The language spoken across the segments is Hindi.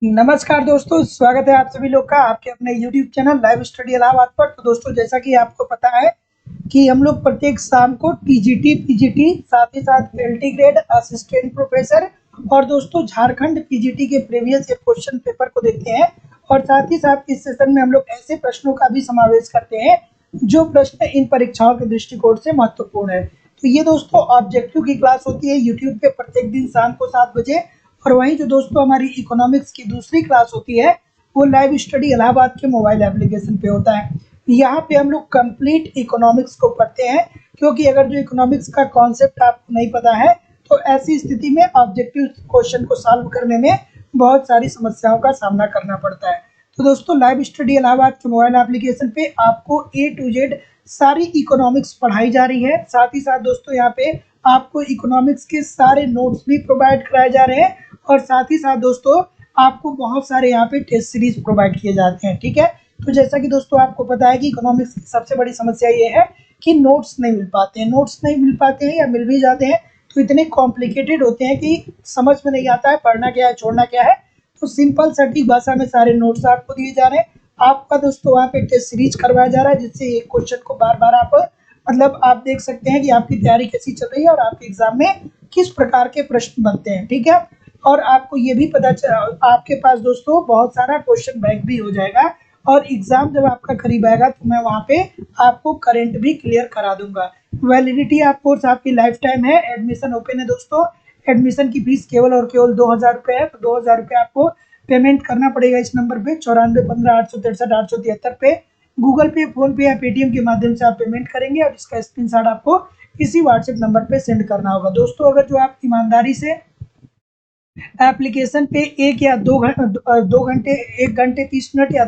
नमस्कार दोस्तों, स्वागत है आप सभी लोग का आपके अपने YouTube channel live study Allahabad पर। तो दोस्तों, जैसा कि आपको पता है कि हम लोग प्रत्येक शाम को टीजीटी, पीजीटी, साथ ही साथ एलटी ग्रेड, असिस्टेंट प्रोफेसर और दोस्तों झारखंड पीजीटी के प्रीवियस ईयर क्वेश्चन पेपर को देखते हैं। और साथ ही साथ इस सेशन में हम लोग ऐसे प्रश्नों का भी समावेश करते हैं जो प्रश्न इन परीक्षाओं के दृष्टिकोण से महत्वपूर्ण है। तो ये दोस्तों ऑब्जेक्टिव की क्लास होती है यूट्यूब पे प्रत्येक दिन शाम को 7 बजे। और वहीं जो दोस्तों हमारी इकोनॉमिक्स की दूसरी क्लास होती है वो लाइव स्टडी इलाहाबाद के मोबाइल एप्लीकेशन पे होता है। यहाँ पे हम लोग कंप्लीट इकोनॉमिक्स को पढ़ते हैं, क्योंकि अगर जो इकोनॉमिक्स का कॉन्सेप्ट आपको नहीं पता है तो ऐसी स्थिति में ऑब्जेक्टिव क्वेश्चन को सॉल्व करने में बहुत सारी समस्याओं का सामना करना पड़ता है। तो दोस्तों लाइव स्टडी इलाहाबाद के मोबाइल एप्लीकेशन पे आपको A to Z सारी इकोनॉमिक्स पढ़ाई जा रही है। साथ ही साथ दोस्तों यहाँ पे आपको इकोनॉमिक्स के सारे नोट्स भी प्रोवाइड कराए जा रहे हैं और साथ ही साथ दोस्तों आपको बहुत सारे यहाँ पे टेस्ट सीरीज प्रोवाइड किए जाते हैं। ठीक है, तो जैसा कि दोस्तों आपको पता है कि इकोनॉमिक्स की सबसे बड़ी समस्या ये है कि नोट्स नहीं मिल पाते हैं। नोट्स नहीं मिल पाते हैं या मिल भी जाते हैं तो इतने कॉम्प्लिकेटेड होते हैं कि समझ में नहीं आता है पढ़ना क्या है छोड़ना क्या है। तो सिंपल सटीक भाषा में सारे नोट्स आपको दिए जा रहे हैं। आपका दोस्तों वहाँ पे टेस्ट सीरीज करवाया जा रहा है, जिससे एक क्वेश्चन को बार बार आप मतलब आप देख सकते हैं कि आपकी तैयारी कैसी चल रही है और आपके एग्जाम में किस प्रकार के प्रश्न बनते हैं। ठीक है, और आपको ये भी पता चल आपके पास दोस्तों बहुत सारा क्वेश्चन बैंक भी हो जाएगा और एग्जाम जब आपका करीब आएगा तो मैं वहाँ पे आपको करंट भी क्लियर करा दूंगा। वैलिडिटी ऑफ कोर्स आपकी लाइफ टाइम है। एडमिशन ओपन है दोस्तों। एडमिशन की फीस केवल और केवल 2000 रुपये है। तो 2000 रुपये आपको पेमेंट करना पड़ेगा इस नंबर पे 9415 863 873 पे। गूगल पे, फोन पे या पेटीएम के माध्यम से आप पेमेंट करेंगे और इसका स्क्रीनशॉट आपको इसी व्हाट्सएप नंबर पे सेंड करना होगा। दोस्तों अगर जो आप ईमानदारी से एप्लीकेशन पे 1 या 2 घंटे 1 घंटे 30 मिनट या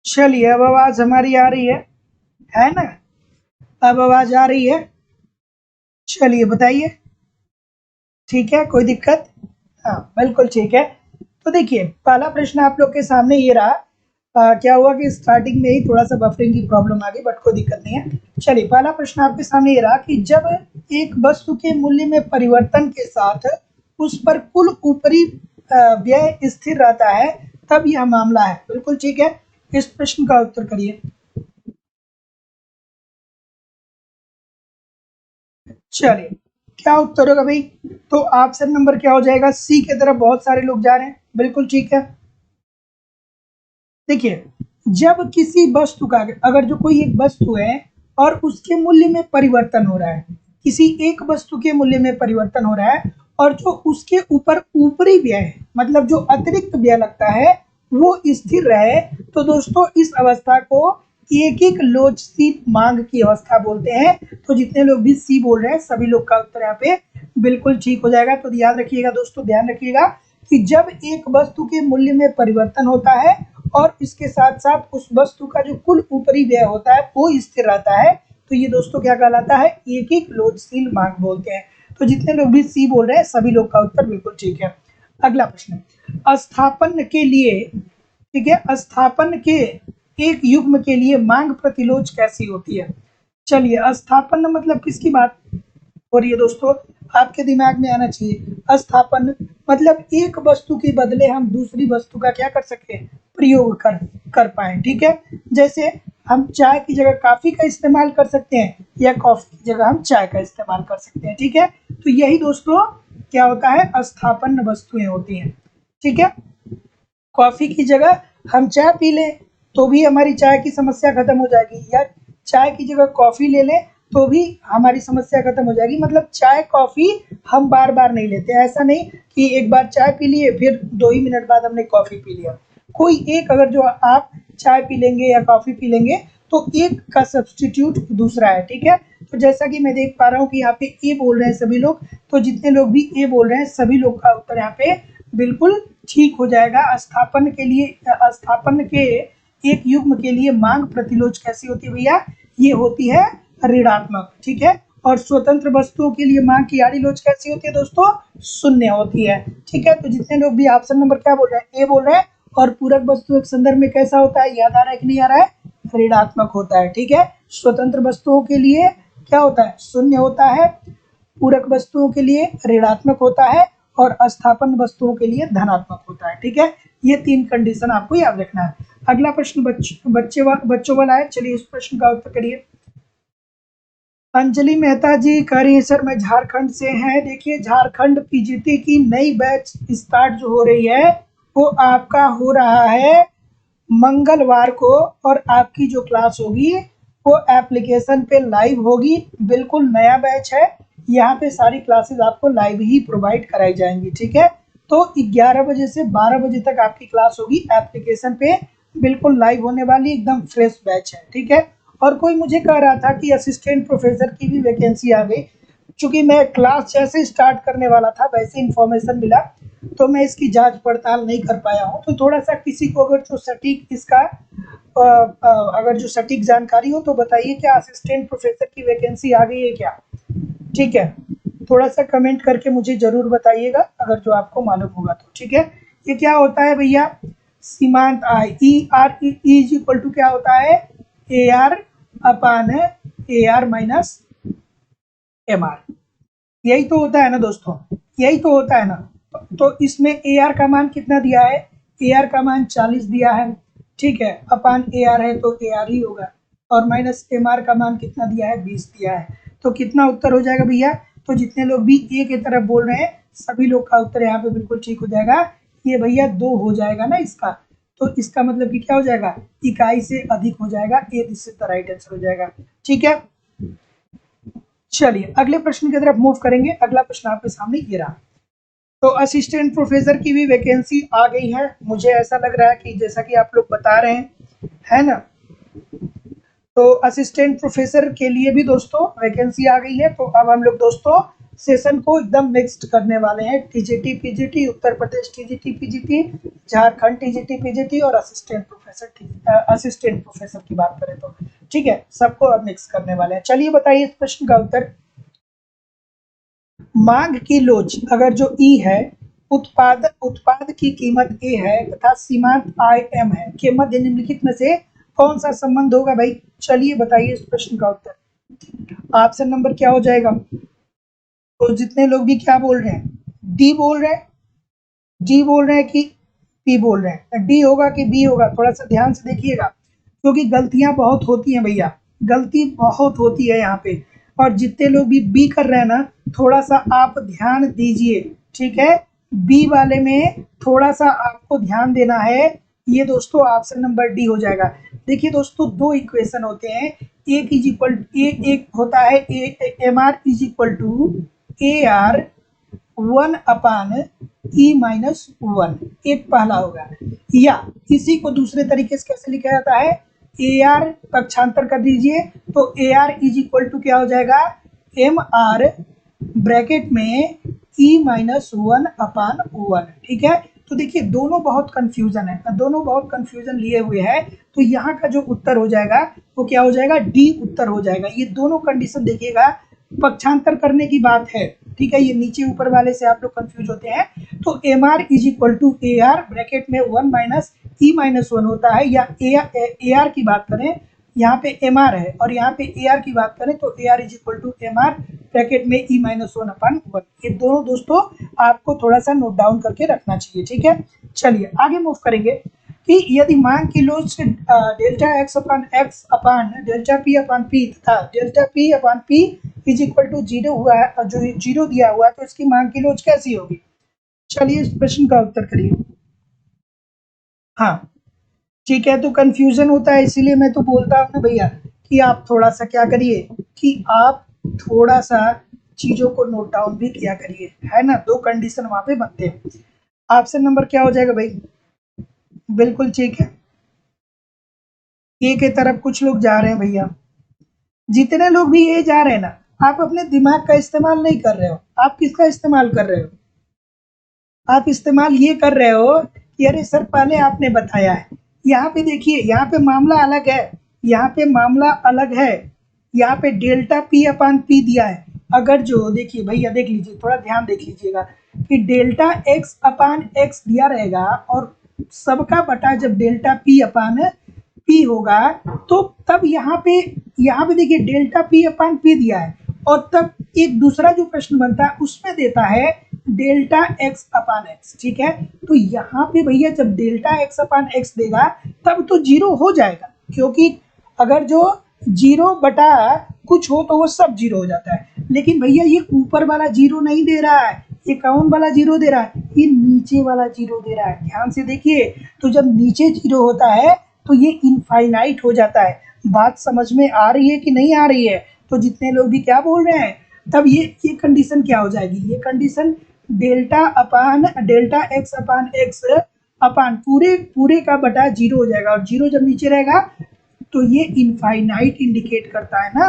चलिए अब आवाज हमारी आ रही है ना? अब आवाज आ रही है? चलिए बताइए। ठीक है, कोई दिक्कत? हाँ बिल्कुल ठीक है। तो देखिए पहला प्रश्न आप लोग के सामने ये रहा। क्या हुआ कि स्टार्टिंग में ही थोड़ा सा बफरिंग की प्रॉब्लम आ गई, बट कोई दिक्कत नहीं है। चलिए पहला प्रश्न आपके सामने ये रहा कि जब एक वस्तु के मूल्य में परिवर्तन के साथ उस पर कुल ऊपरी व्यय स्थिर रहता है तब यह मामला है। बिल्कुल ठीक है, इस प्रश्न का उत्तर करिए। चलिए क्या उत्तर होगा भाई? तो ऑप्शन नंबर क्या हो जाएगा? सी की तरफ बहुत सारे लोग जा रहे हैं। बिल्कुल ठीक है। देखिए जब किसी वस्तु का अगर जो कोई एक वस्तु है और उसके मूल्य में परिवर्तन हो रहा है, किसी एक वस्तु के मूल्य में परिवर्तन हो रहा है और जो उसके ऊपर ऊपरी व्यय है, मतलब जो अतिरिक्त व्यय लगता है वो स्थिर रहे, तो दोस्तों इस अवस्था को एक एक लोचशील मांग की अवस्था बोलते हैं। तो जितने लोग भी सी बोल रहे हैं सभी लोग का उत्तर यहाँ पे बिल्कुल ठीक हो जाएगा। तो याद रखिएगा दोस्तों, ध्यान रखिएगा कि जब एक वस्तु के मूल्य में परिवर्तन होता है और इसके साथ साथ उस वस्तु का जो कुल ऊपरी व्यय होता है वो स्थिर रहता है, तो ये दोस्तों क्या कहलाता है? एक एक लोचशील मांग बोलते हैं। तो जितने लोग भी सी बोल रहे हैं सभी लोग का उत्तर बिल्कुल ठीक है। अगला प्रश्न, स्थापन के लिए, ठीक है, स्थापन के एक युग्म के लिए मांग प्रतिलोच कैसी होती है? चलिए स्थापन मतलब किसकी बात हो रही है दोस्तों? आपके दिमाग में आना चाहिए। स्थापन मतलब एक वस्तु के बदले हम दूसरी वस्तु का क्या कर सके? प्रयोग कर पाए। ठीक है, जैसे हम चाय की जगह कॉफी का इस्तेमाल कर सकते हैं या कॉफी की जगह हम चाय का इस्तेमाल कर सकते हैं। ठीक है, तो यही दोस्तों क्या होता है? स्थापन वस्तुएं होती हैं। ठीक है, कॉफी की जगह हम चाय पी लें तो भी हमारी चाय की समस्या खत्म हो जाएगी, या चाय की जगह कॉफी ले लें तो भी हमारी समस्या खत्म हो जाएगी। मतलब चाय कॉफी हम बार बार नहीं लेते। ऐसा नहीं कि एक बार चाय पी लिए फिर 2 ही मिनट बाद हमने कॉफी पी लिया। कोई एक अगर जो आप चाय पी लेंगे या कॉफी पी लेंगे तो एक का सब्सटीट्यूट दूसरा है। ठीक है, तो जैसा कि मैं देख पा रहा हूँ कि यहाँ पे ए बोल रहे हैं सभी लोग, तो जितने लोग भी ए बोल रहे हैं सभी लोग का उत्तर यहाँ पे बिल्कुल ठीक हो जाएगा। स्थापन के लिए, स्थापन के एक युग्म के लिए मांग प्रतिलोच कैसी होती है भैया? ये होती है ऋणात्मक। ठीक है, और स्वतंत्र वस्तुओं के लिए मांग की आड़ी लोच कैसी होती है दोस्तों? शून्य होती है। ठीक है, तो जितने लोग भी ऑप्शन नंबर क्या बोल रहे हैं? ए बोल रहे हैं और पूरक वस्तुओं के संदर्भ में कैसा होता है, याद आ रहा है कि नहीं आ रहा है, ऋणात्मक होता है। ठीक है, स्वतंत्र वस्तुओं के लिए क्या होता है, शून्य होता है, पूरक वस्तुओं के लिए ऋणात्मक होता है और अस्थापन वस्तुओं के लिए धनात्मक होता है। ठीक है, ये 3 कंडीशन आपको याद रखना है। अगला प्रश्न बच्चों वाला है, चलिए इस प्रश्न का उत्तर करिए। अंजलि मेहता जी कह रही है सर मैं झारखंड से हैं। देखिए झारखंड पीजीटी की नई बैच स्टार्ट जो हो रही है वो आपका हो रहा है मंगलवार को, और आपकी जो क्लास होगी वो एप्लीकेशन पे लाइव होगी। बिल्कुल नया बैच है, यहाँ पे सारी क्लासेस आपको लाइव ही प्रोवाइड कराई जाएंगी। ठीक है, तो 11 बजे से 12 बजे तक आपकी क्लास होगी एप्लीकेशन पे, बिल्कुल लाइव होने वाली, एकदम फ्रेश बैच है। ठीक है, और कोई मुझे कह रहा था कि असिस्टेंट प्रोफेसर की भी वैकेंसी आ गई। चूंकि मैं क्लास जैसे स्टार्ट करने वाला था वैसे इन्फॉर्मेशन मिला, तो मैं इसकी जांच पड़ताल नहीं कर पाया हूँ। तो थोड़ा सा किसी को अगर जो सटीक इसका अगर जो सटीक जानकारी हो तो बताइए, क्या असिस्टेंट प्रोफेसर की वैकेंसी आ गई है क्या? ठीक है, थोड़ा सा कमेंट करके मुझे जरूर बताइएगा अगर जो आपको मालूम होगा तो। ठीक है, ये क्या होता है भैया, सीमांत आय, E R is equal to क्या होता है, A R upon A R minus M R. यही तो होता है ना दोस्तों, यही तो होता है ना। तो इसमें ए आर का मान कितना दिया है, ए आर का मान 40 दिया है। ठीक है, अपान ए आर है तो ए आर ही होगा, और माइनस एम आर का मान कितना दिया है, 20 दिया है। तो कितना उत्तर हो जाएगा भैया, तो जितने लोग भी ए की तरफ बोल रहे हैं सभी लोग का उत्तर यहाँ पे बिल्कुल ठीक हो जाएगा। ये भैया 2 हो जाएगा ना इसका, तो इसका मतलब कि क्या हो जाएगा, इकाई से अधिक हो जाएगा, A this is the right answer हो जाएगा। ठीक है, चलिए अगले प्रश्न की तरफ मूव करेंगे। अगला प्रश्न आपके सामने ये रहा। तो असिस्टेंट प्रोफेसर की भी वैकेंसी आ गई है, मुझे ऐसा लग रहा है कि जैसा कि आप लोग बता रहे हैं, है ना। तो असिस्टेंट प्रोफेसर के लिए भी दोस्तों वैकेंसी आ गई है। तो अब हम लोग दोस्तों सेशन को एकदम मिक्स्ड करने वाले हैं, TGT PGT, Uttar Pradesh TGT PGT, Jharkhand TGT PGT और असिस्टेंट प्रोफेसर की बात करें तो। ठीक है, सबको अब मिक्स करने वाले हैं। चलिए बताइए इस प्रश्न का उत्तर। मांग की लोच अगर जो ई है, उत्पाद की कीमत ए है तथा सीमांत आय एम है, के मध्य निम्नलिखित में से कौन सा संबंध होगा भाई? चलिए बताइए इस प्रश्न का उत्तर। ऑप्शन नंबर क्या हो जाएगा? तो जितने लोग भी क्या बोल रहे हैं, डी बोल रहे हैं, डी बोल रहे हैं कि पी बोल रहे हैं, डी होगा कि बी होगा? थोड़ा सा ध्यान से देखिएगा, क्योंकि गलतियां बहुत होती हैं भैया, गलती बहुत होती है यहाँ पे। और जितने लोग भी बी कर रहे हैं ना, थोड़ा सा आप ध्यान दीजिए। ठीक है, बी वाले में थोड़ा सा आपको ध्यान देना है। ये दोस्तों ऑप्शन नंबर डी हो जाएगा। देखिए दोस्तों, 2 इक्वेशन होते हैं, एक इज इक्वल एक होता है M R is equal to A R 1 upon e minus 1, एक पहला होगा। या इसी को दूसरे तरीके से कैसे लिखा जाता है, ए आर पक्षांतर कर दीजिए, तो A R is equal to क्या हो जाएगा, एम आर ब्रैकेट में ई माइनस 1 अपान 1। ठीक है, तो देखिए दोनों बहुत कंफ्यूजन है, दोनों बहुत कंफ्यूजन लिए हुए हैं। तो यहाँ का जो उत्तर हो जाएगा वो क्या हो जाएगा, डी उत्तर हो जाएगा। ये दोनों कंडीशन देखिएगा, पक्षांतर करने की बात है। ठीक है, ये नीचे ऊपर वाले से आप लोग कंफ्यूज होते हैं। तो M R is equal to A R bracket में 1 माइनस ई माइनस 1 होता है, या ए आर की बात करें, यहाँ पे एम आर है और यहाँ पे ए आर की बात करें तो A R is equal to M R bracket में ई माइनस 1 अपान 1। ये दोनों दोस्तों आपको थोड़ा सा नोट डाउन करके रखना चाहिए। ठीक है, चलिए आगे मूव करेंगे कि यदि मांग की लोच delta x upon delta P upon P तथा delta P upon P is equal to 0 हुआ है, और जो 0 दिया हुआ है, तो इसकी मांग की लोच कैसी होगी? चलिए इस प्रश्न का उत्तर करिए। हाँ ठीक है, तो कंफ्यूजन होता है, इसीलिए मैं तो बोलता हूँ ना भैया कि आप थोड़ा सा क्या करिए, कि आप थोड़ा सा चीजों को नोट डाउन भी किया करिए, है ना। 2 कंडीशन वहां पे बनते हैं। ऑप्शन नंबर क्या हो जाएगा भाई? बिल्कुल ठीक है, ए के तरफ कुछ लोग जा रहे हैं भैया। जितने लोग भी ये जा रहे हैं ना, आप अपने दिमाग का इस्तेमाल नहीं कर रहे हो। आप किसका इस्तेमाल कर रहे हो? आप इस्तेमाल ये कर रहे हो कि अरे सर पहले आपने बताया है। यहाँ पे देखिए, यहाँ पे मामला अलग है, यहाँ पे मामला अलग है। यहाँ पे डेल्टा पी अपान पी दिया है। अगर जो देखिए भैया, देख लीजिए, थोड़ा ध्यान देख लीजिएगा कि डेल्टा एक्स अपान एक्स दिया रहेगा और सबका बटा जब डेल्टा पी अपान पी होगा तो तब यहाँ पे देखिए डेल्टा पी अपान पी दिया है, और तब एक दूसरा जो प्रश्न बनता है उसमें देता है डेल्टा एक्स अपान एक्स। ठीक है, तो यहाँ पे भैया जब डेल्टा एक्स अपान एक्स देगा तब तो जीरो हो जाएगा, क्योंकि अगर जो जीरो बटा कुछ हो तो वो सब जीरो हो जाता है। लेकिन भैया ये ऊपर वाला जीरो नहीं दे रहा है, ये कौन वाला जीरो दे रहा है, ये नीचे वाला जीरो दे रहा है। ध्यान से देखिए, तो जब नीचे जीरो होता है तो ये इनफाइनाइट हो जाता है। बात समझ में आ रही है कि नहीं आ रही है? तो जितने लोग भी क्या बोल रहे हैं, तब ये कंडीशन क्या हो जाएगी, ये condition delta x upon x अपान पूरे का बटा जीरो हो जाएगा, और जीरो जब नीचे रहेगा तो ये इनफाइनाइट इंडिकेट करता है ना,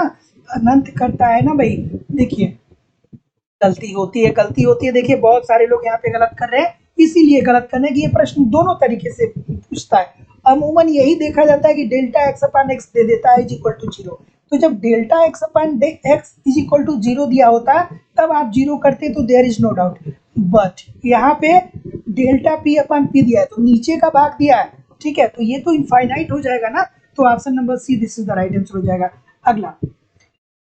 अनंत करता है ना भाई। देखिए गलती होती है, देखिए बहुत सारे लोग यहाँ पे गलत कर रहे हैं, इसीलिए गलत करने की ये प्रश्न दोनों तरीके से पूछता है। अमूमन यही देखा जाता है कि डेल्टा एक्स अपान एक्स दे देता है इज इक्वल टू जीरो, तो जब delta x upon x is equal to zero दिया होता तब आप जीरो करते तो there is no doubt, but यहाँ पे डेल्टा पी अपान पी दिया है तो नीचे का भाग दिया है। ठीक है, तो ये तो इनफाइनाइट हो जाएगा ना, तो option number see this is the right answer हो जाएगा। अगला,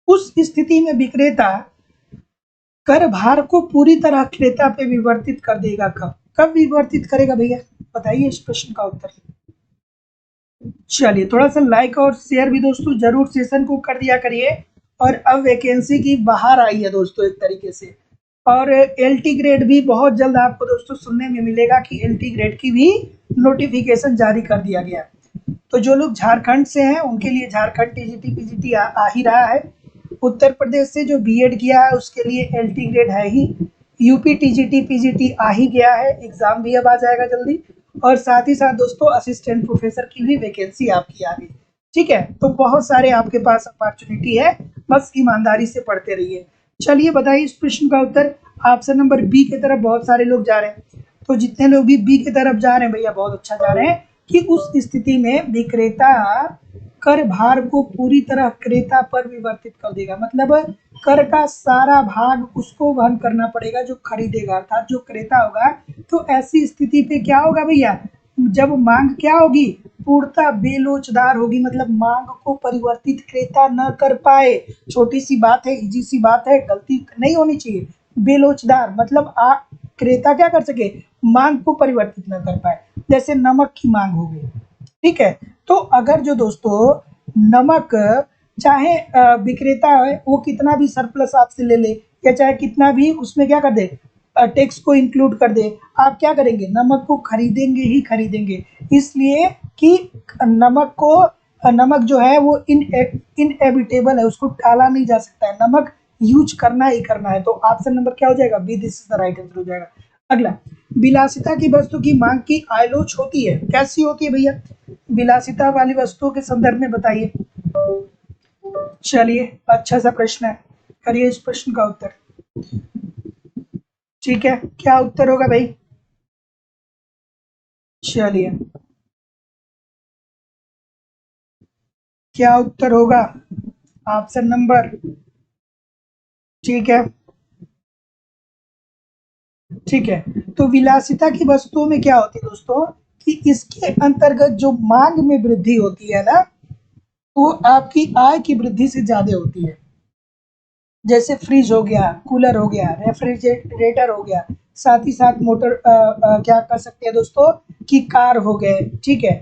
उस स्थिति में विक्रेता कर भार को पूरी तरह क्रेता पे विवर्तित कर देगा। कब विवर्तित करेगा भैया, बताइए इस प्रश्न का उत्तर। चलिए थोड़ा सा लाइक और शेयर भी दोस्तों जरूर सेशन को कर दिया करिए। और अब वैकेंसी की बाहर आई है दोस्तों एक तरीके से, और एलटी ग्रेड भी बहुत जल्द आपको दोस्तों सुनने में मिलेगा कि एलटी ग्रेड की भी नोटिफिकेशन जारी कर दिया गया। तो जो लोग झारखंड से हैं उनके लिए झारखंड टीजीटी पीजीटी आ ही रहा है। उत्तर प्रदेश से जो बीएड किया है उसके लिए एलटी ग्रेड है ही। यूपी टीजीटी पीजीटी आ ही गया है, एग्जाम भी अब आ जाएगा जल्दी। और साथ ही साथ दोस्तों असिस्टेंट प्रोफेसर की भी वैकेंसी आपकी आ गई। ठीक है, तो बहुत सारे आपके पास अपॉर्चुनिटी है, बस ईमानदारी से पढ़ते रहिए। चलिए बताइए इस प्रश्न का उत्तर। ऑप्शन नंबर बी की तरफ बहुत सारे लोग जा रहे हैं, तो जितने लोग भी बी की तरफ जा रहे हैं भैया बहुत अच्छा जा रहे हैं कि उस स्थिति में विक्रेता कर भार को पूरी तरह क्रेता पर विवर्तित कर देगा। मतलब कर का सारा भाग उसको वहन करना पड़ेगा जो खरीदेगा, अर्थात जो क्रेता होगा। तो ऐसी स्थिति पे क्या होगा भैया, जब मांग क्या होगी, पूर्णतः बेलोचदार होगी, मतलब मांग को परिवर्तित क्रेता न कर पाए। छोटी सी बात है, इजी सी बात है, गलती नहीं होनी चाहिए। बेलोचदार मतलब क्रेता क्या कर सके, मांग को परिवर्तित न कर पाए। जैसे नमक की मांग हो गई, ठीक है, तो अगर जो दोस्तों नमक चाहे विक्रेता है वो कितना भी सरप्लस आपसे ले ले, या चाहे कितना भी उसमें क्या कर दे, टैक्स को इंक्लूड कर दे, आप क्या करेंगे, नमक को खरीदेंगे ही खरीदेंगे। इसलिए कि नमक जो है वो इनएविटेबल है, उसको टाला नहीं जा सकता है, नमक यूज करना ही करना है। तो ऑप्शन नंबर क्या हो जाएगा, B this is the right answer हो जाएगा। अगला, विलासिता की वस्तु की मांग की आलोच होती है, कैसी होती है भैया, विलासिता वाली वस्तुओं के संदर्भ में बताइए। चलिए अच्छा सा प्रश्न है, करिए इस प्रश्न का उत्तर। ठीक है, क्या उत्तर होगा भाई, चलिए क्या उत्तर होगा, ऑप्शन नंबर, ठीक है ठीक है। तो विलासिता की वस्तुओं में क्या होती है दोस्तों, कि इसके अंतर्गत जो मांग में वृद्धि होती है ना, वो आपकी आय की वृद्धि से ज्यादा होती है। जैसे फ्रिज हो गया, कूलर हो गया, रेफ्रिजरेटर हो गया, साथ ही साथ मोटर क्या कर सकते हैं दोस्तों कि कार हो गए। ठीक है,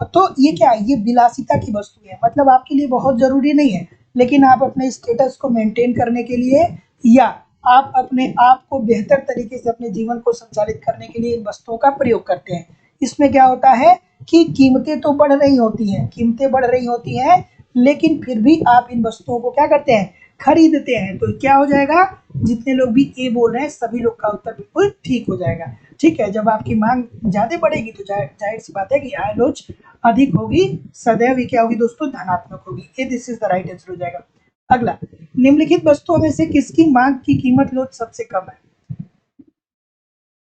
तो ये क्या है, ये विलासिता की वस्तु है, मतलब आपके लिए बहुत जरूरी नहीं है, लेकिन आप अपने स्टेटस को मेंटेन करने के लिए या आप अपने आप को बेहतर तरीके से अपने जीवन को संचालित करने के लिए इन वस्तुओं का प्रयोग करते हैं। इसमें क्या होता है कि कीमतें तो बढ़ रही होती हैं, कीमतें बढ़ रही होती हैं, लेकिन फिर भी आप इन वस्तुओं को क्या करते हैं, खरीदते हैं। तो क्या हो जाएगा, जितने लोग भी ए बोल रहे हैं सभी लोग का उत्तर बिल्कुल ठीक हो जाएगा। ठीक है, जब आपकी मांग ज्यादा बढ़ेगी तो जाहिर सी बात है कि आलोच अधिक होगी, सदैव क्या होगी दोस्तों, धनात्मक होगी। ये this is the right answer हो जाएगा। अगला, निम्नलिखित वस्तुओं में से किसकी मांग की कीमत लोच सबसे कम है।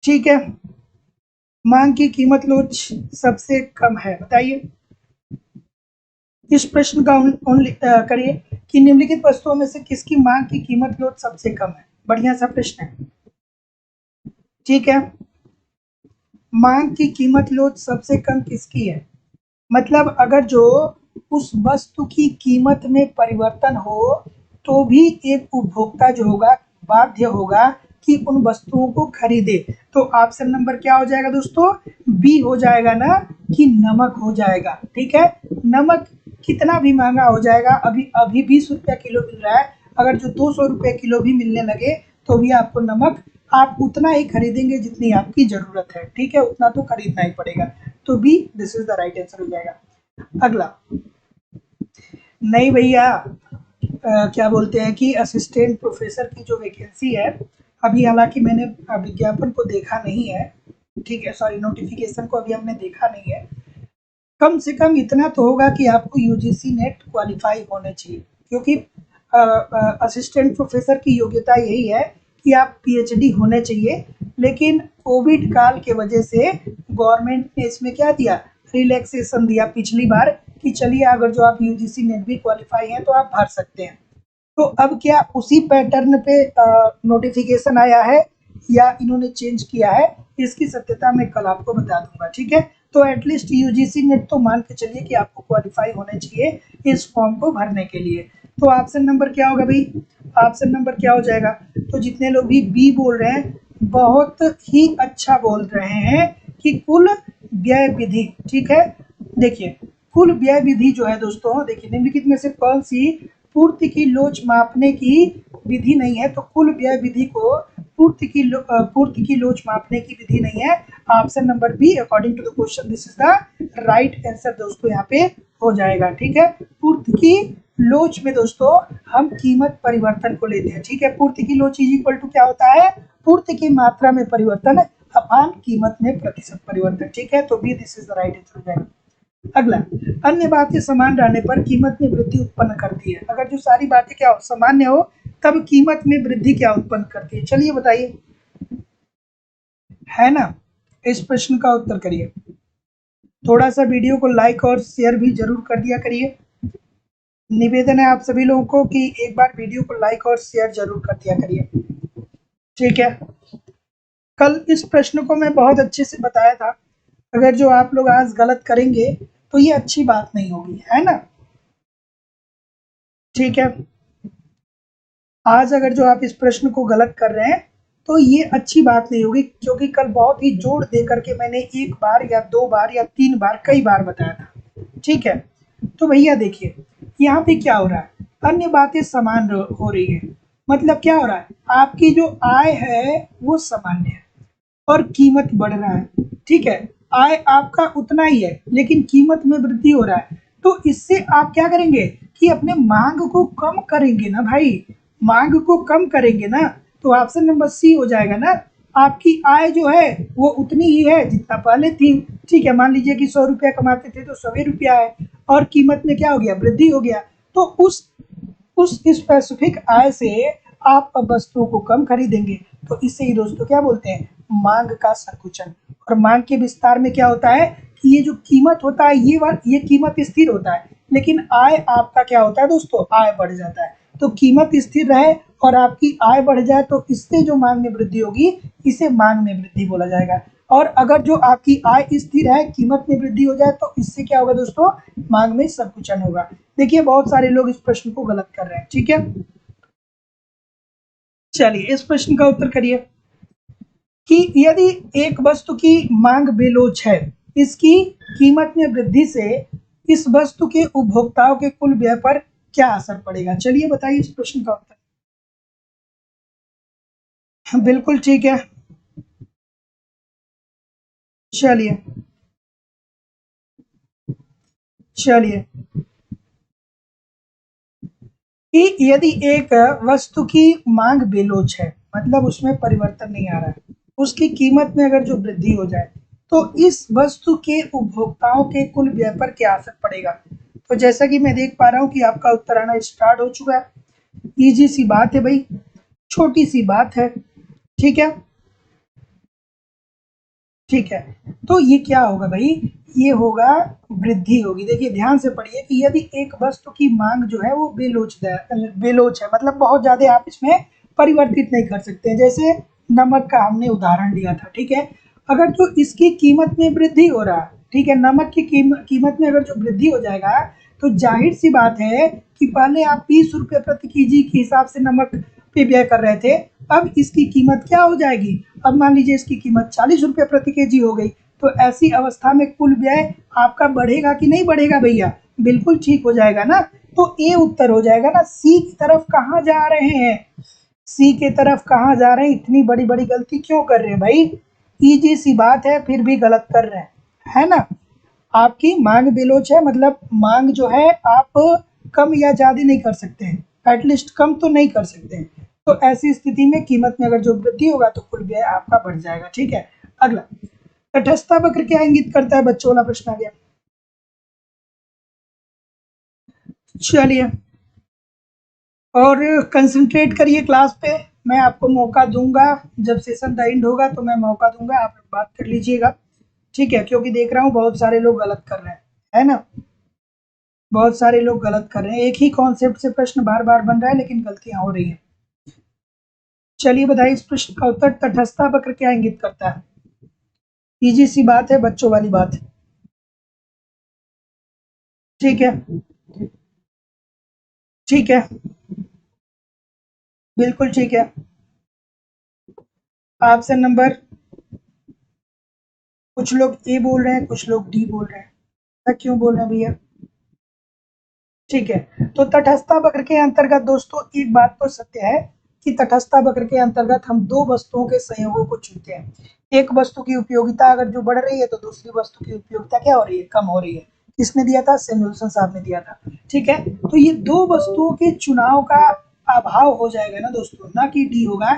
ठीक है, मांग की कीमत लोच सबसे कम है, बताइए इस प्रश्न का करिए कि निम्नलिखित वस्तुओं में से किसकी मांग की कीमत लोच सबसे कम है। बढ़िया सा प्रश्न है, ठीक है। मांग की कीमत लोच सबसे कम किसकी है? मतलब अगर जो उस वस्तु की कीमत में परिवर्तन हो तो भी एक उपभोक्ता जो होगा बाध्य होगा कि उन वस्तुओं को खरीदे। तो ऑप्शन नंबर क्या हो जाएगा दोस्तों? बी हो जाएगा ना, कि नमक हो जाएगा। ठीक है, नमक कितना भी महंगा हो जाएगा, अभी अभी 20 रुपया किलो मिल रहा है, अगर जो 200 रुपये किलो भी मिलने लगे तो भी आपको नमक आप उतना ही खरीदेंगे जितनी आपकी जरूरत है। ठीक है, उतना तो खरीदना ही पड़ेगा। तो B this is the right answer हो जाएगा। अगला, नहीं भैया, क्या बोलते हैं कि असिस्टेंट प्रोफेसर की जो वैकेंसी है, अभी हालांकि मैंने विज्ञापन को देखा नहीं है, ठीक है, सॉरी, नोटिफिकेशन को अभी हमने देखा नहीं है। कम से कम इतना तो होगा कि आपको यूजीसी नेट क्वालिफाई होने चाहिए, क्योंकि असिस्टेंट प्रोफेसर की योग्यता यही है कि आप पीएचडी होने चाहिए। लेकिन कोविड काल के वजह से गवर्नमेंट ने इसमें क्या दिया, रिलैक्सेशन दिया पिछली बार, कि चलिए अगर जो आप यूजीसी नेट भी क्वालिफाई हैं तो आप भर सकते हैं। तो अब क्या उसी पैटर्न पे नोटिफिकेशन आया है या इन्होंने चेंज किया है, इसकी सत्यता मैं कल आपको बता दूंगा। ठीक है, तो एटलीस्ट यूजीसी नेट तो मान के चलिए कि आपको क्वालिफाई होने चाहिए इस फॉर्म को भरने के लिए। तो ऑप्शन नंबर क्या होगा भाई? ऑप्शन नंबर क्या हो जाएगा? तो जितने लोग भी बी बोल रहे हैं बहुत ही अच्छा बोल रहे हैं कि कुल व्यय विधि। ठीक है, देखिए कुल व्यय विधि जो है दोस्तों, देखिए निम्नलिखित में से कौन सी पूर्ति की लोच मापने की विधि नहीं है? तो कुल व्यय विधि को पूर्ति की लोच मापने की विधि नहीं है। Option number B according to the question this is the right answer दोस्तों, यहाँ पे हो जाएगा। ठीक है, पूर्ति की लोच में दोस्तों हम कीमत परिवर्तन को लेते हैं। ठीक है, पूर्ति की लोच इज इक्वल टू क्या होता है? पूर्ति की मात्रा में परिवर्तन अपान कीमत में प्रतिशत परिवर्तन। ठीक है, तो B this is the right answer हो जाएगा। अगला, अन्य बातें समान रहने पर कीमत में वृद्धि उत्पन्न करती है। अगर जो सारी बातें क्या हो, सामान्य हो, तब कीमत में वृद्धि क्या उत्पन्न करती है? चलिए बताइए, है ना? इस प्रश्न का उत्तर करिए। थोड़ा सा वीडियो को लाइक और शेयर भी जरूर कर दिया करिए। निवेदन है आप सभी लोगों को कि एक बार वीडियो को लाइक और शेयर जरूर कर दिया करिए। ठीक है, कल इस प्रश्न को मैं बहुत अच्छे से बताया था। अगर जो आप लोग आज गलत करेंगे तो ये अच्छी बात नहीं होगी, है ना? ठीक है, आज अगर जो आप इस प्रश्न को गलत कर रहे हैं तो ये अच्छी बात नहीं होगी, क्योंकि कल बहुत ही जोर दे करके मैंने एक बार या दो बार या तीन बार कई बार बताया था। ठीक है, तो भैया देखिए यहाँ पे क्या हो रहा है, अन्य बातें समान हो रही है। मतलब क्या हो रहा है, आपकी जो आय है वो सामान्य है और कीमत बढ़ रहा है। ठीक है, आय आपका उतना ही है लेकिन कीमत में वृद्धि हो रहा है। तो इससे आप क्या करेंगे कि अपने मांग को कम करेंगे ना भाई, मांग को कम करेंगे ना। तो ऑप्शन नंबर सी हो जाएगा ना, आपकी आय जो है वो उतनी ही है जितना पहले थी। ठीक है, मान लीजिए कि 100 रुपया कमाते थे तो 100 रुपया है, और कीमत में क्या हो गया, वृद्धि हो गया। तो उस स्पेसिफिक आय से आप अब वस्तुओं को कम खरीदेंगे। तो इससे ही दोस्तों क्या बोलते हैं, मांग का संकुचन। और मांग के विस्तार में क्या होता है कि ये जो कीमत होता है ये कीमत स्थिर होता है, लेकिन आय आपका क्या होता है दोस्तों, आय बढ़ जाता है। तो कीमत स्थिर रहे और आपकी आय बढ़ जाए तो इससे जो मांग में वृद्धि होगी इसे मांग में वृद्धि बोला जाएगा। और अगर जो आपकी आय स्थिर है, कीमत में वृद्धि हो जाए तो इससे क्या होगा दोस्तों, मांग में संकुचन होगा। देखिए बहुत सारे लोग इस प्रश्न को गलत कर रहे हैं। ठीक है, चलिए इस प्रश्न का उत्तर करिए कि यदि एक वस्तु की मांग बेलोच है, इसकी कीमत में वृद्धि से इस वस्तु के उपभोक्ताओं के कुल व्यय पर क्या असर पड़ेगा? चलिए बताइए इस प्रश्न का उत्तर। बिल्कुल ठीक है, चलिए चलिए कि यदि एक वस्तु की मांग बेलोच है, मतलब उसमें परिवर्तन नहीं आ रहा है, उसकी कीमत में अगर जो वृद्धि हो जाए तो इस वस्तु के उपभोक्ताओं के कुल व्यय पर क्या असर पड़ेगा? तो जैसा कि मैं देख पा रहा हूँ कि आपका उत्तर आना स्टार्ट हो चुका है। इजी सी बात है भाई, छोटी सी बात है। ठीक है, ठीक है, तो ये क्या होगा भाई, ये होगा वृद्धि होगी। देखिए ध्यान से पढ़िए कि यदि एक वस्तु की मांग जो है वो बेलोच है, मतलब बहुत ज्यादा आप इसमें परिवर्तित नहीं कर सकते। जैसे नमक का हमने उदाहरण लिया था, ठीक है, अगर जो इसकी कीमत में वृद्धि हो रहा है, ठीक है, नमक की कीमत में अगर जो वृद्धि हो जाएगा तो जाहिर सी बात है कि पहले आप 20 रुपये प्रति केजी के हिसाब से नमक पे व्यय कर रहे थे, अब इसकी कीमत क्या हो जाएगी, अब मान लीजिए इसकी कीमत 40 रुपये प्रति केजी हो गई, तो ऐसी अवस्था में कुल व्यय आपका बढ़ेगा कि नहीं बढ़ेगा भैया, बिल्कुल ठीक हो जाएगा ना। तो ए उत्तर हो जाएगा ना। सी की तरफ कहाँ जा रहे हैं, सी के तरफ कहाँ जा रहे हैं, इतनी बड़ी बड़ी गलती क्यों कर रहे हैं भाई, इजी सी बात है फिर भी गलत कर रहे हैं, है ना। आपकी मांग बेलोच है, मतलब मांग जो है आप कम या ज्यादा नहीं कर सकते हैं, एटलीस्ट कम तो नहीं कर सकते हैं। तो ऐसी स्थिति में कीमत में अगर जो वृद्धि होगा तो कुल व्यय आपका बढ़ जाएगा, ठीक है। अगला, तटस्थता वक्र क्या इंगित करता है, बच्चों वाला प्रश्न आ गया। चलिए, और कंसंट्रेट करिए क्लास पे, मैं आपको मौका दूंगा, जब सेशन एंड होगा तो मैं मौका दूंगा, आप लोग बात कर लीजिएगा, ठीक है, क्योंकि देख रहा हूँ बहुत सारे लोग गलत कर रहे हैं, है ना, बहुत सारे लोग गलत कर रहे हैं, एक ही कॉन्सेप्ट से प्रश्न बार बार बन रहा है लेकिन गलतियां हो रही हैं। चलिए बताइए, इस प्रश्न का उत्तर तटस्थता वक्र क्या इंगित करता है, इजी सी बात है, बच्चों वाली बात, ठीक है, ठीक है, बिल्कुल ठीक है। ऑप्शन नंबर, कुछ लोग ए बोल रहे हैं, कुछ लोग डी बोल रहे हैं, ऐसा क्यों बोल रहे हैं भैया, ठीक है। तो तटस्थता वक्र के अंतर्गत दोस्तों एक बात तो सत्य है कि तटस्थता वक्र के अंतर्गत हम दो वस्तुओं के संयोगों को चुनते हैं, एक वस्तु की उपयोगिता अगर जो बढ़ रही है तो दूसरी वस्तु की उपयोगिता क्या हो रही है, कम हो रही है। किसने दिया था, सैमुअल्सन साहब ने दिया था, ठीक है। तो ये दो वस्तुओं के चुनाव का अभाव हो जाएगा ना दोस्तों, ना कि डी होगा,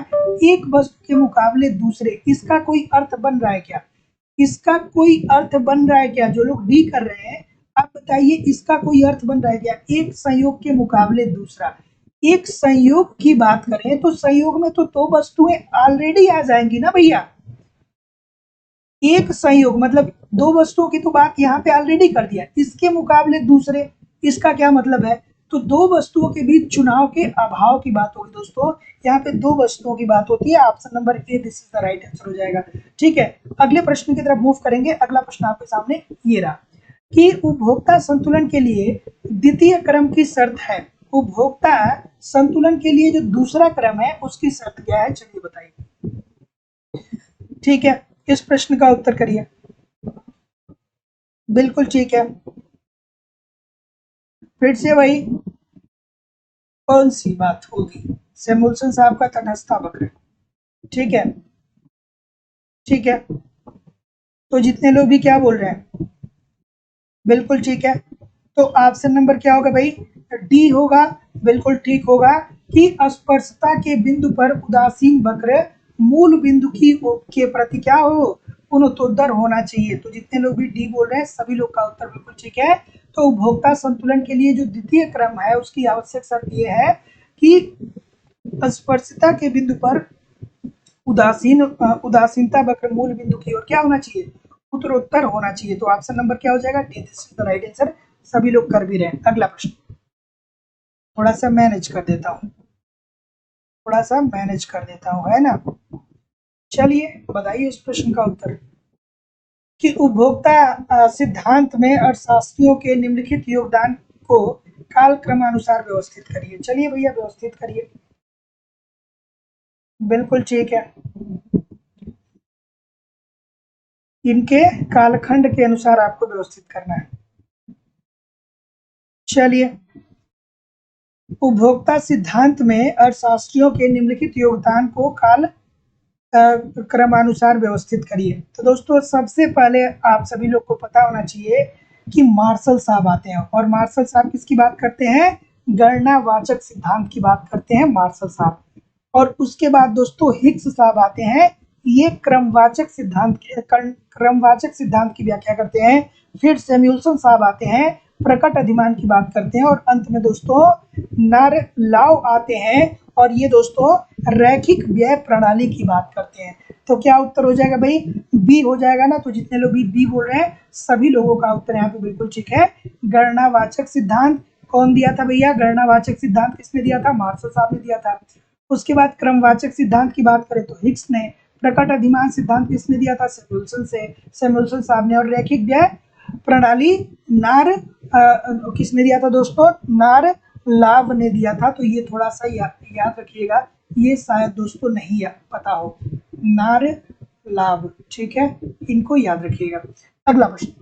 एक वस्तु के मुकाबले दूसरे, इसका कोई अर्थ बन रहा है क्या, इसका कोई अर्थ बन रहा है क्या, जो लोग डी कर रहे हैं आप बताइए, इसका कोई अर्थ बन रहा है क्या, एक संयोग के मुकाबले दूसरा, एक संयोग की बात करें तो संयोग में तो दो वस्तुएं ऑलरेडी आ जाएंगी ना भैया, एक संयोग मतलब दो वस्तुओं की तो बात यहाँ पे ऑलरेडी कर दिया, इसके मुकाबले दूसरे, इसका क्या मतलब है, तो दो वस्तुओं के बीच चुनाव के अभाव की बात होगी दोस्तों, यहाँ पे दो वस्तुओं की बात होती है, option number A this is the right answer हो जाएगा, ठीक है। अगले प्रश्न की तरफ मूव करेंगे, अगला प्रश्न आपके सामने ये रहा कि उपभोक्ता संतुलन के लिए द्वितीय क्रम की शर्त है, उपभोक्ता संतुलन के लिए जो दूसरा क्रम है उसकी शर्त क्या है, चलिए बताइए, ठीक है, इस प्रश्न का उत्तर करिए, बिल्कुल ठीक है, फिर से वही, कौन सी बात होगी, सैमुअल्सन साहब का तटस्थता वक्र, ठीक है, ठीक है, तो जितने लोग भी क्या बोल रहे हैं, बिल्कुल ठीक है, तो ऑप्शन नंबर क्या होगा भाई, डी होगा, बिल्कुल ठीक होगा कि स्पर्शता के बिंदु पर उदासीन वक्र मूल बिंदु की के प्रति क्या हो, पुनः होना चाहिए, तो जितने लोग भी डी बोल रहे हैं सभी लोग का उत्तर बिल्कुल ठीक है। तो उपभोक्ता संतुलन के लिए जो द्वितीय क्रम है उसकी आवश्यक शर्त यह है कि स्पर्शता के बिंदु पर उदासीनता वक्र मूल बिंदु की ओर क्या होना चाहिए, उत्तरोत्तर होना चाहिए, तो ऑप्शन नंबर क्या हो जाएगा, D this is the right answer, सभी लोग कर भी रहे हैं। अगला प्रश्न थोड़ा सा मैनेज कर देता हूँ, थोड़ा सा मैनेज कर देता हूँ, है ना। चलिए बताइए इस प्रश्न का उत्तर कि उपभोक्ता सिद्धांत में अर्थशास्त्रियों के निम्नलिखित योगदान को कालक्रमानुसार व्यवस्थित करिए, चलिए भैया व्यवस्थित करिए, बिल्कुल ठीक है, इनके कालखंड के अनुसार आपको व्यवस्थित करना है। चलिए, उपभोक्ता सिद्धांत में अर्थशास्त्रियों के निम्नलिखित योगदान को काल क्रमानुसार व्यवस्थित करिए। तो दोस्तों सबसे पहले आप सभी लोग को पता होना चाहिए कि मार्शल साहब आते हैं, और मार्शल साहब किसकी बात करते हैं, गणनावाचक सिद्धांत की बात करते हैं मार्शल साहब, और उसके बाद दोस्तों हिग्स साहब आते हैं, ये क्रमवाचक सिद्धांत की व्याख्या करते हैं, फिर सैमुअल्सन साहब आते हैं, प्रकट अधिमान की बात करते हैं, और अंत में दोस्तों नारलाव आते हैं, और ये दोस्तों रैखिक व्यय प्रणाली की बात करते हैं। तो क्या उत्तर हो जाएगा भाई, बी हो जाएगा ना, तो जितने लोग भी बी बोल रहे हैं सभी लोगों का उत्तर यहाँ पे बिल्कुल ठीक है। गणनावाचक सिद्धांत कौन दिया था भैया, गणनावाचक सिद्धांत किसने दिया था, मार्शल साहब ने दिया था। उसके बाद क्रमवाचक सिद्धांत की बात करें तो हिग्स ने, प्रकट अधिमान सिद्धांत किसने दिया था? सैमुअलसन साहब ने। और रैखिक व्यय प्रणाली किसने दिया था दोस्तों? नारलाव ने दिया था। तो ये थोड़ा सा याद रखिएगा, ये शायद दोस्तों नहीं पता हो, नारलाव, ठीक है, इनको याद रखिएगा। अगला प्रश्न,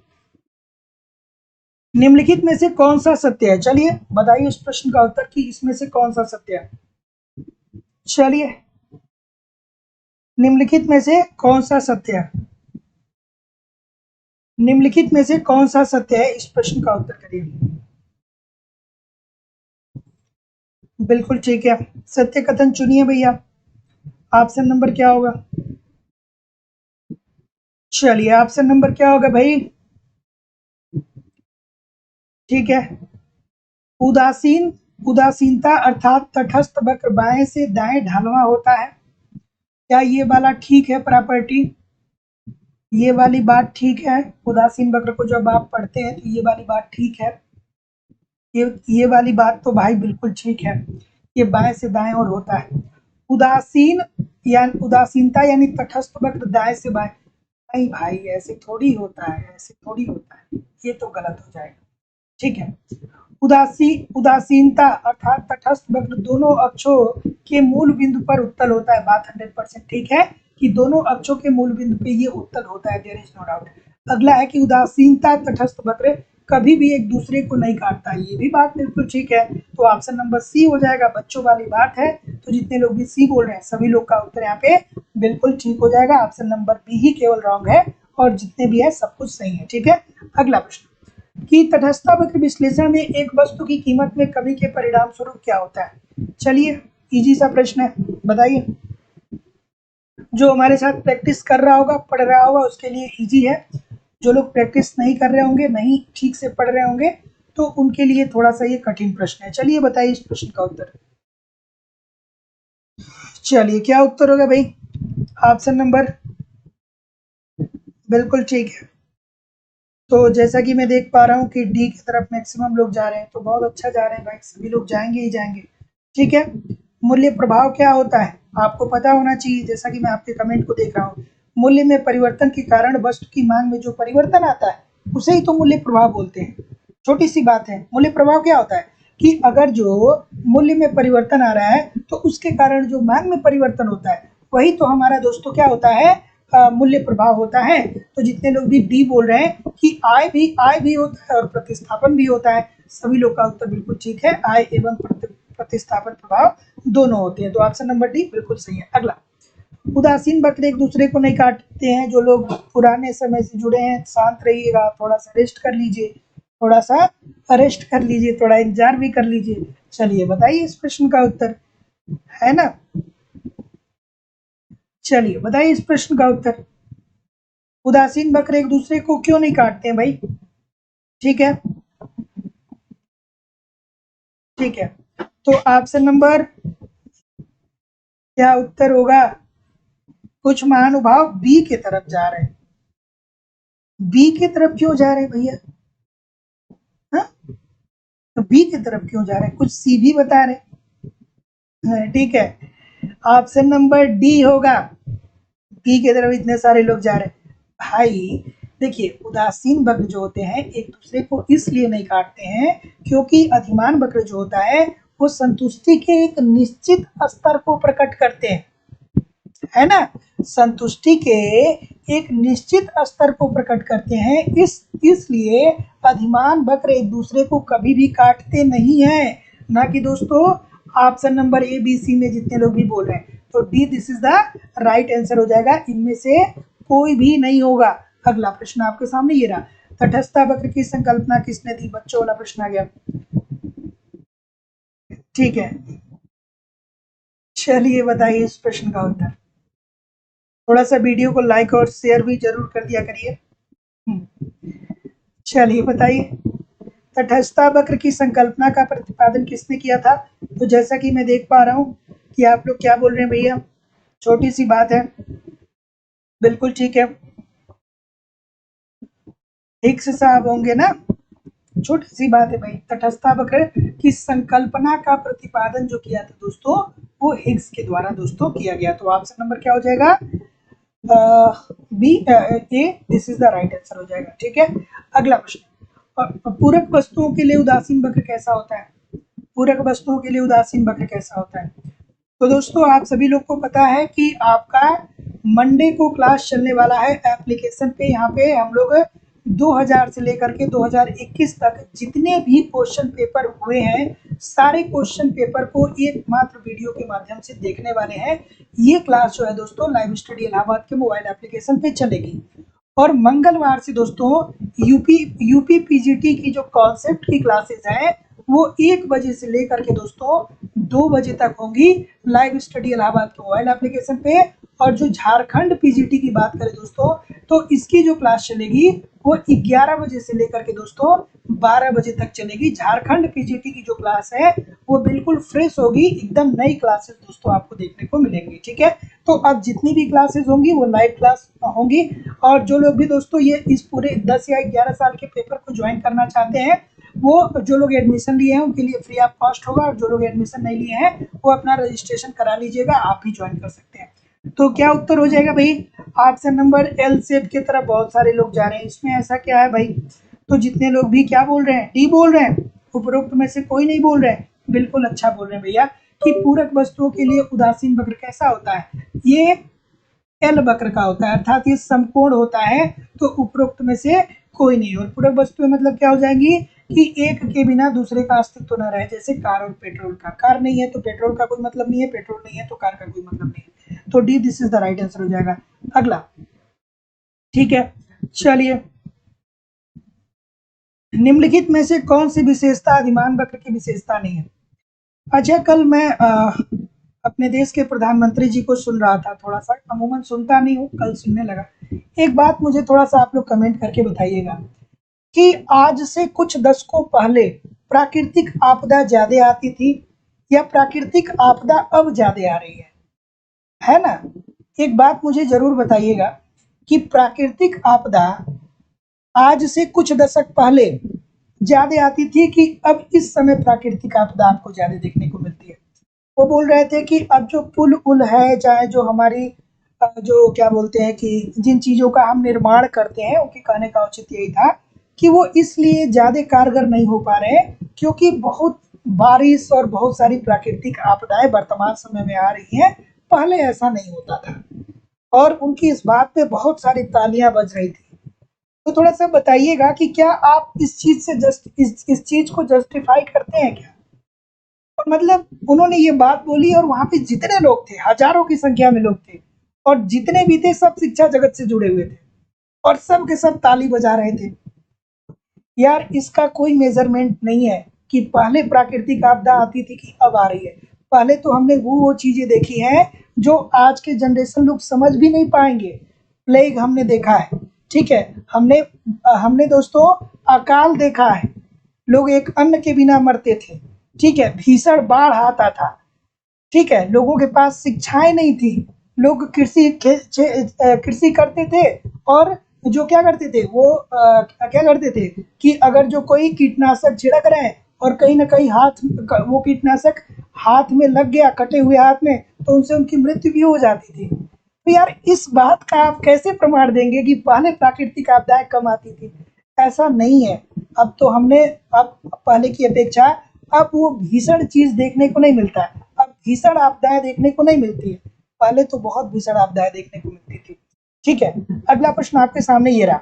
निम्नलिखित में से कौन सा सत्य है? चलिए बताइए इस प्रश्न का उत्तर कि इसमें से कौन सा सत्य है। चलिए, निम्नलिखित में से कौन सा सत्य है? निम्नलिखित में से कौन सा सत्य है? इस प्रश्न का उत्तर करिए। बिल्कुल ठीक है, सत्य कथन चुनिए भैया। ऑप्शन नंबर क्या होगा? चलिए, ऑप्शन नंबर क्या होगा भाई? ठीक है, उदासीनता अर्थात तटस्थ वक्र बाएं से दाएं ढालवा होता है। क्या ये वाला ठीक है प्रॉपर्टी? ये वाली बात ठीक है? उदासीन वक्र को जब आप पढ़ते हैं तो ये वाली बात ठीक है? ये वाली बात तो भाई बिल्कुल ठीक है, ये बाएं से दाएं और होता है। उदासीनता यानी तटस्थ वक्र दाएं से बाएं, नहीं भाई ऐसे थोड़ी होता है, ऐसे थोड़ी होता है, ये तो गलत हो जाएगा। ठीक है, उदासीनता अर्थात तटस्थ वक्र दोनों अक्षों के मूल बिंदु पर उत्तल होता है। बात 100% ठीक है कि दोनों अक्षों के मूल बिंदु पे ये उत्तल होता है, देयर इज नो डाउट। अगला है कि उदासीनता तटस्थ वक्र कभी भी एक दूसरे को नहीं काटता, ये भी बात बिल्कुल ठीक है। तो ऑप्शन नंबर सी हो जाएगा, बच्चों वाली बात है। तो जितने लोग भी सी बोल रहे हैं सभी लोग का उत्तर यहाँ पे बिल्कुल ठीक हो जाएगा। ऑप्शन नंबर बी ही केवल रॉन्ग है और जितने भी है सब कुछ सही है। ठीक है, अगला प्रश्न कि तटस्थता वक्र विश्लेषण में एक वस्तु की कीमत में कमी के परिणाम स्वरूप क्या होता है? चलिए, इजी सा प्रश्न है, बताइए। जो हमारे साथ प्रैक्टिस कर रहा होगा, पढ़ रहा होगा, उसके लिए इजी है। जो लोग प्रैक्टिस नहीं कर रहे होंगे, नहीं ठीक से पढ़ रहे होंगे, तो उनके लिए थोड़ा सा ये कठिन प्रश्न है। चलिए बताइए इस प्रश्न का उत्तर। चलिए, क्या उत्तर होगा भाई? ऑप्शन नंबर बिल्कुल ठीक है। तो जैसा कि मैं देख पा रहा हूँ कि डी की तरफ मैक्सिमम लोग जा रहे हैं, तो बहुत अच्छा जा रहे हैं भाई, सभी लोग जाएंगे ही जाएंगे। ठीक है, मूल्य प्रभाव क्या होता है आपको पता होना चाहिए, जैसा कि मैं आपके कमेंट को देख रहा हूँ। मूल्य में परिवर्तन के कारण वस्तु की मांग में जो परिवर्तन आता है उसे ही तो मूल्य प्रभाव बोलते हैं। छोटी सी बात है, मूल्य प्रभाव क्या होता है कि अगर जो मूल्य में परिवर्तन आ रहा है तो उसके कारण जो मांग में परिवर्तन होता है वही तो हमारा दोस्तों क्या होता है? मूल्य प्रभाव होता है। तो जितने लोग भी डी बोल रहे हैं कि आय भी होता है और प्रतिस्थापन भी होता है, सभी लोग का उत्तर बिल्कुल ठीक है, आय एवं प्रतिस्थापन प्रभाव दोनों होते हैं। तो ऑप्शन नंबर डी बिल्कुल सही है। अगला, उदासीन वक्र एक दूसरे को नहीं काटते हैं। जो लोग पुराने समय से जुड़े हैं शांत रहिएगा, थोड़ा सा रेस्ट कर लीजिए, थोड़ा सा रेस्ट कर लीजिए, थोड़ा इंतजार भी कर लीजिए। चलिए बताइए इस प्रश्न का उत्तर, है ना? चलिए बताइए इस प्रश्न का उत्तर, उदासीन वक्र एक दूसरे को क्यों नहीं काटते हैं भाई? ठीक है, ठीक है, तो ऑप्शन नंबर क्या उत्तर होगा? कुछ महानुभाव बी की तरफ जा रहे हैं। बी की तरफ क्यों जा रहे हैं भैया? तो बी की तरफ क्यों जा रहे हैं? कुछ सी भी बता रहे। ठीक है, ऑप्शन नंबर डी होगा, बी की तरफ इतने सारे लोग जा रहे हैं। भाई देखिए, उदासीन वक्र जो होते हैं एक दूसरे को इसलिए नहीं काटते हैं क्योंकि अधिमान वक्र जो होता है वो संतुष्टि के एक निश्चित स्तर को प्रकट करते हैं, है ना? संतुष्टि के एक निश्चित स्तर को प्रकट करते हैं, इसलिए अधिमान वक्र एक दूसरे को कभी भी काटते नहीं है। ना कि दोस्तों option number A B C में जितने लोग भी बोल रहे हैं, तो D this is the right answer हो जाएगा, इनमें से कोई भी नहीं होगा। अगला प्रश्न आपके सामने ये रहा, तटस्थता वक्र की संकल्पना किसने दी? बच्चों वाला प्रश्न आ गया। ठीक है, चलिए बताइए इस प्रश्न का उत्तर। थोड़ा सा वीडियो को लाइक और शेयर भी जरूर कर दिया करिए। चलिए बताइए, तटस्थता वक्र की संकल्पना का प्रतिपादन किसने किया था? तो जैसा कि मैं देख पा रहा हूँ कि आप लोग क्या बोल रहे हैं भैया, छोटी सी बात है, बिल्कुल ठीक है, हिग्स साहब होंगे ना? छोटी सी बात है भाई, तटस्थता वक्र की संकल्पना का प्रतिपादन जो किया था दोस्तों वो हिग्स के द्वारा दोस्तों किया गया। तो ऑप्शन नंबर क्या हो जाएगा? B A this is the right answer हो जाएगा। ठीक है, अगला प्रश्न, पूरक वस्तुओं के लिए उदासीन वक्र कैसा होता है? पूरक वस्तुओं के लिए उदासीन वक्र कैसा होता है? तो दोस्तों आप सभी लोग को पता है कि आपका मंडे को क्लास चलने वाला है एप्लीकेशन पे। यहाँ पे हम लोग 2000 से लेकर के 2021 तक जितने भी क्वेश्चन पेपर हुए हैं, सारे क्वेश्चन पेपर को एकमात्र वीडियो के माध्यम से देखने वाले हैं। ये क्लास जो है दोस्तों लाइव स्टडी इलाहाबाद के मोबाइल एप्लीकेशन पे चलेगी। और मंगलवार से दोस्तों यूपी पीजीटी की जो कॉन्सेप्ट की क्लासेस हैं वो 1 बजे से लेकर के दोस्तों 2 बजे तक होंगी लाइव स्टडी इलाहाबाद के मोबाइल एप्लीकेशन पे। और जो झारखंड पीजीटी की बात करें दोस्तों, तो इसकी जो क्लास चलेगी वो 11 बजे से लेकर के दोस्तों 12 बजे तक चलेगी। झारखंड पीजीटी की जो क्लास है वो बिल्कुल फ्रेश होगी, एकदम नई क्लासेस दोस्तों आपको देखने को मिलेंगी। ठीक है, तो अब जितनी भी क्लासेस होंगी वो लाइव क्लास होंगी। और जो लोग भी दोस्तों ये इस पूरे 10 या 11 साल के पेपर को ज्वाइन करना चाहते हैं, वो जो लोग एडमिशन लिए हैं उनके लिए फ्री ऑफ कॉस्ट होगा, और जो लोग एडमिशन नहीं लिए हैं वो अपना रजिस्ट्रेशन करा लीजिएगा, आप भी ज्वाइन कर सकते हैं। तो क्या उत्तर हो जाएगा भाई? ऑप्शन नंबर एल शेप की तरफ बहुत सारे लोग जा रहे हैं, इसमें ऐसा क्या है भाई? तो जितने लोग भी क्या बोल रहे हैं, डी बोल रहे हैं, उपरोक्त में से कोई नहीं बोल रहे हैं, बिल्कुल अच्छा बोल रहे हैं भैया कि पूरक वस्तुओं के लिए उदासीन वक्र कैसा होता है? ये एल वक्र का होता है, अर्थात ये समकोण होता है। तो उपरोक्त में से कोई नहीं। और पूरक वस्तुएं मतलब क्या हो जाएंगी कि एक के बिना दूसरे का अस्तित्व न रहे, जैसे कार और पेट्रोल का। कार नहीं है तो पेट्रोल का कोई मतलब नहीं है, पेट्रोल नहीं है तो कार का कोई मतलब नहीं है। तो D this is the right answer हो जाएगा। अगला, ठीक है, चलिए, निम्नलिखित में से कौन सी विशेषता अधिमान वक्र की विशेषता नहीं है? अच्छा, कल मैं अपने देश के प्रधानमंत्री जी को सुन रहा था, थोड़ा सा, अमूमन सुनता नहीं हूँ, कल सुनने लगा। एक बात मुझे थोड़ा सा आप लोग कमेंट करके बताइएगा कि आज से कुछ दशकों पहले प्राकृतिक आपदा ज्यादा आती थी या प्राकृतिक आपदा अब ज्यादा आ रही है ना? एक बात मुझे जरूर बताइएगा कि प्राकृतिक आपदा आज से कुछ दशक पहले ज्यादा आती थी कि अब इस समय प्राकृतिक आपदा आपको ज्यादा देखने को मिलती है? वो बोल रहे थे कि अब जो पुल उल है, चाहे जो हमारी जो क्या बोलते हैं कि जिन चीजों का हम निर्माण करते हैं, उनके कहने का औचित्य यही था कि वो इसलिए ज्यादा कारगर नहीं हो पा रहे हैं क्योंकि बहुत बारिश और बहुत सारी प्राकृतिक आपदाएं वर्तमान समय में आ रही हैं, पहले ऐसा नहीं होता था। और उनकी इस बात पे बहुत सारी तालियां बज रही थी। तो थोड़ा सा बताइएगा कि क्या आप इस चीज से इस चीज को जस्टिफाई करते हैं क्या? और मतलब उन्होंने ये बात बोली और वहां पे जितने लोग थे, हजारों की संख्या में लोग थे, और जितने भी थे सब शिक्षा जगत से जुड़े हुए थे, और सब के सब ताली बजा रहे थे। यार इसका कोई मेजरमेंट नहीं है कि पहले प्राकृतिक आपदा आती थी कि अब आ रही है। पहले तो हमने वो चीजें देखी हैं जो आज के जनरेशन लोग समझ भी नहीं पाएंगे। प्लेग हमने देखा है, ठीक है, हमने हमने दोस्तों अकाल देखा है, लोग एक अन्न के बिना मरते थे, ठीक है, भीषण बाढ़ आता था, ठीक है, लोगों के पास शिक्षाएं नहीं थी, लोग कृषि करते थे, और जो क्या करते थे वो क्या करते थे कि अगर जो कोई कीटनाशक छिड़क रहे हैं और कहीं ना कहीं वो कीटनाशक हाथ में लग गया, कटे हुए हाथ में, तो उनसे उनकी मृत्यु भी हो जाती थी। तो यार इस बात का आप कैसे प्रमाण देंगे कि पहले प्राकृतिक आपदाएं कम आती थी? ऐसा नहीं है। अब तो हमने अब पहले की अपेक्षा अब वो भीषण चीज देखने को नहीं मिलता है, अब भीषण आपदाएं देखने को नहीं मिलती है, पहले तो बहुत भीषण आपदाएं देखने को मिलती थी। ठीक है, अगला प्रश्न आपके सामने ये रहा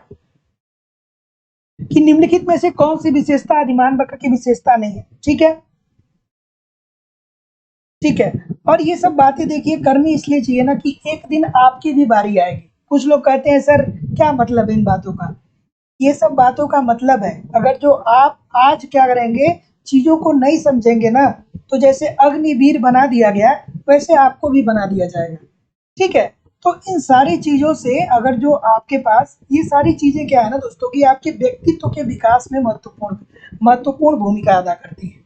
कि निम्नलिखित में से कौन सी विशेषता अधिमान वक्र की विशेषता नहीं है? ठीक है, ठीक है, और ये सब बातें देखिए करनी इसलिए चाहिए ना कि एक दिन आपकी भी बारी आएगी। कुछ लोग कहते हैं सर क्या मतलब है इन बातों का? ये सब बातों का मतलब है, अगर जो आप आज क्या करेंगे, चीजों को नहीं समझेंगे ना, तो जैसे अग्निवीर बना दिया गया वैसे आपको भी बना दिया जाएगा। ठीक है, तो इन सारी चीजों से अगर जो आपके पास ये सारी चीजें क्या है ना दोस्तों कि आपके व्यक्तित्व के विकास में महत्वपूर्ण भूमिका अदा करती है।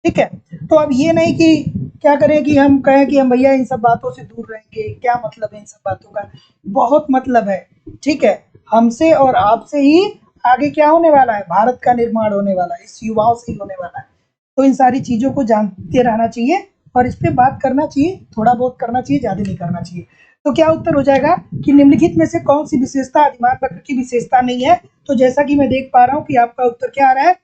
ठीक है, तो अब ये नहीं कि क्या करें कि हम कहें कि हम भैया इन सब बातों से दूर रहेंगे, क्या मतलब है इन सब बातों का? बहुत मतलब है। ठीक है, हमसे और आपसे ही आगे क्या होने वाला है, भारत का निर्माण होने वाला है, इस युवाओं से ही होने वाला है। तो इन सारी चीजों को जानते रहना चाहिए और इस पे बात करना चाहिए, थोड़ा बहुत करना चाहिए, ज्यादा नहीं करना चाहिए। तो क्या उत्तर हो जाएगा कि निम्नलिखित में से कौन सी विशेषता अधिमान वक्र की विशेषता नहीं है। तो जैसा कि मैं देख पा रहा हूं कि आपका उत्तर क्या आ रहा है,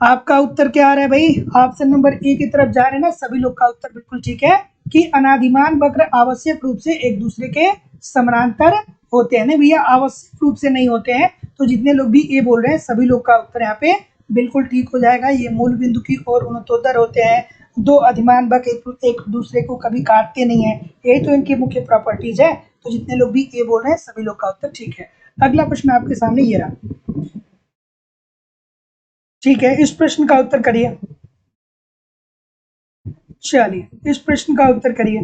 आपका उत्तर क्या आ रहा है भाई, ऑप्शन नंबर ए की तरफ जा रहे हैं ना सभी लोग का उत्तर बिल्कुल ठीक है कि अनादिमान वक्र आवश्यक रूप से एक दूसरे के समानांतर होते हैं। नहीं भैया, आवश्यक रूप से नहीं होते हैं। तो जितने लोग भी ए बोल रहे हैं सभी लोग का उत्तर यहाँ पे बिल्कुल ठीक हो जाएगा। ये मूल बिंदु की ओर उन्नतोत्तर होते हैं। दो अधिमान वक्र एक दूसरे को कभी काटते नहीं है, यही तो इनकी मुख्य प्रॉपर्टीज है। तो जितने लोग भी ए बोल रहे हैं सभी लोग का उत्तर ठीक है। अगला प्रश्न आपके सामने ये रहा, ठीक है, इस प्रश्न का उत्तर करिए। चलिए इस प्रश्न का उत्तर करिए।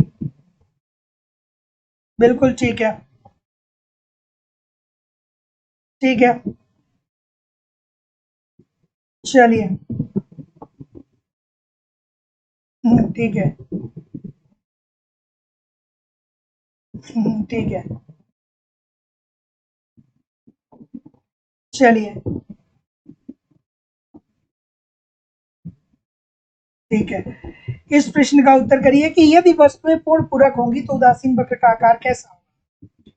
बिल्कुल ठीक है, ठीक है। चलिए ठीक है, ठीक है। चलिए ठीक है, इस प्रश्न का उत्तर करिए कि यदि वस्तुएं पूर्ण पूरक होंगी तो उदासीन वक्र का आकार कैसा होगा।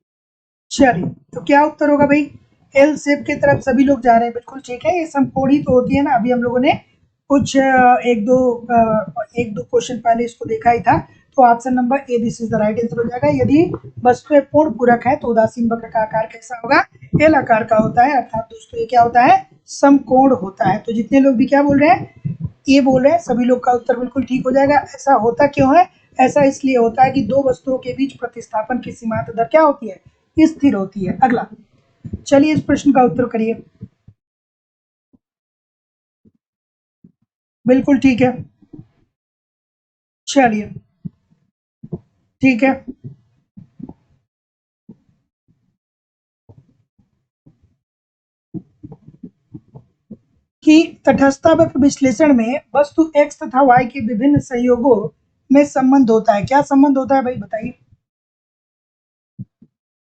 चलिए तो क्या उत्तर होगा भाई, एल शेप की तरफ सभी लोग जा रहे हैं, बिल्कुल ठीक है। ये समकोणी तो होती है ना, अभी हम लोगों ने कुछ एक दो क्वेश्चन पहले इसको देखा ही था। तो option number A this is the right answer हो जाएगा। यदि वस्तुएं पूर्ण पूरक है तो उदासीन वक्र का आकार कैसा होगा, एल आकार का होता है। अर्थात दोस्तों ये क्या होता है, समकोण होता है। तो जितने लोग भी क्या बोल रहे हैं, ये बोल रहे हैं, सभी लोग का उत्तर बिल्कुल ठीक हो जाएगा। ऐसा होता क्यों है, ऐसा इसलिए होता है कि दो वस्तुओं के बीच प्रतिस्थापन की सीमांत दर क्या होती है, स्थिर होती है। अगला, चलिए इस प्रश्न का उत्तर करिए। बिल्कुल ठीक है, चलिए ठीक है कि तटस्थता वक्र विश्लेषण में वस्तु x तथा y के विभिन्न संयोगों में संबंध होता है। क्या संबंध होता है भाई बताइए।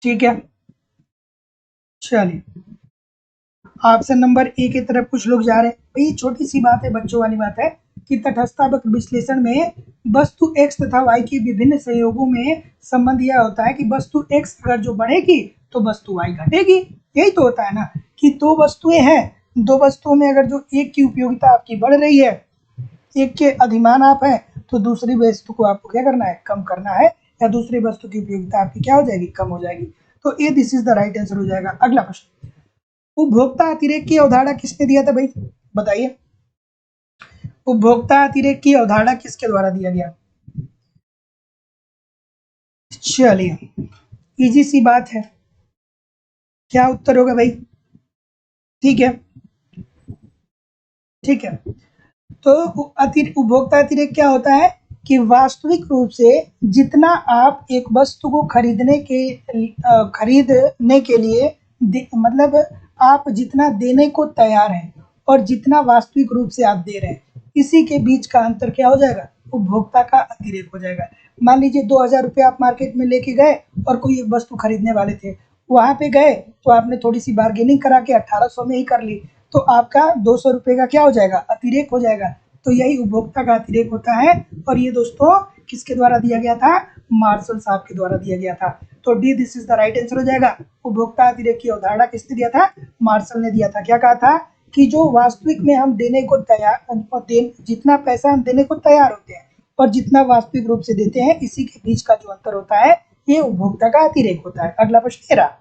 ठीक है, चलिए ऑप्शन नंबर ए की तरफ कुछ लोग जा रहे हैं। भाई छोटी सी बात है, बच्चों वाली बात है कि तटस्थता वक्र विश्लेषण में वस्तु x तथा y के विभिन्न संयोगों में संबंध यह होता है कि वस्तु x अगर जो बढ़ेगी तो वस्तु y घटेगी। यही तो होता है ना कि दो वस्तुएं हैं, दो वस्तुओं में अगर जो एक की उपयोगिता आपकी बढ़ रही है, एक के अधिमान आप है, तो दूसरी वस्तु को आपको क्या करना है, कम करना है, या दूसरी वस्तु की उपयोगिता आपकी क्या हो जाएगी, कम हो जाएगी। तो A this is the right answer हो जाएगा। अगला प्रश्न, उपभोक्ता अतिरेक की अवधारणा किसने दिया था भाई बताइए। उपभोक्ता अतिरेक की अवधारणा किसके द्वारा दिया गया। चलिए इजी सी बात है, क्या उत्तर होगा भाई। ठीक है, ठीक है। तो उपभोक्ता अतिरेक क्या होता है कि वास्तविक रूप से जितना आप एक वस्तु को खरीदने के लिए मतलब आप जितना देने को तैयार हैं और जितना वास्तविक रूप से आप दे रहे हैं, इसी के बीच का अंतर क्या हो जाएगा, उपभोक्ता का अतिरेक हो जाएगा। मान लीजिए 2000 रुपये आप मार्केट में लेके गए और कोई एक वस्तु खरीदने वाले थे, वहां पे गए तो आपने थोड़ी सी बार्गेनिंग करा के 1800 में ही कर ली, तो आपका 200 रुपये का क्या हो जाएगा, अतिरेक हो जाएगा। तो यही उपभोक्ता का अतिरेक होता है। और ये दोस्तों किसके द्वारा दिया गया था, मार्शल साहब के द्वारा दिया गया था। तो D this is the right answer हो जाएगा। उपभोक्ता अतिरेक की अवधारणा किसने दिया था, मार्शल ने दिया था। क्या कहा था कि जो वास्तविक में हम देने को तैयार जितना पैसा हम देने को तैयार होते हैं और जितना वास्तविक रूप से देते हैं, इसी के बीच का जो अंतर होता है ये उपभोक्ता का अतिरेक होता है। अगला प्रश्न मेरा,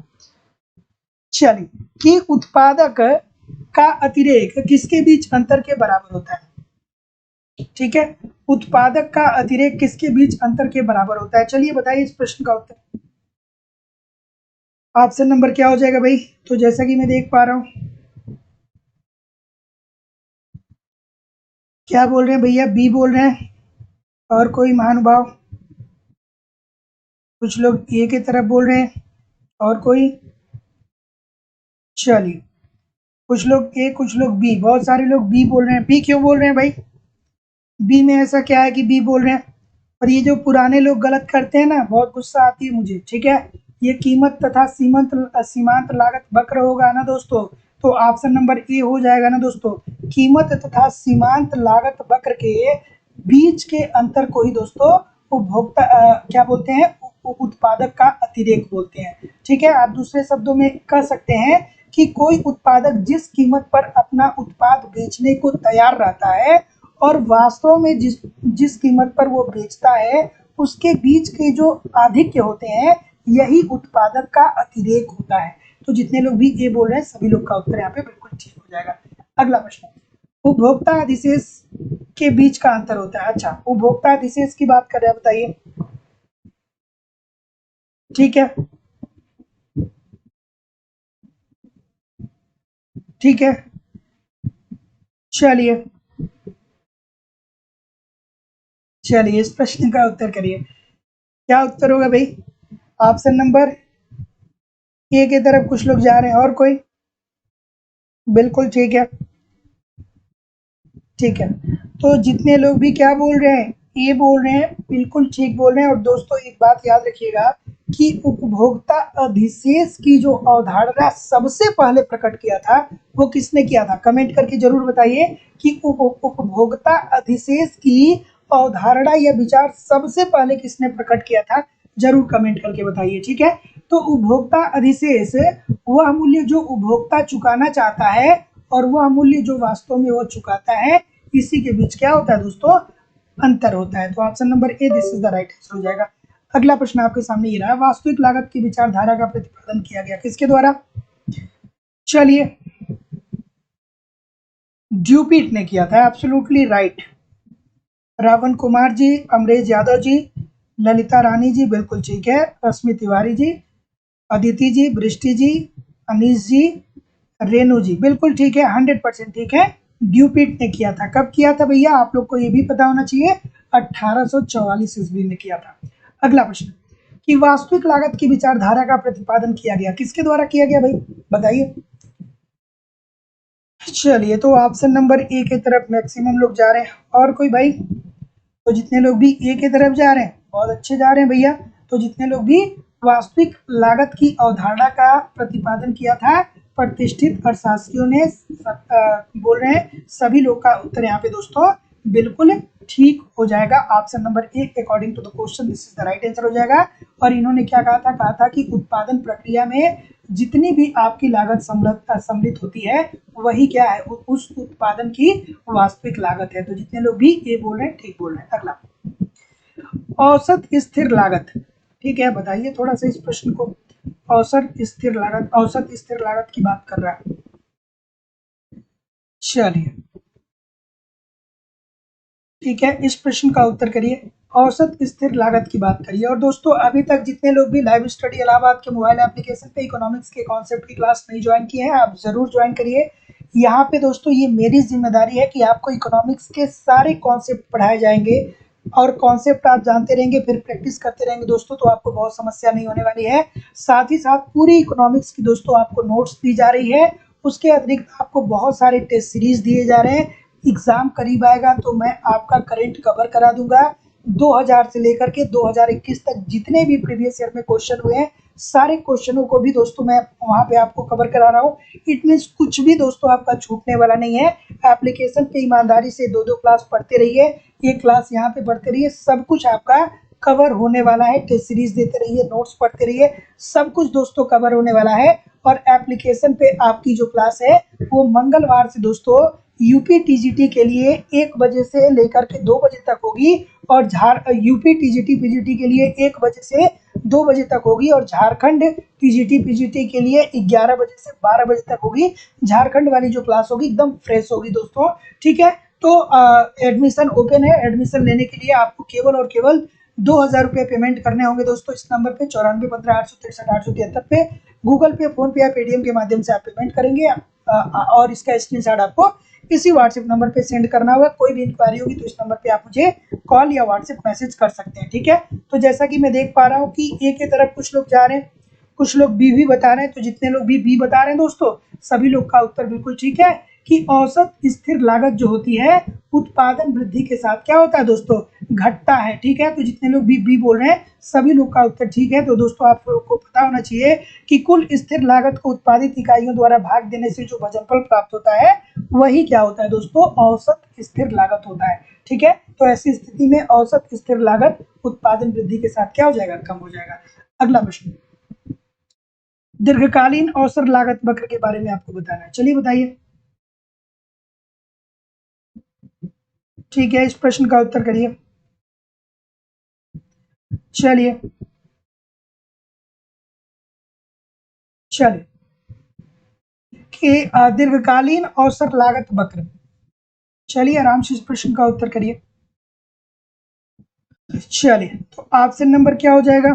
चलिए कि उत्पादक का अतिरेक किसके बीच अंतर के बराबर होता है। ठीक है, उत्पादक का अतिरेक किसके बीच अंतर के बराबर होता है, चलिए बताइए इस प्रश्न का उत्तर। ऑप्शन नंबर क्या हो जाएगा भाई, तो जैसा कि मैं देख पा रहा हूं, क्या बोल रहे हैं भैया, बी बोल रहे हैं, और कोई महानुभाव, कुछ लोग ए की तरफ बोल रहे हैं, और कोई, चलिए कुछ लोग ए कुछ लोग बी, बहुत सारे लोग बी बोल रहे हैं। बी क्यों बोल रहे हैं भाई, बी में ऐसा क्या है कि बी बोल रहे हैं। और ये जो पुराने लोग गलत करते हैं ना, बहुत गुस्सा आती है मुझे। ठीक है, ये कीमत तथा सीमांत लागत वक्र होगा ना दोस्तों, तो ऑप्शन नंबर ए हो जाएगा ना दोस्तों। कीमत तथा सीमांत लागत वक्र के बीच के अंतर को ही दोस्तों उपभोक्ता क्या बोलते हैं, उत्पादक का अतिरेक बोलते हैं। ठीक है, आप दूसरे शब्दों में कह सकते हैं कि कोई उत्पादक जिस कीमत पर अपना उत्पाद बेचने को तैयार रहता है और वास्तव में जिस जिस कीमत पर वो बेचता है उसके बीच के जो आधिक्य होते हैं, यही उत्पादक का अतिरेक होता है। तो जितने लोग भी ये बोल रहे हैं सभी लोग का उत्तर यहाँ पे बिल्कुल ठीक हो जाएगा। अगला प्रश्न, उपभोक्ता अधिशेष के बीच का अंतर होता है। अच्छा, उपभोक्ता अधिशेष की बात कर रहे हैं, बताइए। ठीक है, ठीक है, चलिए चलिए इस प्रश्न का उत्तर करिए। क्या उत्तर होगा भाई? ऑप्शन नंबर ए की तरफ कुछ लोग जा रहे हैं, और कोई? बिल्कुल ठीक है, ठीक है। तो जितने लोग भी क्या बोल रहे हैं, ये बोल रहे हैं, बिल्कुल ठीक बोल रहे हैं। और दोस्तों एक बात याद रखिएगा कि उपभोक्ता अधिशेष की जो अवधारणा सबसे पहले प्रकट किया था वो किसने किया था? कमेंट करके जरूर बताइए कि उपभोक्ता अधिशेष की अवधारणा या विचार सबसे पहले किसने प्रकट किया था, जरूर कमेंट करके बताइए। ठीक है, तो उपभोक्ता अधिशेष वह मूल्य जो उपभोक्ता चुकाना चाहता है और वह मूल्य जो वास्तव में वो चुकाता है, इसी के बीच क्या होता है दोस्तों? अंतर होता है। तो option number A this is the right answer हो जाएगा। अगला प्रश्न आपके सामने ये रहा, वास्तविक लागत की विचारधारा का प्रतिपादन किया गया किसके द्वारा? चलिए, ड्यूपिट ने किया था, एब्सोल्युटली राइट। रावण कुमार जी, अमरेश यादव जी, ललिता रानी जी, बिल्कुल ठीक है, रश्मि तिवारी जी, अदिति जी, बृष्टि जी, अनीस जी, रेणु जी, बिल्कुल ठीक है, 100% ठीक है। ड्यूपिट ने किया था। कब किया था भैया? आप लोग को ये भी पता होना चाहिए, 1844 ईस्वी में किया था। अगला प्रश्न, कि वास्तविक लागत की विचारधारा का प्रतिपादन किया गया किसके द्वारा किया गया भाई, बताइए। चलिए, तो ऑप्शन नंबर ए की तरफ मैक्सिमम लोग जा रहे हैं, और कोई भाई? तो जितने लोग भी ए की तरफ जा रहे हैं बहुत अच्छे जा रहे हैं भैया। तो जितने लोग भी वास्तविक लागत की अवधारणा का प्रतिपादन किया था प्रतिष्ठित अर्थशास्त्रियों ने बोल रहे हैं, सभी लोग का उत्तर यहाँ पे दोस्तों बिल्कुल ठीक हो जाएगा। Option number A according to the question this is the right answer हो जाएगा। और इन्होंने क्या कहा था कि उत्पादन प्रक्रिया में जितनी भी आपकी लागत सम्मिलित होती है वही क्या है, उस उत्पादन की वास्तविक लागत है। तो जितने लोग भी ये बोल रहे हैं ठीक बोल रहे हैं। अगला, औसत स्थिर लागत, ठीक है, बताइए थोड़ा सा इस प्रश्न को। औसत स्थिर लागत की बात कर रहा है। चलिए, ठीक है, इस प्रश्न का उत्तर करिए। औसत स्थिर लागत की बात करिए। और दोस्तों अभी तक जितने लोग भी लाइव स्टडी इलाहाबाद के मोबाइल एप्लीकेशन पे इकोनॉमिक्स के कॉन्सेप्ट की क्लास नहीं ज्वाइन किए हैं, आप जरूर ज्वाइन करिए। यहाँ पे दोस्तों ये मेरी जिम्मेदारी है कि आपको इकोनॉमिक्स के सारे कॉन्सेप्ट पढ़ाए जाएंगे और कॉन्सेप्ट आप जानते रहेंगे, फिर प्रैक्टिस करते रहेंगे दोस्तों, तो आपको बहुत समस्या नहीं होने वाली है। साथ ही साथ पूरी इकोनॉमिक्स की दोस्तों आपको नोट्स दी जा रही है। उसके अतिरिक्त आपको बहुत सारे टेस्ट सीरीज दिए जा रहे हैं। एग्जाम करीब आएगा तो मैं आपका करंट कवर करा दूंगा। 2000 से लेकर के 2021 तक जितने भी प्रीवियस ईयर में क्वेश्चन हुए हैं, सारे क्वेश्चनों को भी दोस्तों मैं वहां पे आपको कवर करा रहा हूँ। इट मीन्स कुछ भी दोस्तों आपका छूटने वाला नहीं है। एप्लीकेशन पे ईमानदारी से 2-2 क्लास पढ़ते रहिए, एक क्लास यहाँ पे पढ़ते रहिए, सब कुछ आपका कवर होने वाला है। टेस्ट सीरीज देते रहिए, नोट्स पढ़ते रहिए, सब कुछ दोस्तों कवर होने वाला है। और एप्लीकेशन पे आपकी जो क्लास है वो मंगलवार से दोस्तों यूपी टीजीटी के लिए 1 बजे से लेकर के 2 बजे तक होगी, और यूपी टीजीटी पीजीटी के लिए 1 बजे से 2 बजे तक होगी, और झारखंड टीजीटी पीजीटी के लिए 11 बजे से 12 बजे तक होगी। झारखंड वाली जो क्लास होगी एकदम फ्रेश होगी दोस्तों। ठीक है, तो एडमिशन ओपन है। एडमिशन लेने के लिए आपको केवल और केवल 2000 रुपये पेमेंट करने होंगे दोस्तों। इस नंबर पे 9415 863 873 पे गूगल पे, फोन पे या पेटीएम के माध्यम से आप पेमेंट करेंगे, और इसका स्क्रीनशॉट आपको इसी व्हाट्सएप नंबर पे सेंड करना होगा। कोई भी इंक्वायरी होगी तो इस नंबर पे आप मुझे कॉल या व्हाट्सएप मैसेज कर सकते हैं। ठीक है, तो जैसा कि मैं देख पा रहा हूँ कि ए की तरफ कुछ लोग जा रहे हैं, कुछ लोग बी भी बता रहे हैं। तो जितने लोग भी बी बता रहे हैं दोस्तों, सभी लोग का उत्तर बिल्कुल ठीक है कि औसत स्थिर लागत जो होती है उत्पादन वृद्धि के साथ क्या होता है दोस्तों, घटता है। ठीक है, तो जितने लोग भी बी बोल रहे हैं सभी लोग का उत्तर ठीक है। तो दोस्तों आप लोगों को पता होना चाहिए कि कुल स्थिर लागत को उत्पादित इकाइयों द्वारा भाग देने से जो वजनफल प्राप्त होता है वही क्या होता है दोस्तों, औसत स्थिर लागत होता है। ठीक है, तो ऐसी स्थिति में औसत स्थिर लागत उत्पादन वृद्धि के साथ क्या हो जाएगा, कम हो जाएगा। अगला प्रश्न, दीर्घकालीन औसत लागत वक्र के बारे में आपको बताना है, चलिए बताइए। ठीक है, इस प्रश्न का उत्तर करिए। चलिए चलिए कि दीर्घकालीन औसत लागत वक्र, चलिए आराम से इस प्रश्न का उत्तर करिए। चलिए, तो ऑप्शन नंबर क्या हो जाएगा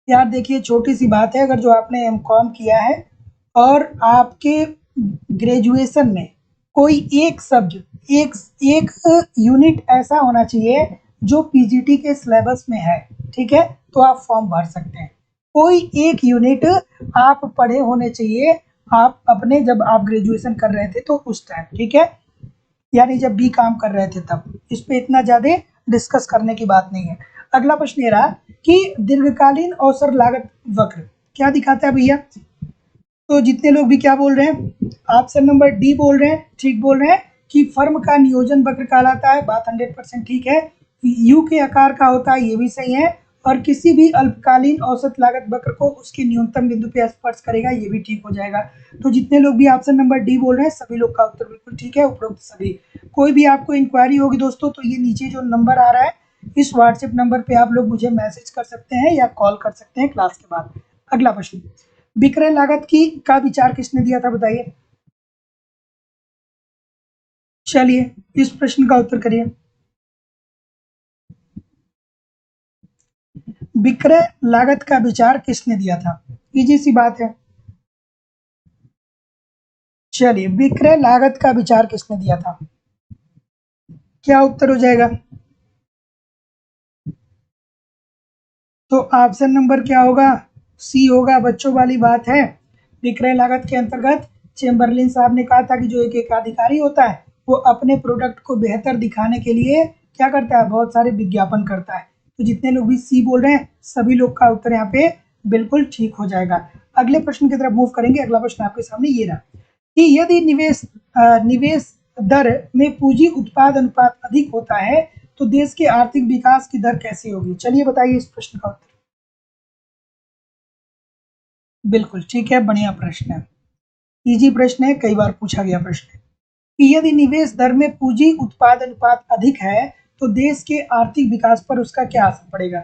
यार, देखिए छोटी सी बात है, अगर जो आपने एमकॉम किया है और आपके ग्रेजुएशन में कोई एक सब्जेक्ट, एक एक यूनिट ऐसा होना चाहिए जो पीजीटी के सिलेबस में है, ठीक है, तो आप फॉर्म भर सकते हैं। कोई एक यूनिट आप पढ़े होने चाहिए, आप अपने जब आप ग्रेजुएशन कर रहे थे तो उस टाइम, ठीक है, यानी जब भी काम कर रहे थे तब। इस पे इतना ज़्यादा डिस्कस करने की बात नहीं है। अगला प्रश्न ये रहा कि दीर्घकालीन औसत लागत वक्र क्या दिखाता है भैया, तो जितने लोग भी क्या बोल रहे हैं, ऑप्शन नंबर डी बोल रहे हैं, ठीक बोल रहे हैं कि फर्म का नियोजन वक्र कहलाता है, बात 100% ठीक है। यू के आकार का होता है, ये भी सही है, और किसी भी अल्पकालीन औसत लागत वक्र को उसके न्यूनतम बिंदु पे स्पर्श करेगा, ये भी ठीक हो जाएगा। तो जितने लोग भी ऑप्शन नंबर डी बोल रहे हैं सभी लोग का उत्तर बिल्कुल ठीक है, उपरोक्त सभी। कोई भी आपको इंक्वायरी होगी दोस्तों तो ये नीचे जो नंबर आ रहा है इस व्हाट्सएप नंबर पे आप लोग मुझे मैसेज कर सकते हैं या कॉल कर सकते हैं क्लास के बाद। अगला प्रश्न, विक्रय लागत की का विचार किसने दिया था बताइए। चलिए इस प्रश्न का उत्तर करिए। विक्रय लागत का विचार किसने दिया था, इजी सी बात है। चलिए, विक्रय लागत का विचार किसने दिया था, क्या उत्तर हो जाएगा, तो ऑप्शन नंबर क्या होगा, सी होगा, बच्चों वाली बात है। विक्रय लागत के अंतर्गत चेम्बरलिन साहब ने कहा था कि जो एक अधिकारी होता है वो अपने प्रोडक्ट को बेहतर दिखाने के लिए क्या करता है, बहुत सारे विज्ञापन करता है। तो जितने लोग भी सी बोल रहे हैं सभी लोग का उत्तर यहाँ पे बिल्कुल ठीक हो जाएगा। अगले प्रश्न की तरफ मूव करेंगे। अगला प्रश्न आपके सामने ये रहा कि यदि निवेश दर में पूंजी उत्पाद अनुपात अधिक होता है तो देश के आर्थिक विकास की दर कैसी होगी, चलिए बताइए इस प्रश्न का उत्तर। बिल्कुल ठीक है, बढ़िया प्रश्न है, इजी प्रश्न है, कई बार पूछा गया प्रश्न है कि यदि निवेश दर में पूंजी उत्पाद अनुपात अधिक है तो देश के आर्थिक विकास पर उसका क्या असर पड़ेगा।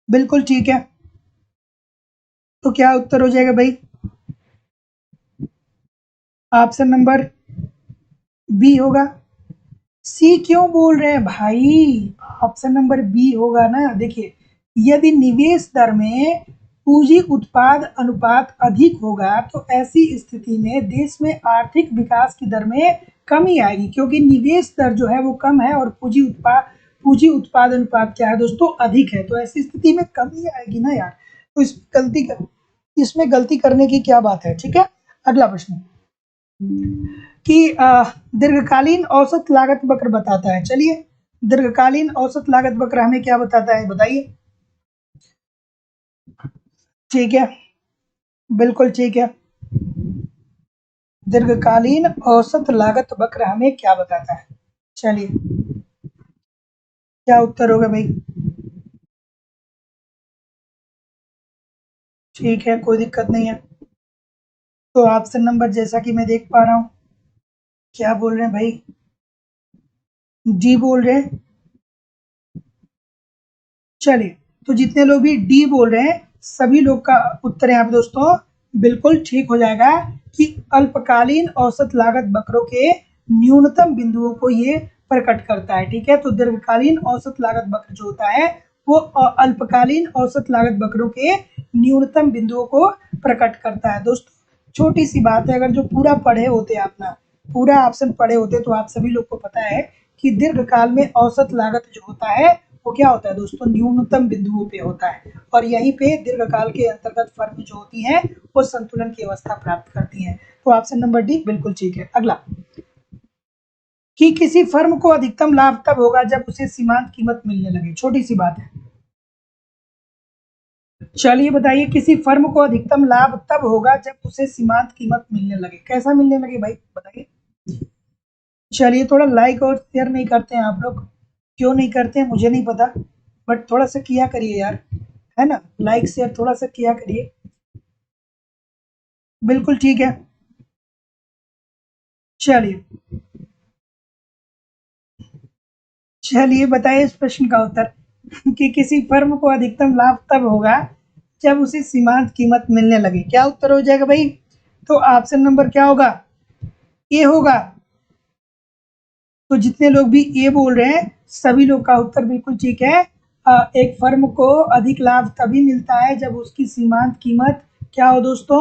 बिल्कुल ठीक है, तो क्या उत्तर हो जाएगा भाई, ऑप्शन नंबर बी होगा। सी क्यों बोल रहे हैं भाई, ऑप्शन नंबर बी होगा ना। देखिए, यदि निवेश दर में पूंजी उत्पाद अनुपात अधिक होगा तो ऐसी स्थिति में देश में आर्थिक विकास की दर में कमी आएगी, क्योंकि निवेश दर जो है वो कम है और पूंजी उत्पाद अनुपात क्या है दोस्तों, अधिक है, तो ऐसी स्थिति में कमी आएगी ना यार। तो इसमें गलती करने की क्या बात है, ठीक है। अगला प्रश्न कि दीर्घकालीन औसत लागत वक्र बताता है, चलिए दीर्घकालीन औसत लागत वक्र हमें क्या बताता है बताइए। ठीक है, बिल्कुल ठीक है, दीर्घकालीन औसत लागत वक्र हमें क्या बताता है, चलिए क्या उत्तर होगा भाई। ठीक है, कोई दिक्कत नहीं है, तो ऑप्शन नंबर जैसा कि मैं देख पा रहा हूँ क्या बोल रहे हैं भाई, डी बोल रहे हैं। चलिए, तो जितने लोग भी डी बोल रहे हैं सभी लोग का उत्तर यहाँ पे दोस्तों बिल्कुल ठीक हो जाएगा कि अल्पकालीन औसत लागत वक्रों के न्यूनतम बिंदुओं को ये प्रकट करता है, ठीक है। तो दीर्घकालीन औसत लागत वक्र जो होता है वो अल्पकालीन औसत लागत वक्रों के न्यूनतम बिंदुओं को प्रकट करता है। दोस्तों छोटी सी बात है, अगर जो पूरा पढ़े होते आप ना, पूरा ऑप्शन पढ़े होते तो आप सभी लोग को पता है कि दीर्घकाल में औसत लागत जो होता है वो क्या होता है दोस्तों, न्यूनतम बिंदुओं पे होता है, और यहीं पे दीर्घकाल के अंतर्गत फर्म जो होती हैं वो संतुलन की अवस्था प्राप्त करती हैं। तो ऑप्शन नंबर डी बिल्कुल ठीक है। अगला, कि किसी फर्म को अधिकतम लाभ तब होगा जब उसे सीमांत कीमत मिलने लगे, छोटी सी बात है, चलिए बताइए, किसी फर्म को अधिकतम लाभ तब होगा जब उसे सीमांत कीमत मिलने लगे। कैसा मिलने लगे भाई, बताइए। चलिए, थोड़ा लाइक और शेयर नहीं करते हैं आप लोग, क्यों नहीं करते हैं मुझे नहीं पता, बट थोड़ा सा किया करिए यार, है ना। लाइक शेयर थोड़ा सा किया करिए। बिल्कुल ठीक है। चलिए, चलिए बताइए इस प्रश्न का उत्तर कि किसी फर्म को अधिकतम लाभ तब होगा जब उसे सीमांत कीमत मिलने लगे। क्या उत्तर हो जाएगा भाई? तो ऑप्शन नंबर क्या होगा? ए होगा। तो जितने लोग भी ए बोल रहे हैं, सभी लोग का उत्तर बिल्कुल ठीक है। एक फर्म को अधिक लाभ तभी मिलता है जब उसकी सीमांत कीमत क्या हो दोस्तों?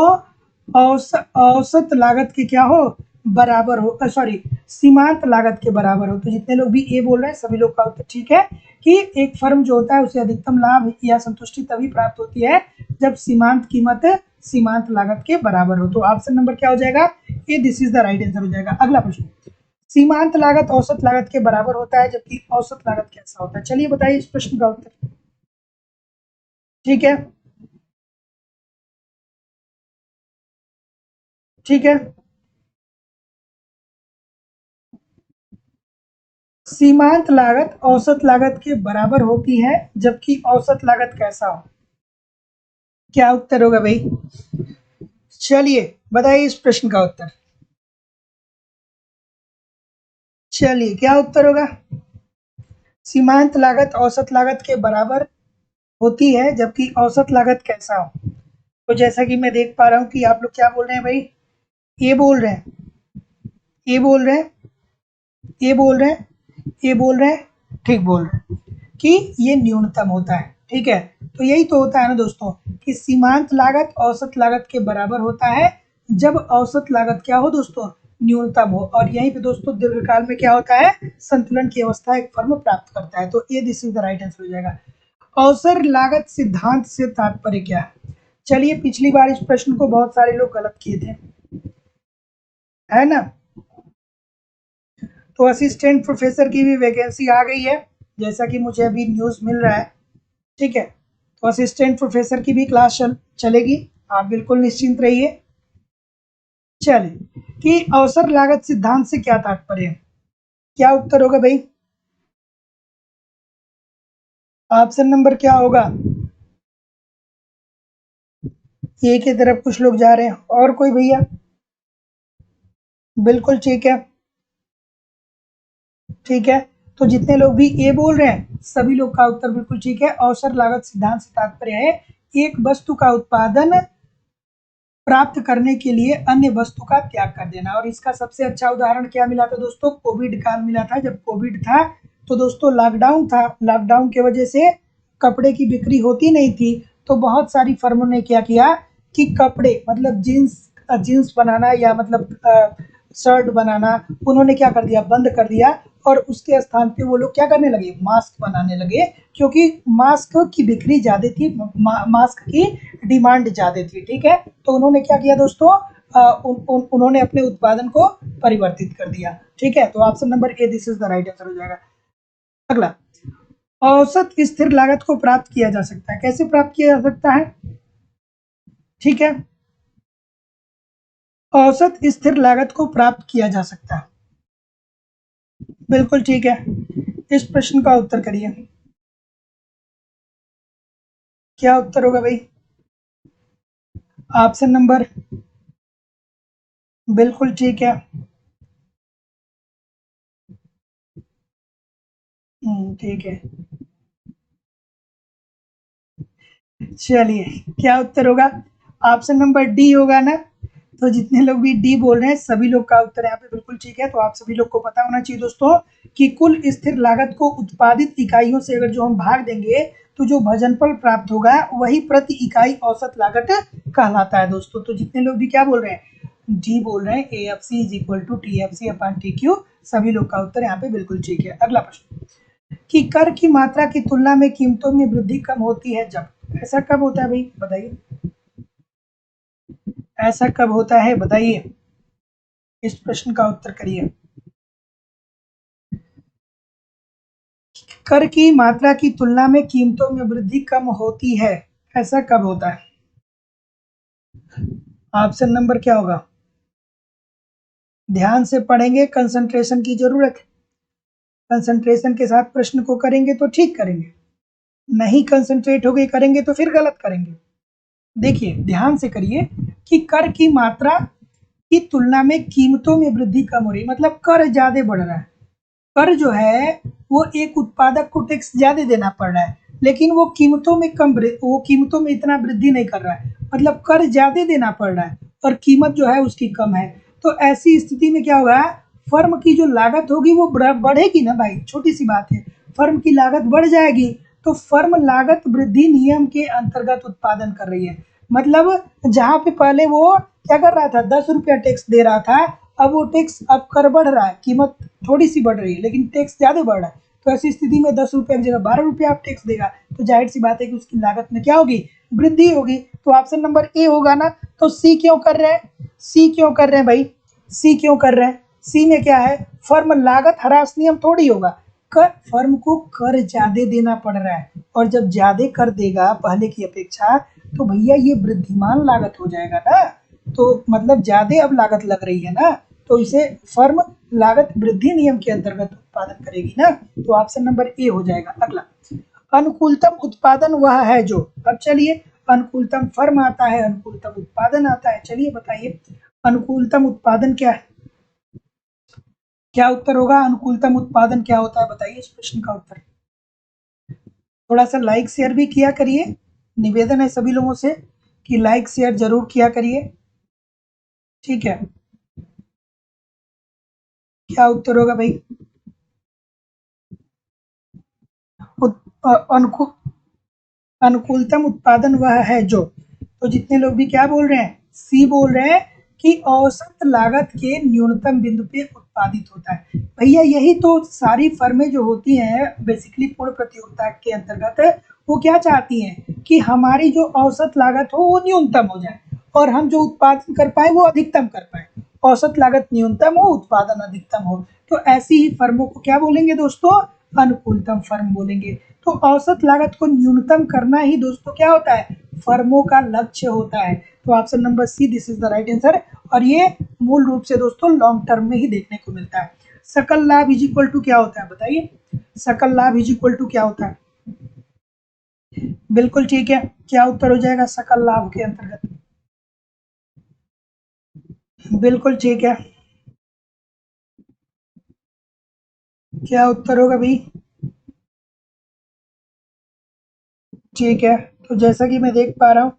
औसत लागत के क्या हो? बराबर हो, सॉरी, सीमांत लागत के बराबर हो। तो जितने लोग भी ए बोल रहे हैं, सभी लोग का उत्तर ठीक है कि एक फर्म जो होता है उसे अधिकतम लाभ या संतुष्टि तभी प्राप्त होती है जब सीमांत कीमत सीमांत लागत के बराबर हो। तो ऑप्शन नंबर क्या हो जाएगा? A, this is the right answer हो जाएगा। अगला प्रश्न, सीमांत लागत औसत लागत के बराबर होता है, जबकि औसत लागत कैसा होता है? चलिए बताइए इस प्रश्न का उत्तर। ठीक है, ठीक है। सीमांत लागत औसत लागत के बराबर होती है, जबकि औसत लागत कैसा हो? क्या उत्तर होगा भाई? चलिए बताइए इस प्रश्न का उत्तर। चलिए, क्या उत्तर होगा? सीमांत लागत औसत लागत के बराबर होती है, जबकि औसत लागत कैसा हो? तो जैसा कि मैं देख पा रहा हूँ कि आप लोग क्या बोल रहे हैं भाई? ये बोल रहे हैं, ये बोल रहे हैं, ये बोल रहे हैं, ये बोल रहे हैं, ठीक बोल रहे हैं कि ये न्यूनतम होता है। ठीक है, तो यही तो होता है ना दोस्तों कि सीमांत लागत औसत लागत के बराबर होता है जब औसत लागत क्या हो दोस्तों? न्यूनतम हो। और यहीं पे दोस्तों दीर्घकाल में क्या होता है? संतुलन की अवस्था एक फर्म प्राप्त करता है। तो ये this is the right answer हो जाएगा। अवसर लागत सिद्धांत से तात्पर्य क्या है? चलिए, पिछली बार इस प्रश्न को बहुत सारे लोग गलत किए थे, है ना। तो असिस्टेंट प्रोफेसर की भी वैकेंसी आ गई है, जैसा कि मुझे अभी न्यूज़ मिल रहा है। ठीक है, तो असिस्टेंट प्रोफेसर की भी क्लास चलेगी, आप बिल्कुल निश्चिंत रहिए। चलिए, कि अवसर लागत सिद्धांत से क्या तात्पर्य है? क्या उत्तर होगा भाई? ऑप्शन नंबर क्या होगा? ए की तरफ कुछ लोग जा रहे हैं, और कोई भैया? बिल्कुल ठीक है, ठीक है। तो जितने लोग भी ए बोल रहे हैं, सभी लोग का उत्तर बिल्कुल ठीक है। अवसर लागत सिद्धांत से तात्पर्य है एक वस्तु का उत्पादन प्राप्त करने के लिए अन्य वस्तु का त्याग कर देना। और इसका सबसे अच्छा उदाहरण क्या मिला था दोस्तों? कोविड काल मिला था। जब कोविड था तो दोस्तों लॉकडाउन था, लॉकडाउन की वजह से कपड़े की बिक्री होती नहीं थी, तो बहुत सारी फर्मों ने क्या किया कि कपड़े मतलब जीन्स जीन्स बनाना या मतलब शर्ट बनाना उन्होंने क्या कर दिया? बंद कर दिया। और उसके स्थान पे वो लोग क्या करने लगे? मास्क बनाने लगे, क्योंकि मास्क की बिक्री ज़्यादा थी, मास्क की डिमांड ज़्यादा थी। ठीक है, तो उन्होंने क्या किया दोस्तों? उन्होंने अपने उत्पादन को परिवर्तित कर दिया। ठीक है, तो option number A, this is the right answer हो जाएगा। अगला, औसत स्थिर लागत को प्राप्त किया जा सकता है। कैसे प्राप्त किया जा सकता है? ठीक है, औसत स्थिर लागत को प्राप्त किया जा सकता है। बिल्कुल ठीक है, इस प्रश्न का उत्तर करिए। क्या उत्तर होगा भाई? ऑप्शन नंबर बिल्कुल ठीक है। ठीक है, चलिए, क्या उत्तर होगा? ऑप्शन नंबर डी होगा ना। तो जितने लोग भी डी बोल रहे हैं, सभी लोग का उत्तर यहाँ पे बिल्कुल ठीक है। तो आप सभी लोग को पता होना चाहिए दोस्तों कि कुल स्थिर लागत को उत्पादित इकाइयों से अगर जो हम भाग देंगे, तो जो भजनफल प्राप्त होगा वही प्रति इकाई औसत लागत कहलाता है दोस्तों। तो जितने लोग भी क्या बोल रहे हैं? डी बोल रहे हैं, A F C is equal to T F C upon T Q, सभी लोग का उत्तर यहाँ पे बिल्कुल ठीक है। अगला प्रश्न, कि कर की मात्रा की तुलना में कीमतों में वृद्धि कम होती है जब? ऐसा कब होता है भाई, बताइए। ऐसा कब होता है बताइए, इस प्रश्न का उत्तर करिए। कर की मात्रा की तुलना में कीमतों में वृद्धि कम होती है ऐसा कब होता है? ऑप्शन नंबर क्या होगा? ध्यान से पढ़ेंगे, कंसंट्रेशन की जरूरत है। कंसंट्रेशन के साथ प्रश्न को करेंगे तो ठीक करेंगे, नहीं कंसंट्रेट हो गए करेंगे तो फिर गलत करेंगे। देखिए ध्यान से करिए कि कर की मात्रा की तुलना में कीमतों में वृद्धि कम हो रही, मतलब कर ज्यादा बढ़ रहा है। कर जो है वो एक उत्पादक को टैक्स ज्यादा देना पड़ रहा है, लेकिन वो कीमतों में वो कीमतों में इतना वृद्धि नहीं कर रहा है, मतलब कर ज्यादा देना पड़ रहा है और कीमत जो है उसकी कम है। तो ऐसी स्थिति में क्या होगा, फर्म की जो लागत होगी वो बढ़ेगी ना भाई, छोटी सी बात है, फर्म की लागत बढ़ जाएगी। तो फर्म लागत वृद्धि नियम के अंतर्गत उत्पादन कर रही है, मतलब जहां पे पहले वो क्या कर रहा था, 10 रुपया टैक्स दे रहा था, अब वो टैक्स, अब कर बढ़ रहा है, कीमत थोड़ी सी बढ़ रही है लेकिन टैक्स ज्यादा बढ़ रहा है। तो ऐसी स्थिति में 10 रुपये की जगह 12 रुपया आप टैक्स देगा, तो जाहिर सी बात है कि उसकी लागत में क्या होगी, वृद्धि होगी। तो ऑप्शन नंबर ए होगा ना। तो सी क्यों कर रहे हैं, सी क्यों कर रहे हैं भाई, सी क्यों कर रहे हैं? सी में क्या है, फर्म लागत ह्रास नियम थोड़ी होगा, कर फर्म को कर ज्यादा देना पड़ रहा है, और जब ज्यादा कर देगा पहले की अपेक्षा तो भैया ये वृद्धिमान लागत हो जाएगा ना, तो मतलब ज्यादा अब लागत लग रही है ना, तो इसे फर्म लागत वृद्धि नियम के अंतर्गत उत्पादन करेगी ना। तो ऑप्शन नंबर ए हो जाएगा। अगला, अनुकूलतम उत्पादन वह है जो, अब चलिए अनुकूलतम फर्म आता है, अनुकूलतम उत्पादन आता है, चलिए बताइए अनुकूलतम उत्पादन क्या है? क्या उत्तर होगा, अनुकूलतम उत्पादन क्या होता है, बताइए इस प्रश्न का उत्तर। थोड़ा सा लाइक शेयर भी किया करिए, निवेदन है सभी लोगों से कि लाइक शेयर जरूर किया करिए, ठीक है। क्या उत्तर होगा भाई? अनुकूलतम उत्पादन वह है जो, तो जितने लोग भी क्या बोल रहे हैं, सी बोल रहे हैं कि औसत लागत के न्यूनतम बिंदु पे उत्पादित होता है। भैया यही तो सारी फर्में जो होती हैं बेसिकली पूर्ण प्रतियोगिता के अंतर्गत, वो क्या चाहती हैं कि हमारी जो औसत लागत हो वो न्यूनतम हो जाए और हम जो उत्पादन कर पाए वो अधिकतम कर पाए। औसत लागत न्यूनतम हो, उत्पादन अधिकतम हो, तो ऐसी ही फर्मों को क्या बोलेंगे दोस्तों, अनुकूलतम फर्म बोलेंगे। तो औसत लागत को न्यूनतम करना ही दोस्तों क्या होता है, फर्मों का लक्ष्य होता है। तो option number see this is the right answer, और ये मूल रूप से दोस्तों लॉन्ग टर्म में ही देखने को मिलता है। सकल लाभ इज इक्वल टू क्या होता है, बताइए सकल लाभ इज इक्वल टू क्या होता है? बिल्कुल ठीक है, क्या उत्तर हो जाएगा सकल लाभ के अंतर्गत? बिल्कुल ठीक है, क्या उत्तर होगा भाई? ठीक है, तो जैसा कि मैं देख पा रहा हूँ,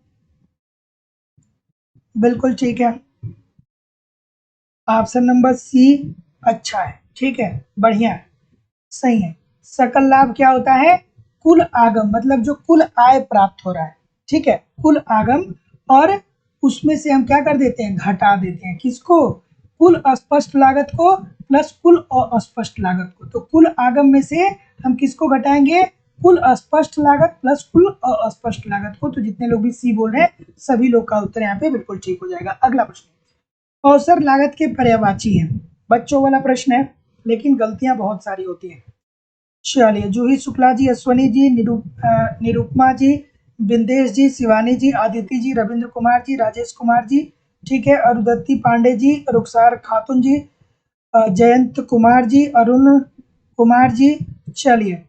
बिल्कुल ठीक है, ऑप्शन नंबर सी अच्छा है, ठीक है, बढ़िया है, सही है। सकल लाभ क्या होता है, कुल आगम, मतलब जो कुल आय प्राप्त हो रहा है, ठीक है, कुल आगम, और उसमें से हम क्या कर देते हैं, घटा देते हैं, किसको, कुल अस्पष्ट लागत को प्लस कुल अस्पष्ट लागत को। तो कुल आगम में से हम किसको घटाएंगे, कुल अस्पष्ट लागत प्लस कुल अस्पष्ट लागत को। तो जितने लोग भी सी बोल रहे हैं सभी लोग का उत्तर यहाँ पे बिल्कुल ठीक हो जाएगा। अगला प्रश्न, अवसर लागत के पर्यायवाची हैं, बच्चों वाला प्रश्न है लेकिन गलतियां बहुत सारी होती हैं। चलिए, जूही शुक्ला जी, अश्वनी जी, निरुपमा जी, बिंदेश जी, शिवानी जी, आदित्य जी, रविंद्र कुमार जी, राजेश कुमार जी, ठीक है, अरुदत्ती पांडे जी, रुखसार खातून जी, जयंत कुमार जी, अरुण कुमार जी, चलिए,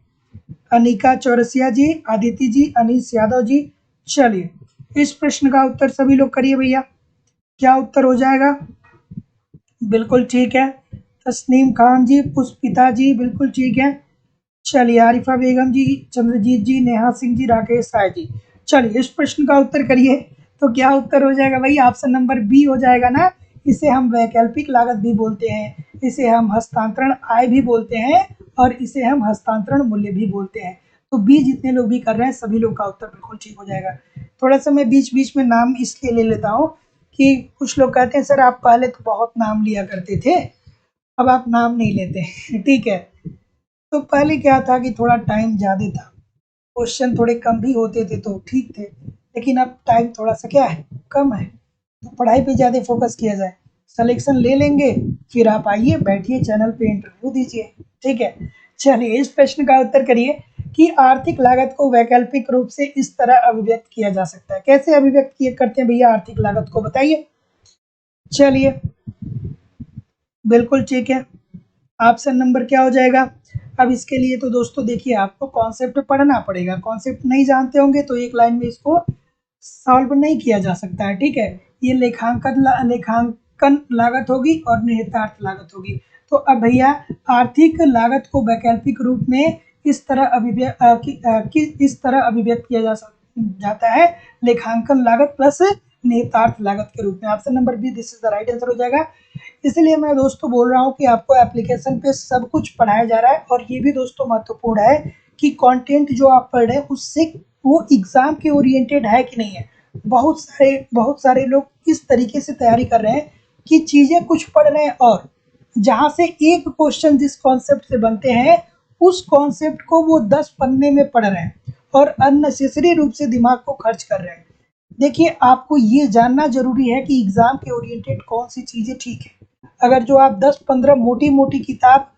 अनिका चौरसिया जी, आदित्य जी, अनीस यादव जी। चलिए, इस प्रश्न का उत्तर सभी लोग करिए भैया, क्या उत्तर हो जाएगा? बिल्कुल ठीक है, तस्नीम खान जी, पुष्पिता जी, बिल्कुल ठीक है। चलिए, आरिफा बेगम जी, चंद्रजीत जी, नेहा सिंह जी, राकेश राय जी। चलिए, इस प्रश्न का उत्तर करिए, तो क्या उत्तर हो जाएगा भाई? ऑप्शन नंबर बी हो जाएगा ना। इसे हम वैकल्पिक लागत भी बोलते हैं, इसे हम हस्तांतरण आय भी बोलते हैं, और इसे हम हस्तांतरण मूल्य भी बोलते हैं। तो बी जितने लोग भी कर रहे हैं सभी लोग का उत्तर बिल्कुल ठीक हो जाएगा। थोड़ा सा मैं बीच बीच में नाम इसलिए ले लेता हूँ कि कुछ लोग कहते हैं सर आप पहले तो बहुत नाम लिया करते थे, अब आप नाम नहीं लेते ठीक है। तो पहले क्या था कि थोड़ा टाइम ज़्यादा था, क्वेश्चन थोड़े कम भी होते थे तो ठीक थे, लेकिन अब टाइम थोड़ा सा क्या है, कम है, तो पढ़ाई पे ज़्यादा फोकस किया जाए। सिलेक्शन ले लेंगे, फिर आप आइए बैठिए चैनल पे इंटरव्यू दीजिए, ठीक है। चलिए, इस प्रश्न का उत्तर करिए कि आर्थिक लागत को वैकल्पिक रूप से इस तरह अभिव्यक्त किया जा सकता है। कैसे अभिव्यक्त किए करते हैं भैया आर्थिक लागत को, बताइए। चलिए, बिल्कुल ठीक है। ऑप्शन नंबर क्या हो जाएगा? अब इसके लिए तो दोस्तों देखिए आपको कॉन्सेप्ट पढ़ना पड़ेगा। कॉन्सेप्ट नहीं जानते होंगे तो एक लाइन में इसको सॉल्व नहीं किया जा सकता है, ठीक है। ये लेखांकन लागत होगी और निहितार्थ लागत होगी। तो अब भैया आर्थिक लागत को वैकल्पिक रूप में इस तरह अभिव्यक्त किया जाता है, लेखांकन लागत प्लस निहितार्थ लागत के रूप में। Option number B this is the right answer हो जाएगा। इसलिए मैं दोस्तों बोल रहा हूँ कि आपको एप्लीकेशन पे सब कुछ पढ़ाया जा रहा है, और ये भी दोस्तों महत्वपूर्ण है कि कंटेंट जो आप पढ़ रहे हैं उससे वो एग्जाम के ओरिएंटेड है कि नहीं है। बहुत सारे लोग इस तरीके से तैयारी कर रहे हैं कि चीजें कुछ पढ़ रहे हैं और जहां से एक क्वेश्चन जिस कॉन्सेप्ट से बनते हैं उस कॉन्सेप्ट को वो 10 पन्ने में पढ़ रहे हैं और अननेसेसरी रूप से दिमाग को खर्च कर रहे हैं। देखिए आपको ये जानना जरूरी है कि एग्जाम के ओरिएंटेड कौन सी चीजें ठीक है। अगर जो आप 10-15 मोटी मोटी किताब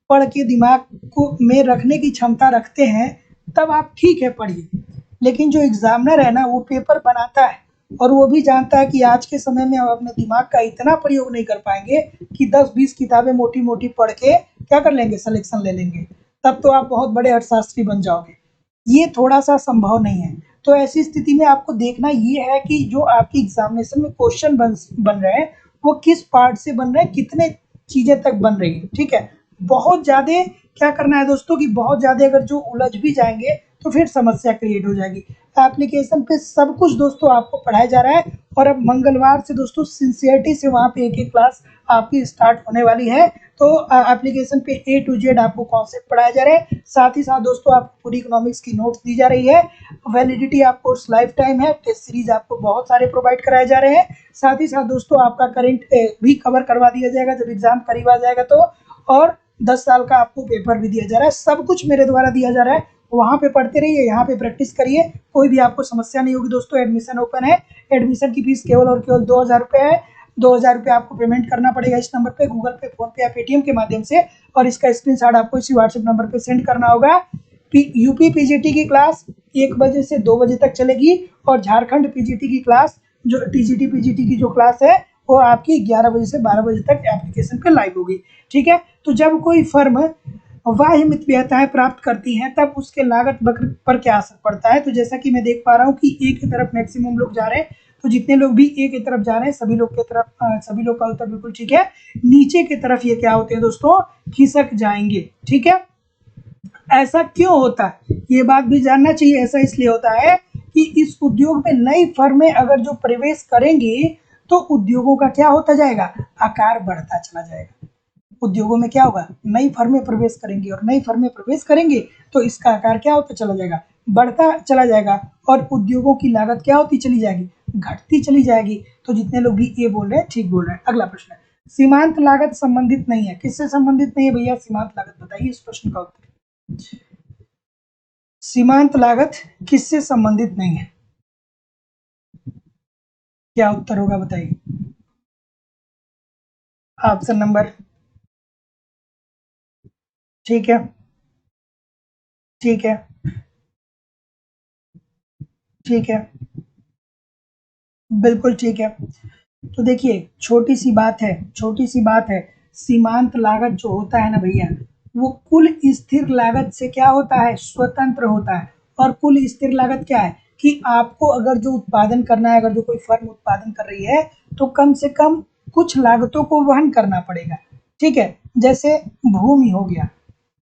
पढ़ के दिमाग को में रखने की क्षमता रखते हैं तब आप ठीक है पढ़िए, लेकिन जो एग्जामिनर है ना वो पेपर बनाता है और वो भी जानता है कि आज के समय में हम अपने दिमाग का इतना प्रयोग नहीं कर पाएंगे कि 10-20 किताबें मोटी मोटी पढ़ के क्या कर लेंगे, सिलेक्शन ले लेंगे। तब तो आप बहुत बड़े अर्थशास्त्री बन जाओगे। ये थोड़ा सा संभव नहीं है। तो ऐसी स्थिति में आपको देखना ये है कि जो आपकी एग्जामिनेशन में क्वेश्चन बन रहे हैं वो किस पार्ट से बन रहे हैं, कितने चीजें तक बन रही है, ठीक है। बहुत ज्यादा क्या करना है दोस्तों कि बहुत ज्यादा अगर जो उलझ भी जाएंगे तो फिर समस्या क्रिएट हो जाएगी। एप्लीकेशन पे सब कुछ दोस्तों आपको पढ़ाया जा रहा है, और अब मंगलवार से दोस्तों सिंसियरिटी से वहाँ पे एक क्लास आपकी स्टार्ट होने वाली है। तो एप्लीकेशन पे A to Z आपको कॉन्सेप्ट पढ़ाया जा रहा है। साथ ही साथ दोस्तों आपको पूरी इकोनॉमिक्स की नोट्स दी जा रही है। वैलिडिटी आपको लाइफ टाइम है। टेस्ट सीरीज आपको बहुत सारे प्रोवाइड कराए जा रहे हैं। साथ ही साथ दोस्तों आपका करंट भी कवर करवा दिया जाएगा जब एग्जाम करीब आ जाएगा तो, और 10 साल का आपको पेपर भी दिया जा रहा है। सब कुछ मेरे द्वारा दिया जा रहा है। वहाँ पे पढ़ते रहिए, यहाँ पे प्रैक्टिस करिए, कोई भी आपको समस्या नहीं होगी दोस्तों। एडमिशन ओपन है। एडमिशन की फीस केवल और केवल 2000 रुपये है। 2000 रुपये आपको पेमेंट करना पड़ेगा इस नंबर पे, गूगल पे, फोन पे या पेटीएम के माध्यम से, और इसका स्क्रीनशॉट आपको इसी व्हाट्सएप नंबर पे सेंड करना होगा। यूपी पीजीटी की क्लास 1 बजे से 2 बजे तक चलेगी, और झारखंड पीजीटी की क्लास जो टीजीटी पीजीटी की जो क्लास है वो आपकी 11 बजे से 12 बजे तक एप्लीकेशन पे लाइव होगी, ठीक है। तो जब कोई फर्म वाह्य मितव्ययताएं प्राप्त करती हैं तब उसके लागत वक्र पर क्या असर पड़ता है। तो जैसा कि मैं देख पा रहा हूँ कि ए की तरफ मैक्सिमम लोग जा रहे हैं, तो जितने लोग भी ए की तरफ जा रहे हैं सभी लोग का उत्तर बिल्कुल ठीक है। नीचे की तरफ ये क्या होते हैं दोस्तों, खिसक जाएंगे, ठीक है। ऐसा क्यों होता है ये बात भी जानना चाहिए। ऐसा इसलिए होता है कि इस उद्योग में नई फर्में अगर जो प्रवेश करेंगी तो उद्योगों का क्या होता जाएगा, आकार बढ़ता चला जाएगा। उद्योगों में क्या होगा, नई फर्में प्रवेश करेंगी, और नई फर्में प्रवेश करेंगे तो इसका आकार क्या होता चला जाएगा, बढ़ता चला जाएगा, और उद्योगों की लागत क्या होती चली जाएगी, घटती चली जाएगी। तो जितने लोग भी ये बोल रहे हैं ठीक बोल रहे हैं। अगला प्रश्न है, सीमांत लागत संबंधित नहीं है। किससे संबंधित नहीं है भैया सीमांत लागत, बताइए इस प्रश्न का उत्तर। सीमांत लागत किससे संबंधित नहीं है, क्या उत्तर होगा बताइए। ऑप्शन नंबर, ठीक है, ठीक है, ठीक है, बिल्कुल ठीक है। तो देखिए छोटी सी बात है, छोटी सी बात है। सीमांत लागत जो होता है ना भैया वो कुल स्थिर लागत से क्या होता है, स्वतंत्र होता है। और कुल स्थिर लागत क्या है कि आपको अगर जो उत्पादन करना है, अगर जो कोई फर्म उत्पादन कर रही है तो कम से कम कुछ लागतों को वहन करना पड़ेगा, ठीक है। जैसे भूमि हो गया,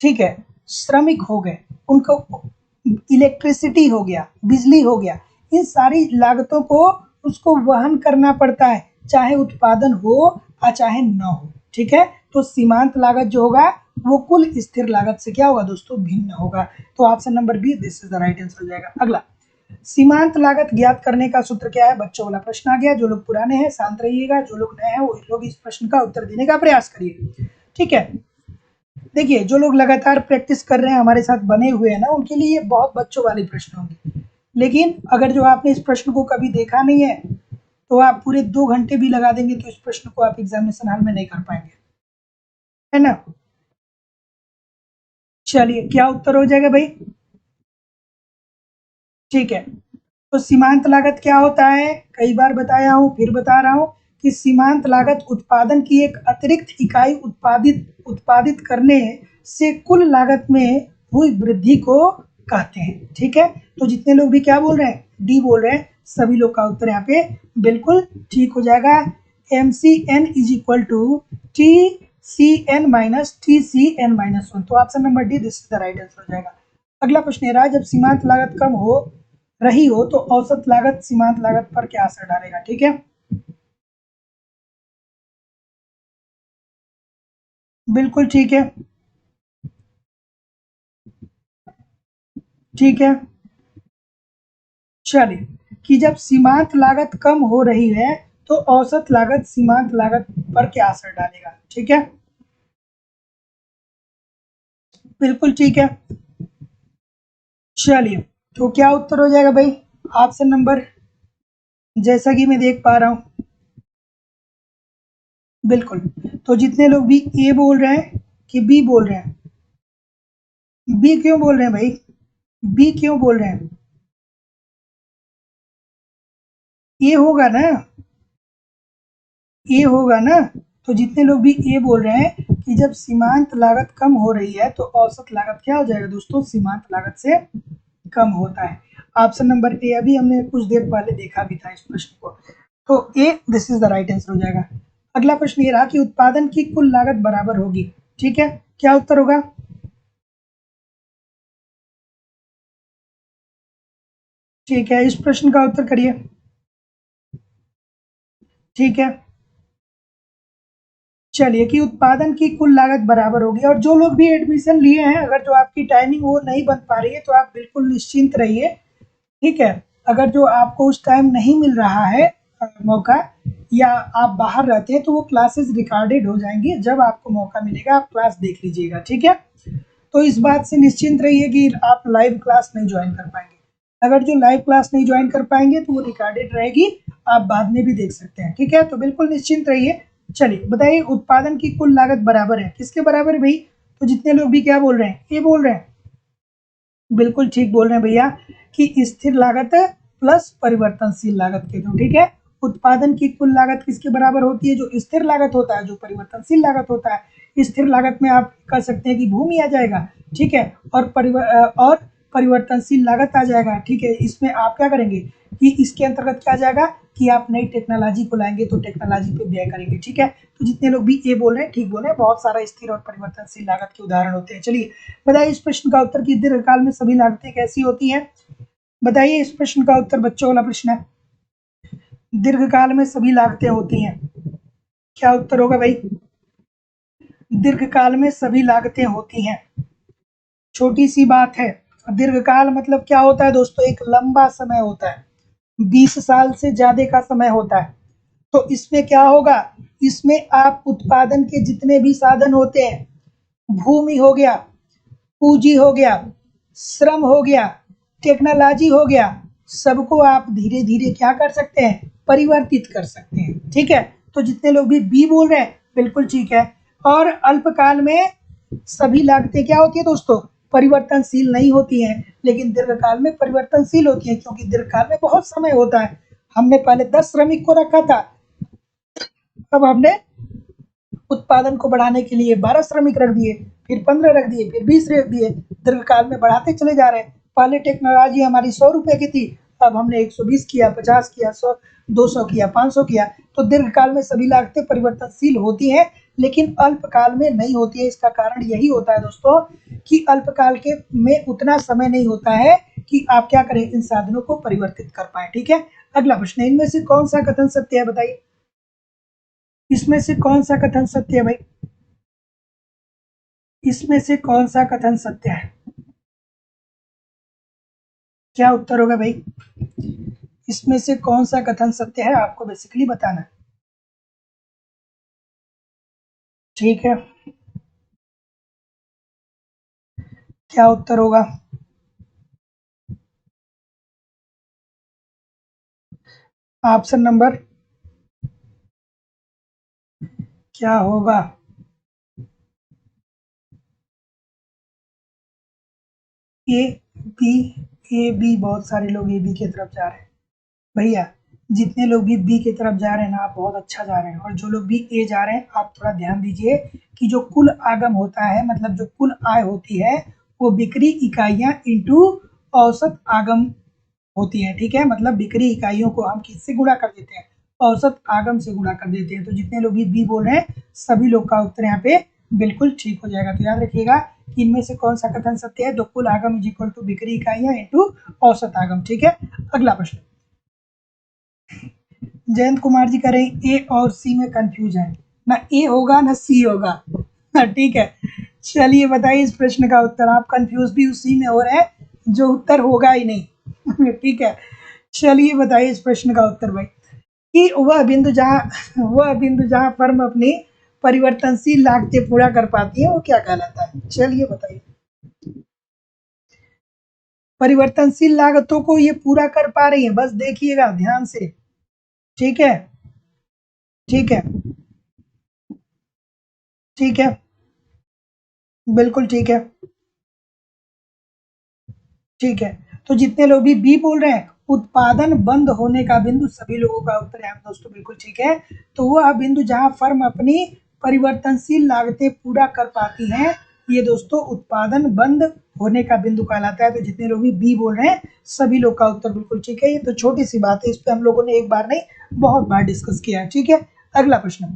ठीक है, श्रमिक हो गए, उनको इलेक्ट्रिसिटी हो गया, बिजली हो गया, इन सारी लागतों को उसको वहन करना पड़ता है, चाहे उत्पादन हो या चाहे न हो, ठीक है। तो सीमांत लागत जो होगा वो कुल स्थिर लागत से क्या होगा दोस्तों, भिन्न होगा। तो option number B this is the right answer हो जाएगा। अगला, सीमांत लागत ज्ञात करने का सूत्र क्या है। बच्चों वाला प्रश्न आ गया। जो लोग पुराने हैं शांत रहिएगा, जो लोग नए हैं वो लोग इस प्रश्न का उत्तर देने का प्रयास करिए, ठीक है। देखिए जो लोग लगातार प्रैक्टिस कर रहे हैं हमारे साथ बने हुए हैं ना, उनके लिए ये बहुत बच्चों वाले प्रश्न होंगे। लेकिन अगर जो आपने इस प्रश्न को कभी देखा नहीं है तो आप पूरे 2 घंटे भी लगा देंगे तो इस प्रश्न को आप एग्जामिनेशन हॉल में नहीं कर पाएंगे, है ना। चलिए क्या उत्तर हो जाएगा भाई? ठीक है, तो सीमांत लागत क्या होता है? कई बार बताया हूं, फिर बता रहा हूं कि सीमांत लागत उत्पादन की एक अतिरिक्त इकाई उत्पादित उत्पादित करने से कुल लागत में हुई वृद्धि को कहते हैं। ठीक है, तो जितने लोग भी क्या बोल रहे हैं, डी बोल रहे हैं, सभी लोग का उत्तर यहाँ पे बिल्कुल ठीक हो जाएगा। M C N is equal to T C N minus T C N minus one, तो option number D this is the right answer हो जाएगा। अगला प्रश्न ये रहा, जब सीमांत लागत कम हो रही हो तो औसत लागत सीमांत लागत पर क्या असर डालेगा? ठीक है, बिल्कुल ठीक है, ठीक है। चलिए कि जब सीमांत लागत कम हो रही है तो औसत लागत सीमांत लागत पर क्या असर डालेगा? ठीक है, बिल्कुल ठीक है। चलिए, तो क्या उत्तर हो जाएगा भाई? ऑप्शन नंबर, जैसा कि मैं देख पा रहा हूं, बिल्कुल। तो जितने लोग भी ए बोल रहे हैं कि बी बोल रहे हैं, बी क्यों बोल रहे हैं भाई? बी क्यों बोल रहे हैं? ए होगा ना, ए होगा ना। तो जितने लोग भी ए बोल रहे हैं कि जब सीमांत लागत कम हो रही है तो औसत लागत क्या हो जाएगा दोस्तों? सीमांत लागत से कम होता है। ऑप्शन नंबर ए, अभी हमने कुछ देर पहले देखा भी था इस प्रश्न को, तो A this is the right answer हो जाएगा। अगला प्रश्न ये रहा कि उत्पादन की कुल लागत बराबर होगी। ठीक है, क्या उत्तर होगा? ठीक है, इस प्रश्न का उत्तर करिए। ठीक है, चलिए कि उत्पादन की कुल लागत बराबर होगी, और जो लोग भी एडमिशन लिए हैं, अगर जो आपकी टाइमिंग वो नहीं बन पा रही है तो आप बिल्कुल निश्चिंत रहिए। ठीक है, अगर जो आपको उस टाइम नहीं मिल रहा है मौका, या आप बाहर रहते हैं, तो वो क्लासेस रिकॉर्डेड हो जाएंगी, जब आपको मौका मिलेगा आप क्लास देख लीजिएगा। ठीक है, तो इस बात से निश्चिंत रहिए कि आप लाइव क्लास नहीं ज्वाइन कर पाएंगे। अगर जो लाइव क्लास नहीं ज्वाइन कर पाएंगे तो वो रिकॉर्डेड रहेगी, आप बाद में भी देख सकते हैं। ठीक है, तो बिल्कुल निश्चिंत रहिए। चलिए बताइए, उत्पादन की कुल लागत बराबर है, किसके बराबर है भाई? तो जितने लोग भी क्या बोल रहे हैं, ये बोल रहे हैं, बिल्कुल ठीक बोल रहे हैं भैया, कि स्थिर लागत प्लस परिवर्तनशील लागत के जो, ठीक है, उत्पादन की कुल लागत किसके बराबर होती है? जो स्थिर लागत होता है, जो परिवर्तनशील लागत होता है। स्थिर लागत में आप कह सकते हैं कि भूमि आ जाएगा, ठीक है, और परिवर्तनशील लागत आ जाएगा। ठीक है, इसमें आप क्या करेंगे कि इसके अंतर्गत क्या आ जाएगा कि आप नई टेक्नोलॉजी को लाएंगे तो टेक्नोलॉजी पे व्यय करेंगे। ठीक है, तो जितने लोग भी ये बोल रहे हैं ठीक बोल रहे हैं, बहुत सारा स्थिर और परिवर्तनशील लागत के उदाहरण होते हैं। चलिए बताइए इस प्रश्न का उत्तर, की दीर्घकाल में सभी लागतें कैसी होती हैं? बताइए इस प्रश्न का उत्तर, बच्चों वाला प्रश्न है, दीर्घकाल में सभी लागतें होती हैं, क्या उत्तर होगा भाई? दीर्घकाल में सभी लागतें होती हैं, छोटी सी बात है। दीर्घकाल मतलब क्या होता है दोस्तों? एक लंबा समय होता है, 20 साल से ज्यादा का समय होता है। तो इसमें क्या होगा, इसमें आप उत्पादन के जितने भी साधन होते हैं, भूमि हो गया, पूंजी हो गया, श्रम हो गया, टेक्नोलॉजी हो गया, सबको आप धीरे धीरे क्या कर सकते हैं? परिवर्तित कर सकते हैं। ठीक है, तो जितने लोग भी बी बोल रहे हैं बिल्कुल ठीक है। और अल्पकाल में सभी लागतें क्या होती है दोस्तों? परिवर्तनशील नहीं होती हैं, लेकिन दीर्घकाल में परिवर्तनशील होती हैं, क्योंकि दीर्घकाल में बहुत समय होता है। हमने पहले 10 श्रमिक को रखा था, अब हमने उत्पादन को बढ़ाने के लिए 12 श्रमिक रख दिए, फिर 15 रख दिए, फिर 20 रख दिए, दीर्घकाल में बढ़ाते चले जा रहे हैं। पहले टेक्नोलॉजी हमारी 100 रुपए की थी, अब हमने 120 किया, 50 किया, 100 200 किया, 500 किया। तो दीर्घकाल में सभी लागतें परिवर्तनशील होती हैं, लेकिन अल्पकाल में नहीं होती है। इसका कारण यही होता है दोस्तों कि अल्पकाल के में उतना समय नहीं होता है कि आप क्या करें, इन साधनों को परिवर्तित कर पाए। ठीक है, अगला प्रश्न, इनमें से कौन सा कथन सत्य है? बताइए, इसमें से कौन सा कथन सत्य है भाई? इसमें से कौन सा कथन सत्य है? क्या उत्तर होगा भाई? इसमें से कौन सा कथन सत्य है, आपको बेसिकली बताना है। ठीक है, क्या उत्तर होगा? ऑप्शन नंबर क्या होगा? ए बी, ए बी, बहुत सारे लोग ए बी की तरफ जा रहे हैं भैया। जितने लोग भी बी की तरफ जा रहे हैं ना, आप बहुत अच्छा जा रहे हैं, और जो लोग भी ए जा रहे हैं आप थोड़ा ध्यान दीजिए कि जो कुल आगम होता है, मतलब जो कुल आय होती है, वो बिक्री इकाइयां इंटू औसत आगम होती है। ठीक है, मतलब बिक्री इकाइयों को हम किससे गुणा कर देते हैं? औसत आगम से गुणा कर देते हैं। तो जितने लोग भी बी बोल रहे हैं सभी लोग का उत्तर यहाँ पे बिल्कुल ठीक हो जाएगा। तो याद रखिएगा कि इनमें से कौन सा कथन सत्य है? तो कुल आगम इज इक्वल टू बिक्री इकाइयां इंटू औसत आगम। ठीक है, अगला प्रश्न। जयंत कुमार जी कह रहे हैं ए और सी में कंफ्यूज है, ना ए होगा ना सी होगा। ठीक है, चलिए बताइए इस प्रश्न का उत्तर। आप कंफ्यूज भी उसी में हो रहे हैं जो उत्तर होगा ही नहीं। ठीक है, चलिए बताइए इस प्रश्न का उत्तर भाई, कि वह बिंदु जहां फर्म अपनी परिवर्तनशील लागतें पूरा कर पाती है वो क्या कहलाता है? चलिए बताइए। परिवर्तनशील लागतों को ये पूरा कर पा रही है, बस देखिएगा ध्यान से। ठीक है, ठीक है, ठीक है, बिल्कुल ठीक है, ठीक है। तो जितने लोग भी बी बोल रहे हैं, उत्पादन बंद होने का बिंदु, सभी लोगों का उत्तर है दोस्तों बिल्कुल ठीक है। तो वह बिंदु जहां फर्म अपनी परिवर्तनशील लागतें पूरा कर पाती हैं, ये दोस्तों उत्पादन बंद होने का बिंदु कहलाता है। तो जितने लोग भी बी बोल रहे हैं सभी लोग का उत्तर बिल्कुल ठीक है। ये तो छोटी सी बात है, इस पर हम लोगों ने एक बार नहीं बहुत बार डिस्कस किया है। ठीक है, अगला प्रश्न,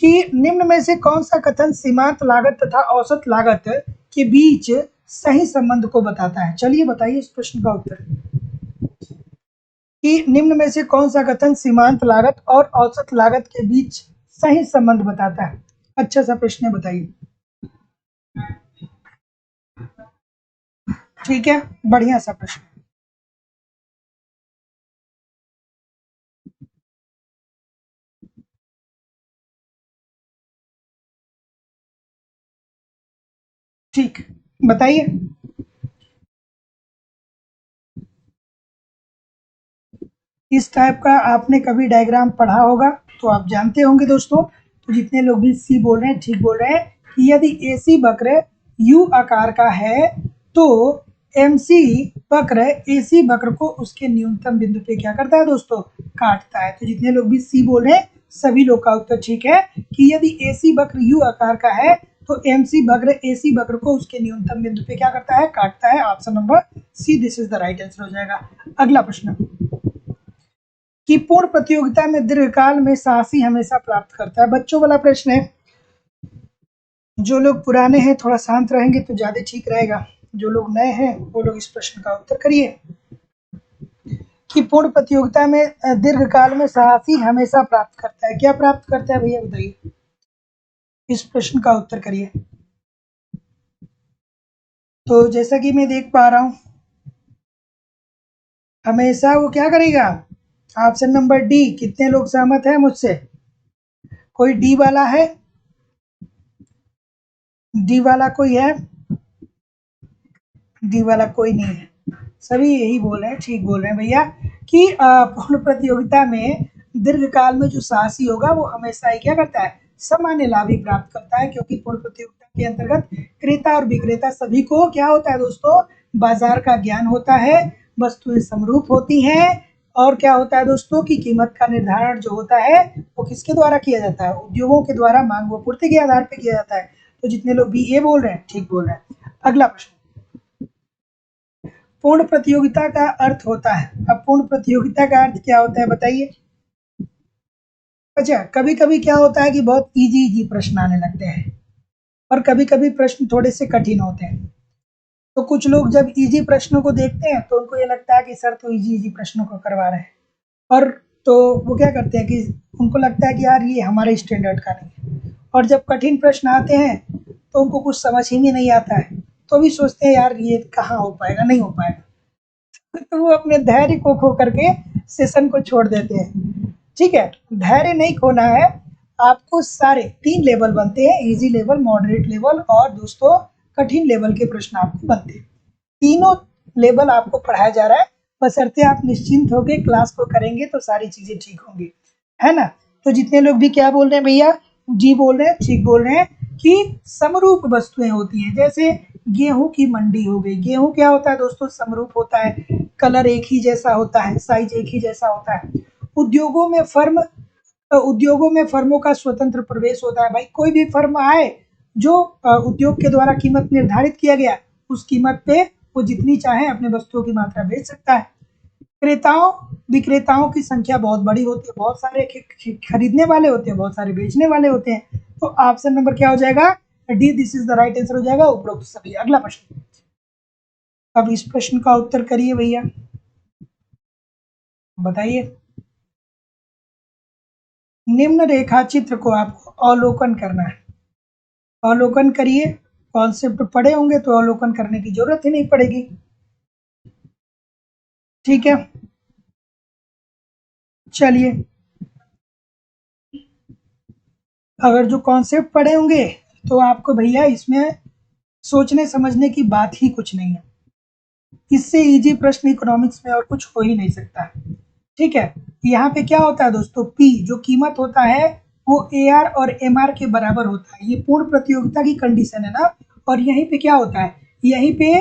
कि निम्न में से कौन सा कथन सीमांत लागत तथा औसत लागत के बीच सही संबंध को बताता है? चलिए बताइए इस प्रश्न का उत्तर, कि निम्न में से कौन सा कथन सीमांत लागत और औसत लागत के बीच सही संबंध बताता है? अच्छा सा प्रश्न है, बताइए। ठीक है, बढ़िया सा प्रश्न। ठीक, बताइए। इस टाइप का आपने कभी डायग्राम पढ़ा होगा तो आप जानते होंगे दोस्तों। तो जितने लोग भी सी बोल रहे हैं ठीक बोल रहे हैं, कि यदि एसी वक्र यू आकार का है तो एमसी वक्र एसी वक्र को उसके न्यूनतम बिंदु पे क्या करता है दोस्तों? काटता है। तो जितने लोग भी सी बोल रहे हैं सभी लोग का उत्तर ठीक है, कि यदि एसी वक्र यू आकार का है तो एमसी वक्र एसी वक्र को उसके न्यूनतम बिंदु पे क्या करता है? काटता है। Option number see this is the right answer हो जाएगा। अगला प्रश्न, कि पूर्ण प्रतियोगिता में दीर्घकाल में साहसी हमेशा प्राप्त करता है। बच्चों वाला प्रश्न है, जो लोग पुराने हैं थोड़ा शांत रहेंगे तो ज्यादा ठीक रहेगा, जो लोग नए हैं वो लोग इस प्रश्न का उत्तर करिए। कि पूर्ण प्रतियोगिता में दीर्घकाल में साहसी हमेशा प्राप्त करता है, क्या प्राप्त करता है भैया बताइए? इस प्रश्न का उत्तर करिए। तो जैसा कि मैं देख पा रहा हूं, हमेशा वो क्या करेगा? Option number D. कितने लोग सहमत हैं मुझसे? कोई डी वाला है? डी वाला कोई है? डी वाला कोई नहीं है, सभी यही बोल रहे हैं, ठीक बोल रहे हैं भैया, कि पूर्ण प्रतियोगिता में दीर्घकाल में जो साहसी होगा वो हमेशा ही क्या करता है? सामान्य लाभ ही प्राप्त करता है, क्योंकि पूर्ण प्रतियोगिता के अंतर्गत क्रेता और विक्रेता सभी को क्या होता है दोस्तों? बाजार का ज्ञान होता है, वस्तुएं समरूप होती हैं, और क्या होता है दोस्तों कि कीमत का निर्धारण जो होता है वो किसके द्वारा किया जाता है? उद्योगों के द्वारा मांग व पूर्ति के आधार पर किया जाता है। तो जितने लोग भी ये बोल रहे हैं ठीक बोल रहे हैं। अगला प्रश्न, पूर्ण प्रतियोगिता का अर्थ होता है। अब पूर्ण प्रतियोगिता का अर्थ क्या होता है बताइए? अच्छा, कभी कभी क्या होता है कि बहुत इजी इजी प्रश्न आने लगते हैं, और कभी कभी प्रश्न थोड़े से कठिन होते हैं। तो कुछ लोग जब इजी प्रश्नों को देखते हैं तो उनको ये लगता है कि सर तो इजी इजी प्रश्नों को करवा रहे हैं, और तो वो क्या करते हैं कि उनको लगता है कि यार ये हमारे स्टैंडर्ड का नहीं है। और जब कठिन प्रश्न आते हैं तो उनको कुछ समझ ही में नहीं आता है, तो भी सोचते हैं यार ये कहाँ हो पाएगा, नहीं हो पाएगा। तो वो अपने धैर्य को खो करके सेशन को छोड़ देते हैं। ठीक है, धैर्य नहीं खोना है आपको। सारे 3 लेवल बनते हैं, इजी लेवल, मॉडरेट लेवल और दोस्तों कठिन लेवल के प्रश्न आपको बनते हैं। तीनों लेवल आपको पढ़ाया जा रहा है, बशर्ते आप निश्चिंत होकर क्लास को करेंगे तो सारी चीजें ठीक होंगी, है ना? तो जितने लोग भी क्या बोल रहे हैं भैया? जी बोल रहे हैं, ठीक बोल रहे हैं, कि समरूप वस्तुएं होती हैं। जैसे गेहूं की मंडी हो गई। गेहूं क्या होता है दोस्तों? समरूप होता है, कलर एक ही जैसा होता है, साइज एक ही जैसा होता है। उद्योगों में फर्म उद्योगों में फर्मों का स्वतंत्र प्रवेश होता है। भाई कोई भी फर्म आए, जो उद्योग के द्वारा कीमत निर्धारित किया गया, उस कीमत पे वो जितनी चाहे अपने वस्तुओं की मात्रा बेच सकता है। क्रेताओं विक्रेताओं की संख्या बहुत बड़ी होती है, बहुत सारे खरीदने वाले होते हैं, बहुत सारे बेचने वाले होते हैं। तो ऑप्शन नंबर क्या हो जाएगा? D, this is the right answer हो जाएगा उपरोक्त सभी। अगला प्रश्न, अब इस प्रश्न का उत्तर करिए भैया, बताइए। निम्न रेखा चित्र को आपको अवलोकन करना है। अवलोकन करिए, कॉन्सेप्ट पढ़े होंगे तो अवलोकन करने की जरूरत ही नहीं पड़ेगी। ठीक है, चलिए, अगर जो कॉन्सेप्ट पढ़े होंगे तो आपको भैया इसमें सोचने समझने की बात ही कुछ नहीं है। इससे इजी प्रश्न इकोनॉमिक्स में और कुछ हो ही नहीं सकता। ठीक है, यहाँ पे क्या होता है दोस्तों? पी जो कीमत होता है वो ए आर और एम आर के बराबर होता है। ये पूर्ण प्रतियोगिता की कंडीशन है ना। और यहीं पे क्या होता है? यहीं पे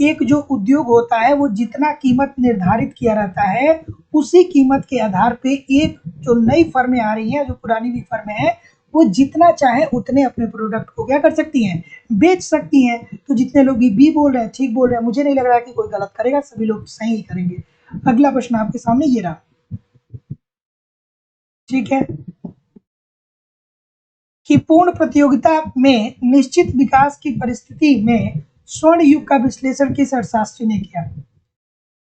एक जो उद्योग होता है वो जितना कीमत निर्धारित किया रहता है, उसी कीमत के आधार पे एक जो नई फर्में आ रही हैं, जो पुरानी भी फर्में हैं, वो जितना चाहे उतने अपने प्रोडक्ट को क्या कर सकती हैं? बेच सकती हैं। तो जितने लोग भी बी बोल रहे हैं, ठीक बोल रहे हैं, मुझे नहीं लग रहा है कि कोई गलत करेगा, सभी लोग सही ही करेंगे। अगला प्रश्न आपके सामने ये रहा। ठीक है, कि पूर्ण प्रतियोगिता में निश्चित विकास की परिस्थिति में स्वर्ण युग का विश्लेषण किस अर्थशास्त्री ने किया?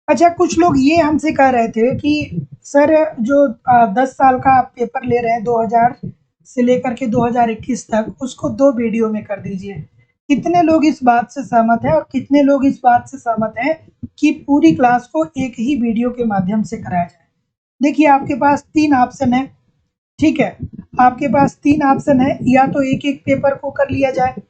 अच्छा, कुछ लोग ये हमसे कह रहे थे कि सर जो 10 साल का आप पेपर ले रहे हैं 2000 से लेकर के 2021 तक, उसको 2 वीडियो में कर दीजिए। कितने लोग इस बात से सहमत हैं और कितने लोग इस बात से सहमत हैं कि पूरी क्लास को एक ही वीडियो के माध्यम से कराया जाए? देखिए, आपके पास 3 ऑप्शन है। ठीक है, आपके पास 3 ऑप्शन है, या तो एक-एक पेपर को कर लिया जाए।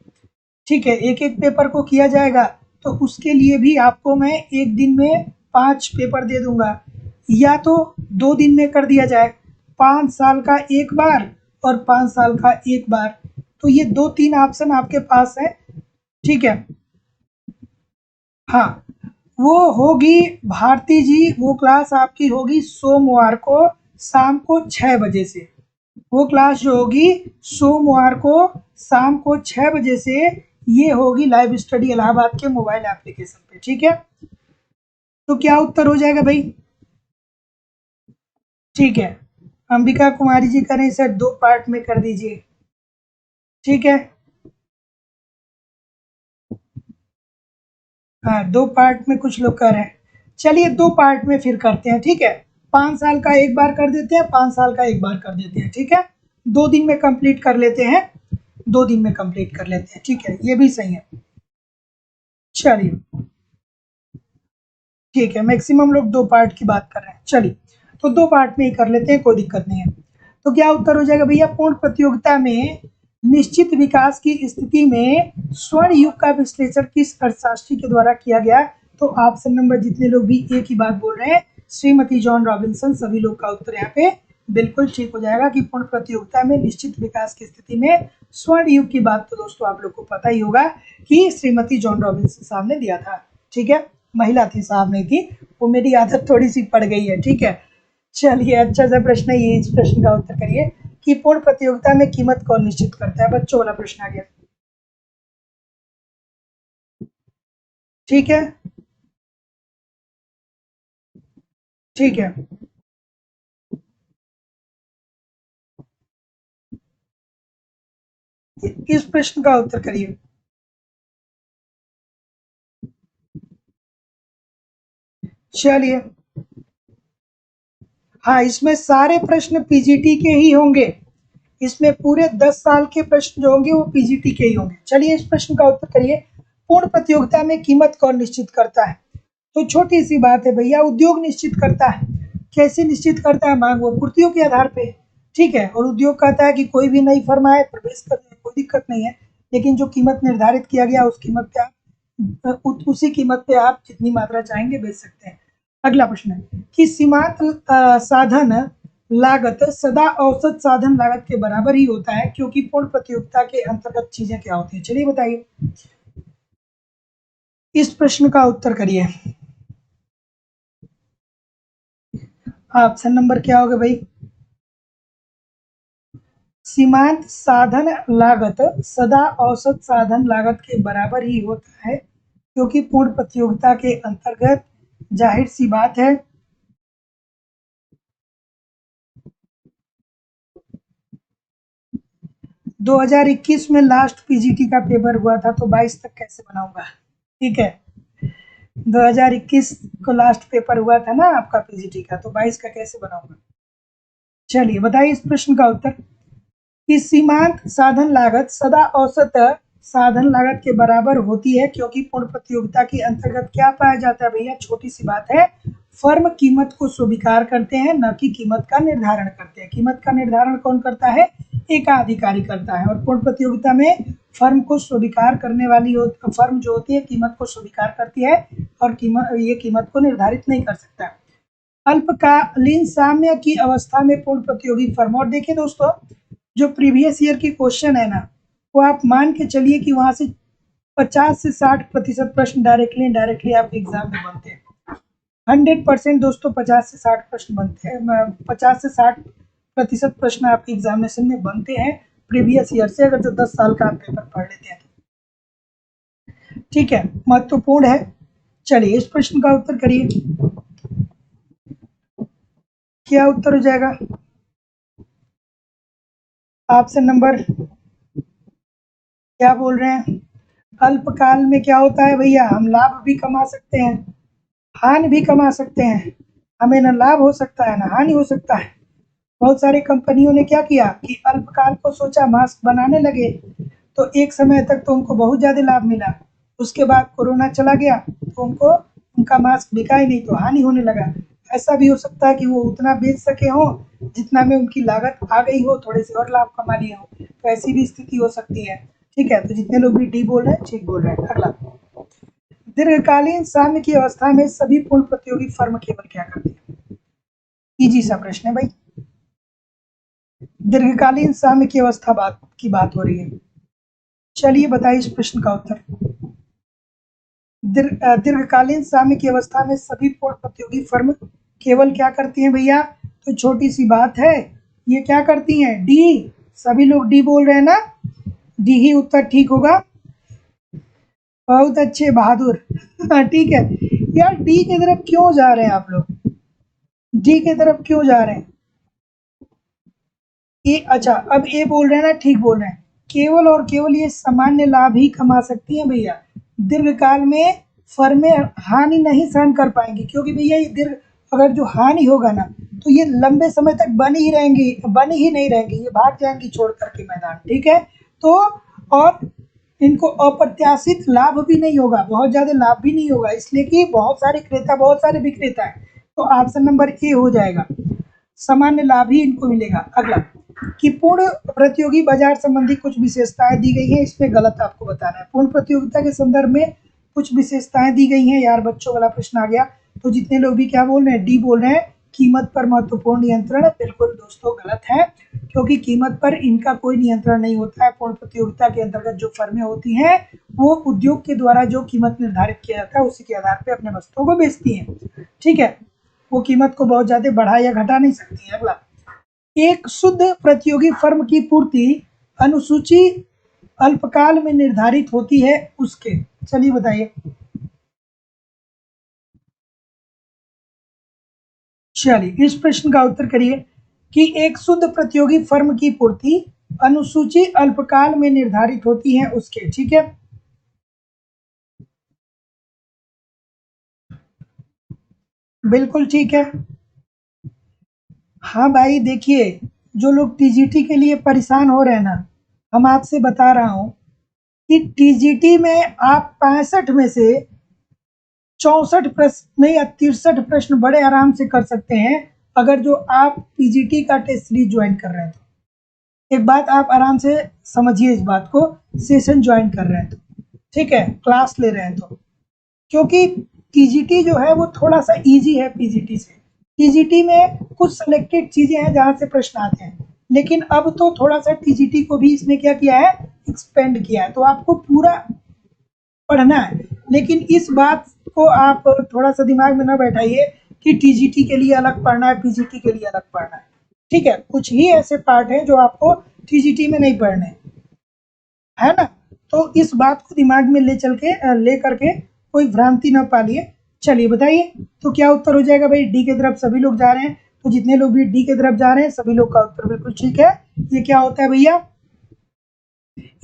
ठीक है, एक-एक पेपर को किया जाएगा तो उसके लिए भी आपको मैं 1 दिन में 5 पेपर दे दूँगा, या तो 2 दिन में कर दिया जाए, 5 साल का 1 बार और 5 साल का 1 बार। तो ये 2-3 ऑप्शन आपके पास है। ठीक है, हाँ, वो होगी भारती जी, वो क्लास आपकी होगी सोमवार को शाम को 6 बजे से। वो क्लास जो होगी सोमवार को शाम को 6 बजे से, ये होगी लाइव स्टडी इलाहाबाद के मोबाइल एप्लीकेशन पे। ठीक है, तो क्या उत्तर हो जाएगा भाई? ठीक है, अंबिका कुमारी जी करें सर 2 पार्ट में कर दीजिए। ठीक है, हाँ, 2 पार्ट में कुछ लोग कर रहे हैं। चलिए 2 पार्ट में फिर करते हैं। ठीक है, 5 साल का 1 बार कर देते हैं, 5 साल का 1 बार कर देते हैं। ठीक है, 2 दिन में कंप्लीट कर लेते हैं, 2 दिन में कंप्लीट कर लेते हैं। ठीक है, ये भी सही है। चलिए, ठीक है, मैक्सिमम लोग 2 पार्ट की बात कर रहे हैं। चलिए, तो 2 पार्ट में ही कर लेते हैं, कोई दिक्कत नहीं है। तो क्या उत्तर हो जाएगा भैया? पूर्ण प्रतियोगिता में निश्चित विकास की स्थिति में स्वर्ण युग का विश्लेषण किस अर्थशास्त्री के द्वारा किया गया? तो ऑप्शन नंबर, जितने लोग भी एक ही बात बोल रहे हैं, श्रीमती जॉन रॉबिन्सन, सभी लोग का उत्तर यहाँ पे बिल्कुल ठीक हो जाएगा कि पूर्ण प्रतियोगिता में निश्चित विकास की स्थिति में स्वर्ण युग की बात तो दोस्तों आप लोग को पता ही होगा कि श्रीमती जॉन रॉबिन्सन साहब ने दिया था। ठीक है, महिला थी, साहब नहीं थी, वो मेरी आदत थोड़ी सी पड़ गई है। ठीक है, चलिए, अच्छा सा प्रश्न है ये, इस प्रश्न का उत्तर करिए कि पूर्ण प्रतियोगिता में कीमत कौन निश्चित करता है? बच्चों वाला प्रश्न आ गया। ठीक है, ठीक है, इस प्रश्न का उत्तर करिए। चलिए, हाँ, इसमें सारे प्रश्न पीजीटी के ही होंगे। इसमें पूरे 10 साल के प्रश्न जो होंगे वो पीजीटी के ही होंगे। चलिए, इस प्रश्न का उत्तर करिए, पूर्ण प्रतियोगिता में कीमत कौन निश्चित करता है? तो छोटी सी बात है भैया, उद्योग निश्चित करता है। कैसे निश्चित करता है? मांग व पूर्तियों के आधार पे। ठीक है, और उद्योग कहता है कि कोई भी नई फर्म आए प्रवेश कर जाए, कोई दिक्कत नहीं है, लेकिन जो कीमत निर्धारित किया गया उस कीमत पे आप उसी कीमत पे आप जितनी मात्रा चाहेंगे बेच सकते हैं। अगला प्रश्न है कि सीमांत साधन लागत सदा औसत साधन लागत के बराबर ही होता है, क्योंकि पूर्ण प्रतियोगिता के अंतर्गत चीजें क्या होती है? चलिए बताइए। इस प्रश्न का उत्तर करिए। ऑप्शन नंबर क्या होगा भाई? सीमांत साधन लागत सदा औसत साधन लागत के बराबर ही होता है, क्योंकि पूर्ण प्रतियोगिता के अंतर्गत जाहिर सी बात है 2021 में लास्ट पीजीटी का पेपर हुआ था, तो 22 तक कैसे बनाऊंगा? ठीक है, 2021 को लास्ट पेपर हुआ था ना आपका पीजीटी का, तो 22 का कैसे बनाऊंगा? चलिए बताइए इस प्रश्न का उत्तर। कि सीमांत साधन लागत सदा औसत साधन लागत के बराबर होती है, क्योंकि पूर्ण प्रतियोगिता के अंतर्गत क्या पाया जाता है भैया? छोटी सी बात है, फर्म कीमत को स्वीकार करते हैं, न कि कीमत का निर्धारण करते हैं। कीमत का निर्धारण कौन करता है? एकाधिकारी करता है। और पूर्ण प्रतियोगिता में फर्म को स्वीकार करने वाली फर्म जो होती है कीमत को स्वीकार करती है, और कीमत को निर्धारित नहीं कर सकता। अल्पकालीन साम्य की अवस्था में पूर्ण प्रतियोगी फर्म। और देखिए दोस्तों, जो प्रीवियस ईयर की क्वेश्चन है ना, वो आप मान के चलिए कि वहां से 50 से 60% प्रश्न डायरेक्टली इनडायरेक्टली आपके एग्जाम में बनते हैं। 100% दोस्तों 50 से 60 प्रश्न बनते हैं, 50 से 60% प्रश्न आपके एग्जामिनेशन में बनते हैं प्रीवियस ईयर से, अगर जो 10 साल का आप पेपर पढ़ लेते हैं। ठीक है, महत्वपूर्ण है। चलिए इस प्रश्न का उत्तर करिए। क्या उत्तर हो जाएगा? ऑप्शन नंबर क्या बोल रहे हैं? अल्पकाल में क्या होता है भैया? हम लाभ भी कमा सकते हैं, हानि भी कमा सकते हैं। हमें न लाभ हो सकता है, न हानि हो सकता है। बहुत सारी कंपनियों ने क्या किया कि अल्पकाल को सोचा, मास्क बनाने लगे, तो एक समय तक तो उनको बहुत ज़्यादा लाभ मिला। उसके बाद कोरोना चला गया, तो उनका मास्क बिका ही नहीं, तो हानि होने लगा। ऐसा भी हो सकता है कि वो उतना बेच सके हो जितना में उनकी लागत आ गई हो, थोड़े से और लाभ कमा लिए हो, तो ऐसी भी स्थिति हो सकती है। ठीक है, तो जितने लोग भी डी बोल रहे हैं ठीक बोल रहे हैं। अगला, दीर्घकालीन साम्य की अवस्था में सभी पूर्ण प्रतियोगी फर्म केवल क्या करती है? इजी सा प्रश्न है भाई। दीर्घकालीन साम्य की अवस्था की बात हो रही है। चलिए बताइए इस प्रश्न का उत्तर। दीर्घकालीन साम्य की अवस्था में सभी पूर्ण प्रतियोगी फर्म केवल क्या करती हैं भैया? तो छोटी सी बात है, ये क्या करती हैं? डी। सभी लोग डी बोल रहे हैं ना? डी ही उत्तर ठीक होगा। बहुत अच्छे, बहादुर। ठीक है यार, डी की तरफ क्यों जा रहे हैं आप लोग? डी की तरफ क्यों जा रहे हैं? ये अच्छा, अब ये बोल रहे हैं ना, ठीक बोल रहे हैं। केवल और केवल ये सामान्य लाभ ही कमा सकती हैं भैया। दीर्घकाल में फर्में हानि नहीं सहन कर पाएंगी, क्योंकि भैया ये अगर जो हानि होगा ना, तो ये लंबे समय तक बनी ही नहीं रहेंगी, ये भाग जाएंगी छोड़ करके मैदान। ठीक है, तो और इनको अप्रत्याशित लाभ भी नहीं होगा, बहुत ज्यादा लाभ भी नहीं होगा, इसलिए कि बहुत सारे विक्रेता है। तो ऑप्शन नंबर ए हो जाएगा, सामान्य लाभ ही इनको मिलेगा। अगला, कि पूर्ण प्रतियोगी बाजार संबंधी कुछ विशेषताएं दी गई हैं, इसमें गलत आपको बताना है। पूर्ण प्रतियोगिता के संदर्भ में कुछ विशेषताएं दी गई हैं, यार बच्चों वाला प्रश्न आ गया। तो जितने लोग भी क्या बोल रहे हैं? डी बोल रहे हैं। कीमत पर महत्वपूर्ण नियंत्रण, बिल्कुल दोस्तों गलत है, क्योंकि कीमत पर इनका कोई नियंत्रण नहीं होता है। पूर्ण प्रतियोगिता के अंतर्गत जो फर्में होती हैं, वो उद्योग के द्वारा जो कीमत निर्धारित किया जाता है उसी के आधार पर अपने वस्तुओं को बेचती हैं। ठीक है, वो कीमत को बहुत ज्यादा बढ़ा या घटा नहीं सकती है। अगला, एक शुद्ध प्रतियोगी फर्म की पूर्ति अनुसूची अल्पकाल में निर्धारित होती है उसके। चलिए बताइए। चलिए इस प्रश्न का उत्तर करिए कि एक शुद्ध प्रतियोगी फर्म की पूर्ति अनुसूची अल्पकाल में निर्धारित होती है उसके। ठीक है, बिल्कुल ठीक है। हाँ भाई देखिए, जो लोग टीजीटी के लिए परेशान हो रहे हैं ना, हम आपसे बता रहा हूं कि टीजीटी में आप 65 में से 64 प्रश्न नहीं या 63 प्रश्न बड़े आराम से कर सकते हैं, अगर जो आप पीजीटी का टेस्ट सीरीज ज्वाइन कर रहे हैं तो। एक बात आप आराम से समझिए इस बात को, सेशन ज्वाइन कर रहे हैं तो, ठीक है, क्लास ले रहे हैं तो, क्योंकि टीजीटी जो है वो थोड़ा सा इजी है पीजीटी से। टीजीटी में कुछ सिलेक्टेड चीजें हैं जहां से प्रश्न आते हैं, लेकिन अब तो थोड़ा सा टीजीटी को भी इसने क्या किया है? एक्सपेंड किया है, तो आपको पूरा पढ़ना है। लेकिन इस बात को आप थोड़ा सा दिमाग में ना बैठाइए कि टीजीटी के लिए अलग पढ़ना है, पीजीटी के लिए अलग पढ़ना है। ठीक है, कुछ ही ऐसे पार्ट हैं जो आपको टीजीटी में नहीं पढ़ने, है ना। तो इस बात को दिमाग में ले करके कोई भ्रांति ना पालिए। चलिए बताइए, तो क्या उत्तर हो जाएगा भाई? डी की तरफ सभी लोग जा रहे हैं, तो जितने लोग भी डी की तरफ जा रहे हैं सभी लोग का उत्तर बिल्कुल ठीक है। ये क्या होता है भैया?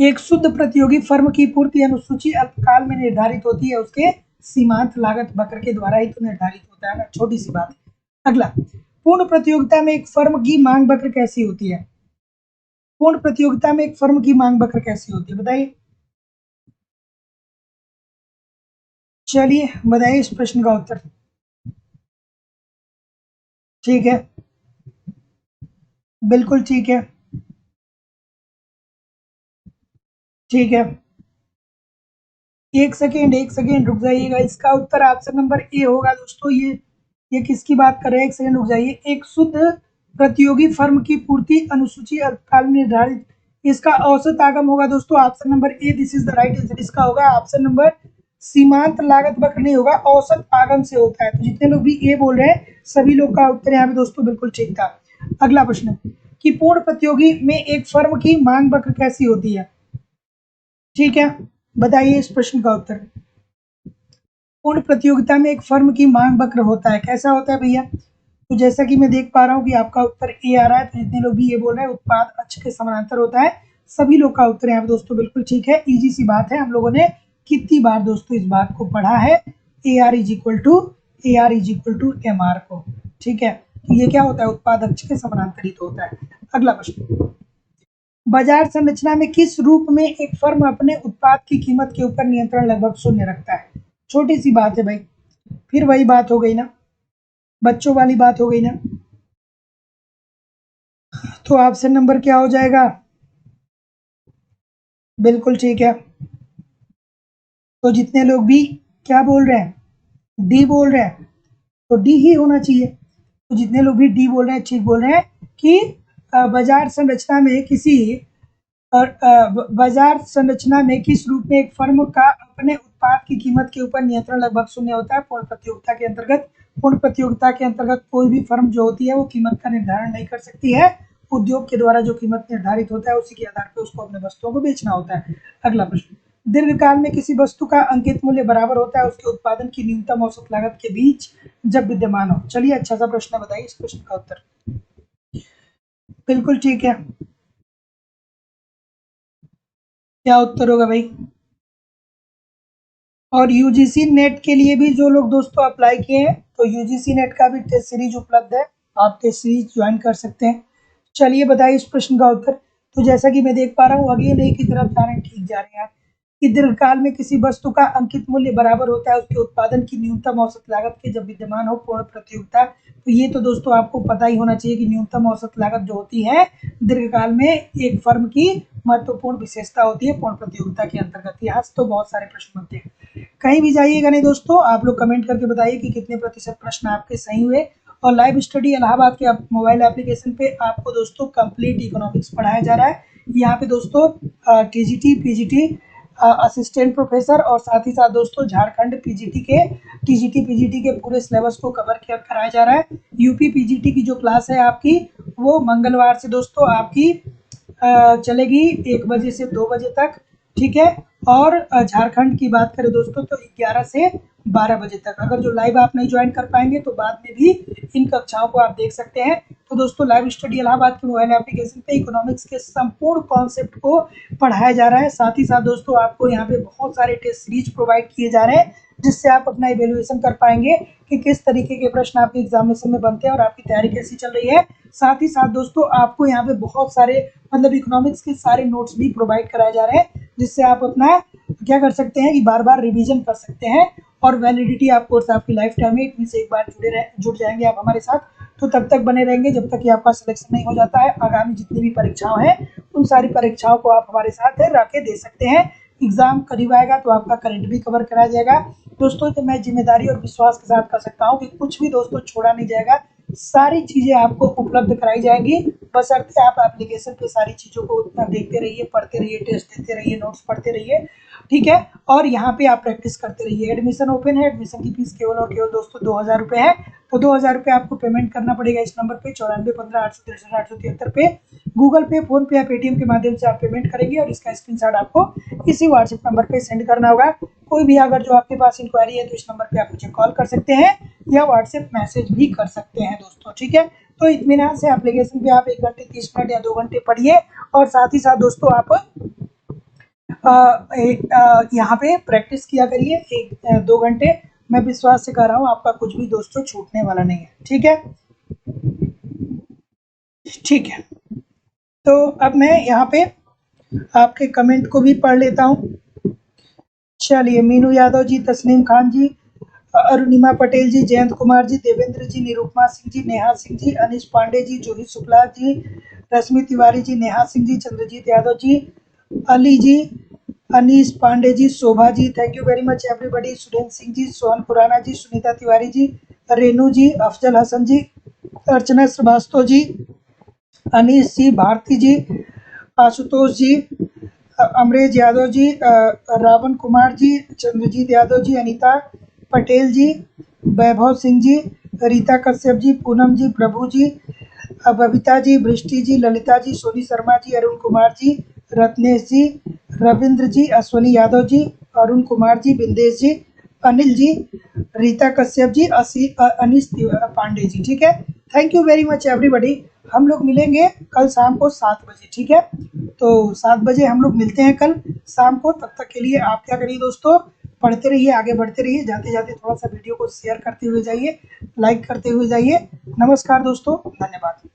एक शुद्ध प्रतियोगी फर्म की पूर्ति अनुसूची अल्पकाल में निर्धारित होती है, उसके सीमांत लागत वक्र के द्वारा ही तो निर्धारित होता है ना, छोटी सी बात। अगला, पूर्ण प्रतियोगिता में एक फर्म की मांग वक्र कैसी होती है? पूर्ण प्रतियोगिता में एक फर्म की मांग वक्र कैसी होती है बताइए? चलिए बताइए इस प्रश्न का उत्तर। ठीक है, बिल्कुल ठीक है, ठीक है। एक सेकेंड रुक जाइएगा। इसका उत्तर ऑप्शन नंबर ए होगा दोस्तों। ये किसकी बात कर रहे हैं? एक सेकेंड रुक जाइए। एक शुद्ध प्रतियोगी फर्म की पूर्ति अनुसूची अल्पकाल में निर्धारित, इसका औसत आगम होगा दोस्तों option number A. This is the right answer. इसका होगा ऑप्शन नंबर, सीमांत लागत वक्र नहीं होगा, औसत आगम से होता है। तो जितने लोग भी ए बोल रहे हैं सभी लोग का उत्तर यहाँ पे दोस्तों बिल्कुल ठीक था। अगला प्रश्न, कि पूर्ण प्रतियोगी में एक फर्म की मांग वक्र कैसी होती है? ठीक है, बताइए इस प्रश्न का उत्तर। पूर्ण प्रतियोगिता में एक फर्म की मांग वक्र होता है, कैसा होता है भैया? तो जैसा कि मैं देख पा रहा हूँ कि आपका उत्तर ए आ रहा है, तो जितने लोग भी ये बोल रहे हैं उत्पाद अक्ष के समानांतर होता है, सभी लोग का उत्तर यहाँ पे दोस्तों बिल्कुल ठीक है। इजी सी बात है, हम लोगों ने कितनी बार दोस्तों इस बात को पढ़ा है, A R is equal to M R को। ठीक है, तो ये क्या होता है? उत्पाद अक्ष के समानांतरित होता है। अगला प्रश्न, बाजार संरचना में किस रूप में एक फर्म अपने उत्पाद की कीमत के ऊपर नियंत्रण लगभग शून्य रखता है? छोटी सी बात है भाई, फिर वही बात हो गई ना, बच्चों वाली बात हो गई ना। तो ऑप्शन नंबर क्या हो जाएगा? बिल्कुल ठीक है। तो जितने लोग भी क्या बोल रहे हैं, डी बोल रहे हैं, तो डी ही होना चाहिए। तो जितने लोग भी डी बोल रहे हैं ठीक बोल रहे हैं कि बाजार संरचना में किसी बाजार संरचना में किस रूप में एक फर्म का अपने उत्पाद की कीमत के ऊपर नियंत्रण लगभग शून्य होता है? पूर्ण प्रतियोगिता के अंतर्गत। पूर्ण प्रतियोगिता के अंतर्गत कोई भी फर्म जो होती है वो कीमत का निर्धारण नहीं कर सकती है। उद्योग के द्वारा जो कीमत निर्धारित होता है उसी के आधार पर उसको अपने वस्तुओं को बेचना होता है। अगला प्रश्न, दीर्घकाल में किसी वस्तु का अंकित मूल्य बराबर होता है उसके उत्पादन की न्यूनतम औसत लागत के बीच जब विद्यमान हो। चलिए अच्छा सा प्रश्न है, बताइए इस प्रश्न का उत्तर। बिल्कुल ठीक है, क्या उत्तर होगा भाई? और यूजीसी नेट के लिए भी जो लोग दोस्तों अप्लाई किए हैं, तो यूजीसी नेट का भी टेस्ट सीरीज उपलब्ध है, आप टेस्ट सीरीज ज्वाइन कर सकते हैं। चलिए बताइए इस प्रश्न का उत्तर। तो जैसा कि मैं देख पा रहा हूँ अगले नई की तरफ जा रहे हैं, ठीक जा रहे हैं यार। कि दीर्घकाल में किसी वस्तु का अंकित मूल्य बराबर होता है उसके उत्पादन की न्यूनतम औसत लागत के जब विद्यमान हो पूर्ण प्रतियोगिता। तो ये तो दोस्तों आपको पता ही होना चाहिए कि न्यूनतम औसत लागत जो होती है दीर्घकाल में एक फर्म की महत्वपूर्ण विशेषता होती है पूर्ण प्रतियोगिता के अंतर्गत। यहाँ से तो बहुत सारे प्रश्न बनते हैं, कहीं भी जाइएगा नहीं दोस्तों। आप लोग कमेंट करके बताइए कि कितने प्रतिशत प्रश्न आपके सही हुए। और लाइव स्टडी इलाहाबाद के मोबाइल एप्लीकेशन पे आपको दोस्तों कंप्लीट इकोनॉमिक्स पढ़ाया जा रहा है। यहाँ पे दोस्तों टीजीटी पीजीटी असिस्टेंट प्रोफेसर और साथ ही साथ दोस्तों झारखंड टीजीटी पीजीटी के पूरे सिलेबस को कवर कराया जा रहा है। यूपी पीजीटी की जो क्लास है आपकी वो मंगलवार से दोस्तों आपकी चलेगी 1 बजे से 2 बजे तक। ठीक है, और झारखंड की बात करें दोस्तों तो 11 से 12 बजे तक। अगर जो लाइव आप नहीं ज्वाइन कर पाएंगे तो बाद में भी इन कक्षाओं को आप देख सकते हैं। तो दोस्तों लाइव स्टडी इलाहाबाद के मोबाइल एप्लीकेशन पे इकोनॉमिक्स के संपूर्ण कॉन्सेप्ट को पढ़ाया जा रहा है। साथ ही साथ दोस्तों आपको यहाँ पे बहुत सारे टेस्ट सीरीज प्रोवाइड किए जा रहे हैं जिससे आप अपना इवेल्युएशन कर पाएंगे कि किस तरीके के प्रश्न आपके एग्जामिनेशन में बनते हैं और आपकी तैयारी कैसी चल रही है। साथ ही साथ दोस्तों आपको यहाँ पे बहुत सारे मतलब इकोनॉमिक्स के सारे नोट्स भी प्रोवाइड कराए जा रहे हैं जिससे आप अपना क्या कर सकते हैं कि बार बार रिवीजन कर सकते हैं। और वैलिडिटी आप कोर्स आपकी लाइफ टाइम है, इतनी से एक बार जुड़ जाएंगे आप हमारे साथ तो तब तक बने रहेंगे जब तक कि आपका सिलेक्शन नहीं हो जाता है। आगामी जितनी भी परीक्षाओं हैं उन सारी परीक्षाओं को आप हमारे साथ रह के दे सकते हैं। एग्जाम करीब आएगा तो आपका करंट भी कवर कराया जाएगा दोस्तों। तो मैं जिम्मेदारी और विश्वास के साथ कह सकता हूँ कि कुछ भी दोस्तों छोड़ा नहीं जाएगा। सारी चीज़ें आपको उपलब्ध कराई जाएंगी, बशर्ते आप एप्लीकेशन पे सारी चीज़ों को उतना देखते रहिए, पढ़ते रहिए, टेस्ट देते रहिए, नोट्स पढ़ते रहिए, ठीक है। और यहाँ पे आप प्रैक्टिस करते रहिए। एडमिशन ओपन है, एडमिशन की फीस केवल और केवल दोस्तों 2000 रुपये है। तो 2000 रुपये आपको पेमेंट करना पड़ेगा इस नंबर पे 9415 863 873 पे। गूगल पे, फोन पे या पेटीएम के माध्यम से आप पेमेंट करेंगे और इसका स्क्रीनशॉट आपको इसी व्हाट्सएप नंबर पे सेंड करना होगा। कोई भी अगर जो आपके पास इंक्वायरी है तो इस नंबर पे आप मुझे कॉल कर सकते हैं या व्हाट्सएप मैसेज भी कर सकते हैं दोस्तों, ठीक है। तो इत्मीनान से एप्लीकेशन पे आप 1 घंटे 30 मिनट या 2 घंटे पढ़िए और साथ ही साथ दोस्तों आप यहाँ पे प्रैक्टिस किया करिए 1-2 घंटे। मैं विश्वास से कह रहा हूँ आपका कुछ भी दोस्तों छूटने वाला नहीं है, ठीक है। ठीक है, तो अब मैं यहाँ पे आपके कमेंट को भी पढ़ लेता हूँ। चलिए, Meenu Yadav ji, Tasneem Khan ji, Arunima Patel ji, Jayant Kumar ji, Devendra ji, Nirupama Singh ji, Neha Singh ji, Anish Pandey ji, Juhi Shukla ji, Rashmi Tiwari ji, Neha Singh ji, Chandrajit Yadav ji, Ali ji, Anish Pandey ji, Shobha ji, thank you very much everybody, Surendra Singh ji, Sohan Khurana ji, Sunita Tiwari ji, Renu ji, Afzal Hasan ji, Archana Srivastava ji, Anish जी, भारती जी, आशुतोष जी, अमरेश यादव जी, रावण कुमार जी, चंद्रजीत यादव जी, अनीता पटेल जी, वैभव सिंह जी, रीता कश्यप जी, पूनम जी, प्रभु जी, बबीता जी, वृष्टि जी, ललिता जी, सोनी शर्मा जी, अरुण कुमार जी, रत्नेश जी, रविंद्र जी, अश्वनी यादव जी, अरुण कुमार जी, बिंदेश जी, अनिल जी, रीता कश्यप जी, अनीश पांडे जी, ठीक है। Thank you very much everybody. हम लोग मिलेंगे कल शाम को 7 बजे, ठीक है। तो 7 बजे हम लोग मिलते हैं कल शाम को। तब तक के लिए आप क्या करिए दोस्तों, पढ़ते रहिए, आगे बढ़ते रहिए, जाते जाते थोड़ा सा वीडियो को शेयर करते हुए जाइए, लाइक करते हुए जाइए। नमस्कार दोस्तों, धन्यवाद।